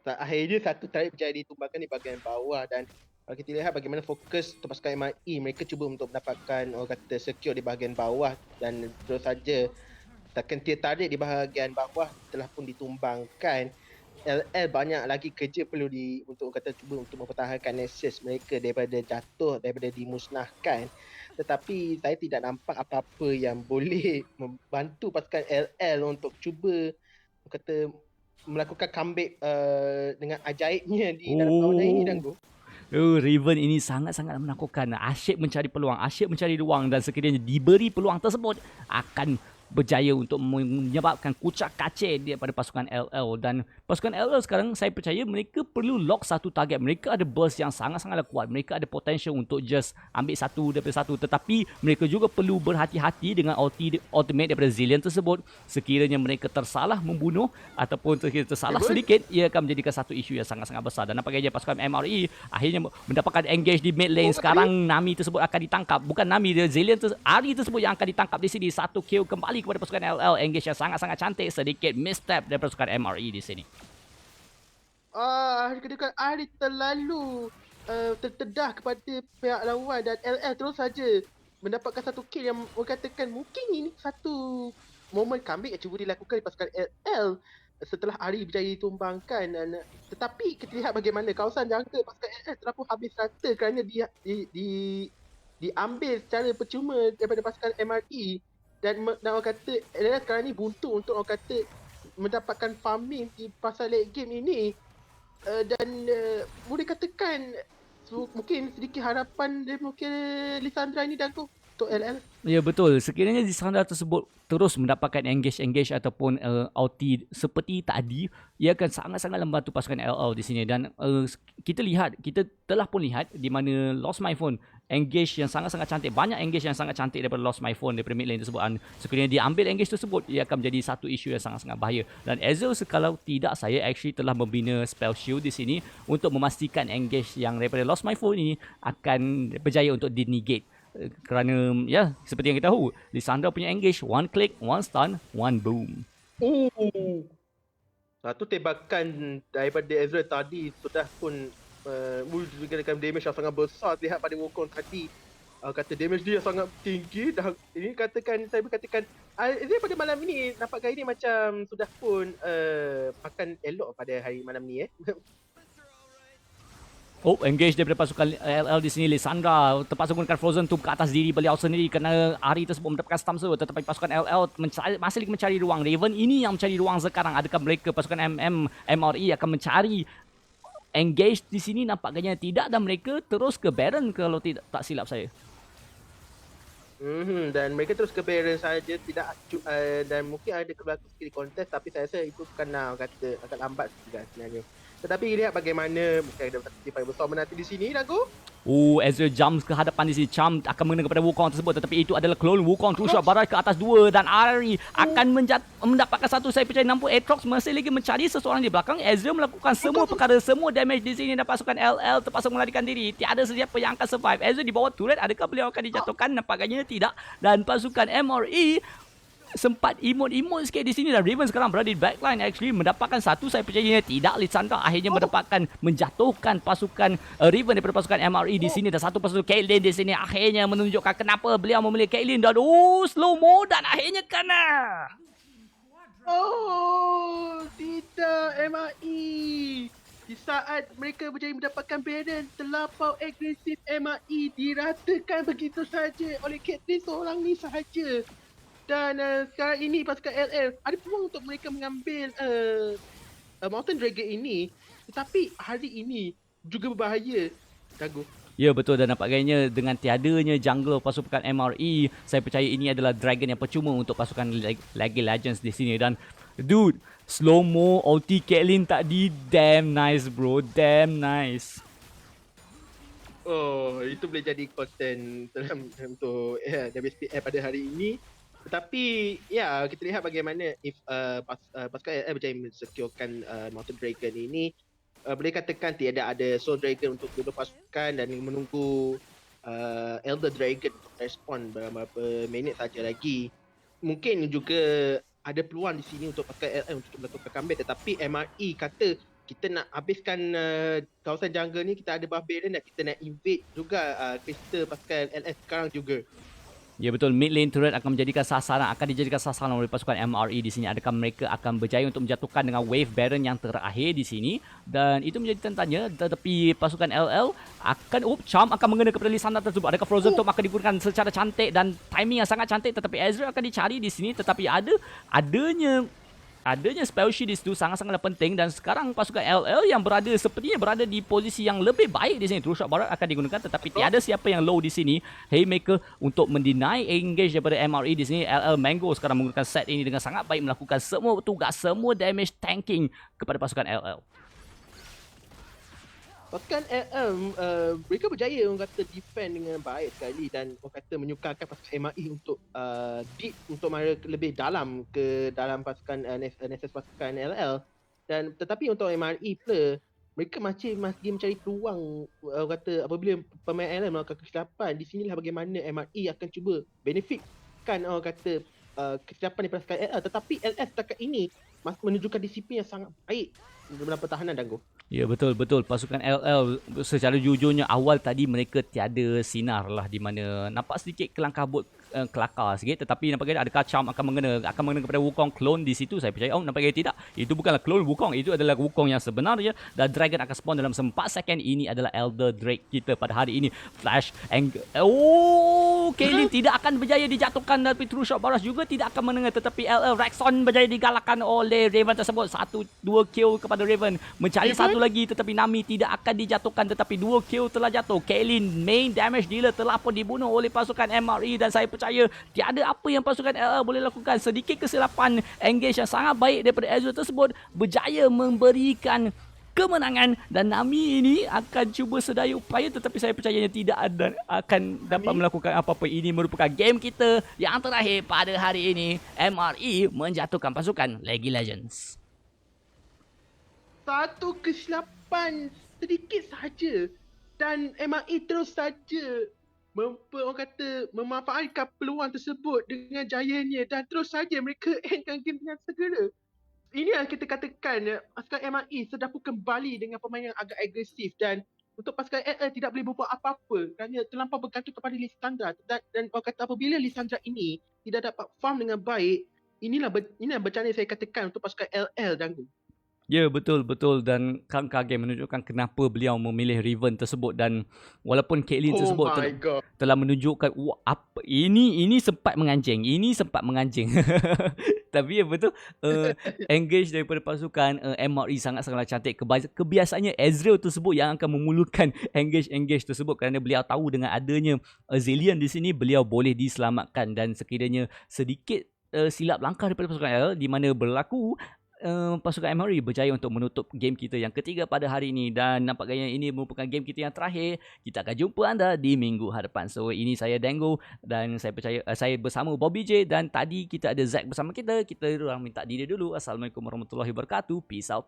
Akhirnya satu tarik berjaya ditumbangkan di bahagian bawah, dan kalau kita lihat bagaimana fokus untuk pasukan MRE, mereka cuba untuk mendapatkan orang kata secure di bahagian bawah, dan terus saja takkan tarik di bahagian bawah telah pun ditumbangkan. LL banyak lagi kerja perlu untuk kata cuba untuk mempertahankan nexus mereka daripada jatuh, daripada dimusnahkan. Tetapi saya tidak nampak apa-apa yang boleh membantu pasukan LL untuk cuba kata melakukan comeback dengan ajaibnya di dalam perlawanan ini Danggo. Raven ini sangat-sangat menakutkan. Asyik mencari peluang, asyik mencari ruang, dan sekiranya diberi peluang tersebut akan berjaya untuk menyebabkan kucak kacir daripada pasukan LL. Dan pasukan LL sekarang saya percaya mereka perlu lock satu target. Mereka ada burst yang sangat-sangat kuat, mereka ada potential untuk just ambil satu daripada satu, tetapi mereka juga perlu berhati-hati dengan ultimate daripada Zillion tersebut. Sekiranya mereka tersalah membunuh ataupun tersalah sedikit, ia akan menjadikan satu isu yang sangat-sangat besar. Dan nampaknya pasukan MRE akhirnya mendapatkan engage di mid lane. Sekarang Nami tersebut akan ditangkap, bukan Nami, Zillion Ari tersebut yang akan ditangkap di sini. 1 kill kembali kepada pasukan LL. Engage yang sangat-sangat cantik, sedikit misstep daripada pasukan MRE di sini. Kedudukan Ari terlalu terdedah kepada pihak lawan, dan LL terus saja mendapatkan 1 kill yang mengatakan mungkin ini satu momen comeback yang cuba dilakukan di pasukan LL setelah Ari berjaya ditumbangkan. Dan tetapi kita lihat bagaimana kawasan jangka pasukan LL telah pun habis rata kerana diambil secara percuma daripada pasukan MRE. Dan orang kata LL sekarang ni buntu untuk orang kata mendapatkan farming di pasal late game ini. Dan boleh katakan mungkin sedikit harapan dia mungkin Lissandra ini Danggo untuk LL. Ya, betul. Sekiranya Lissandra tersebut terus mendapatkan engage ataupun ulti seperti tadi, ia akan sangat-sangat membantu pasukan LL di sini. Dan kita telah pun lihat di mana Lost My Phone engage yang sangat-sangat cantik, banyak engage yang sangat cantik daripada Lost My Phone daripada mid lane tersebut. Dan sekiranya dia ambil engage tersebut, ia akan menjadi satu isu yang sangat-sangat bahaya. Dan Ezreal kalau tidak, saya actually telah membina spell shield di sini untuk memastikan engage yang daripada Lost My Phone ini akan berjaya untuk di-negate. Kerana ya, seperti yang kita tahu, Lissandra punya engage 1 click, 1 stun, 1 boom. Satu tembakan daripada Ezreal tadi sudah pun memberikan damage yang sangat besar. Lihat pada Wukong tadi kata damage dia sangat tinggi. Dah ini katakan, saya berkatakan dia pada malam ini nampak gaya ni macam sudah pun makan elok pada hari malam ni Oh, engage daripada pasukan LL di sini. Lissandra terpaksa gunakan Frozen Tomb ke atas diri beliau sendiri kerana Ari tersebut mendapatkan stam tersebut. Tetapi pasukan LL masih lagi mencari ruang. Raven ini yang mencari ruang sekarang. Adakah mereka pasukan MRE akan mencari engage di sini? Nampaknya tidak, dan mereka terus ke Baron kalau tidak tak silap saya. Dan mereka terus ke Baron saja, tidak dan mungkin ada berlaku skill contest, tapi saya rasa itu bukan kata agak lambat juga sebenarnya. Tetapi lihat bagaimana mungkin ada satu tipai besar menanti di sini, Nago. Ezreal jump ke hadapan di sini. Charm akan mengenai kepada Wukong tersebut, tetapi itu adalah clone Wukong. True shot barat ke atas 2 dan Ari akan mendapatkan satu. Saya percaya nampun Aatrox masih lagi mencari seseorang di belakang. Ezreal melakukan semua perkara, semua damage di sini dan pasukan LL terpaksa melarikan diri. Tiada sesiapa yang akan survive. Ezreal di bawah turret, adakah beliau akan dijatuhkan? Nampaknya tidak. Dan pasukan MRE sempat imut sikit di sini, dan Raven sekarang berada di backline actually mendapatkan satu. Saya percaya tidak. Lissandra akhirnya mendapatkan menjatuhkan pasukan Raven daripada pasukan MRE di sini, dan satu pasukan Caitlyn di sini akhirnya menunjukkan kenapa beliau memilih Caitlyn, dan slow mo dan akhirnya kena. Tidak, MRE. Di saat mereka berjaya mendapatkan Baron, terlampau agresif MRE diratakan begitu saja oleh Caitlyn seorang ni sahaja. Dan sekarang ini pasukan LL ada peluang untuk mereka mengambil Mountain Dragon ini, tetapi hari ini juga berbahaya, Dago. Ya, betul, dan nampaknya dengan tiadanya jungle pasukan MRE, saya percaya ini adalah dragon yang percuma untuk pasukan League Legends di sini. Dan dude, slow mo ulti Caitlyn tadi damn nice bro, damn nice. Itu boleh jadi konten untuk WSPL pada hari ini. Tetapi kita lihat bagaimana if pasukan LL berjaya mensecurekan Mountain Dragon ini. Boleh katakan tiada ada Soul Dragon untuk kedua pasukan dan menunggu Elder Dragon respon beberapa minit saja lagi. Mungkin juga ada peluang di sini untuk pasukan LL untuk melakukan comeback, tetapi MRE kata kita nak habiskan kawasan jungle ni, kita ada buff Baron dan kita nak invade juga crystal pasukan LS sekarang juga. Ya, betul, mid lane turret akan dijadikan sasaran oleh pasukan MRE di sini. Adakah mereka akan berjaya untuk menjatuhkan dengan wave Baron yang terakhir di sini? Dan itu menjadi tentanya. Tetapi pasukan LL akan Charm akan mengena kepada Lissandra tersebut. Adakah Frozen Tomb akan digunakan secara cantik dan timing yang sangat cantik, tetapi Ezreal akan dicari di sini. Tetapi adanya spell shield di situ sangat-sangat penting, dan sekarang pasukan LL yang sepertinya berada di posisi yang lebih baik di sini. True shot barat akan digunakan, tetapi tiada siapa yang low di sini. Haymaker untuk mendeny engage daripada MRE di sini. LL Mango sekarang menggunakan set ini dengan sangat baik, melakukan semua tugas, semua damage tanking kepada pasukan LL. Pasukan LL mereka berjaya orang kata defend dengan baik sekali, dan orang kata menyukarkan pasukan MRE untuk deep untuk mara lebih dalam ke dalam pasukan Nexus pasukan LL. Dan tetapi untuk MRE pula, mereka masih mencari peluang. Orang kata apabila pemain LL melakukan kesilapan, di sinilah bagaimana MRE akan cuba benefitkan orang kata kesilapan daripada pasukan LL. Tetapi LS setakat ini masih menunjukkan disiplin yang sangat baik dalam pertahanan, Dango. Ya, betul. Pasukan LL secara jujurnya awal tadi mereka tiada sinar lah, di mana nampak sedikit kelakar sikit, tetapi nampaknya adakah Charm akan mengena kepada Wukong clone di situ? Saya percaya nampaknya tidak. Itu bukanlah clone Wukong, itu adalah Wukong yang sebenarnya, dan Dragon akan spawn dalam 4 second. Ini adalah Elder Drake kita pada hari ini. Flash Caitlyn tidak akan berjaya dijatuhkan, tapi True Shot Baras juga tidak akan menengah, tetapi LL Rexon berjaya digalakkan oleh Raven tersebut. 1-2 kill kepada Raven, mencari satu lagi, tetapi Nami tidak akan dijatuhkan, tetapi 2 kill telah jatuh. Caitlyn main damage dealer telah pun dibunuh oleh pasukan MRE, dan saya percaya tiada apa yang pasukan LL boleh lakukan. Sedikit kesilapan engage yang sangat baik daripada Ezreal tersebut berjaya memberikan kemenangan, dan Nami ini akan cuba sedaya upaya, tetapi saya percayanya tidak akan dapat melakukan apa-apa. Ini merupakan game kita yang terakhir pada hari ini. MRE menjatuhkan pasukan League Legends. Satu kesilapan sedikit sahaja, dan MRE terus saja orang kata memanfaatkan peluang tersebut dengan jayanya, dan terus saja mereka endkan game dengan segera. Ini yang kita katakan pasukan MRE sudah pun kembali dengan permainan yang agak agresif, dan untuk pasukan LL tidak boleh berbuat apa-apa kerana terlampau bergantung kepada Lisandra. Dan orang kata apabila Lisandra ini tidak dapat farm dengan baik, inilah bencana yang saya katakan untuk pasukan LL Danggu. Ya, betul dan Kang Kage menunjukkan kenapa beliau memilih Riven tersebut, dan walaupun Caitlyn Oh tersebut my god. telah menunjukkan wah, apa ini sempat menganjing. Tapi ya betul, engage daripada pasukan MRE sangat-sangatlah cantik. Kebiasaannya Ezreal tersebut yang akan memulakan engage tersebut kerana beliau tahu dengan adanya Zillion di sini beliau boleh diselamatkan, dan sekiranya sedikit silap langkah daripada pasukan L di mana berlaku pasukan MRE berjaya untuk menutup game kita yang ketiga pada hari ini, dan nampaknya ini merupakan game kita yang terakhir. Kita akan jumpa anda di minggu hadapan. So ini saya Dango dan saya bersama Bobby J, dan tadi kita ada Zack bersama kita. Kita orang minta diri dulu. Assalamualaikum warahmatullahi wabarakatuh. Peace out.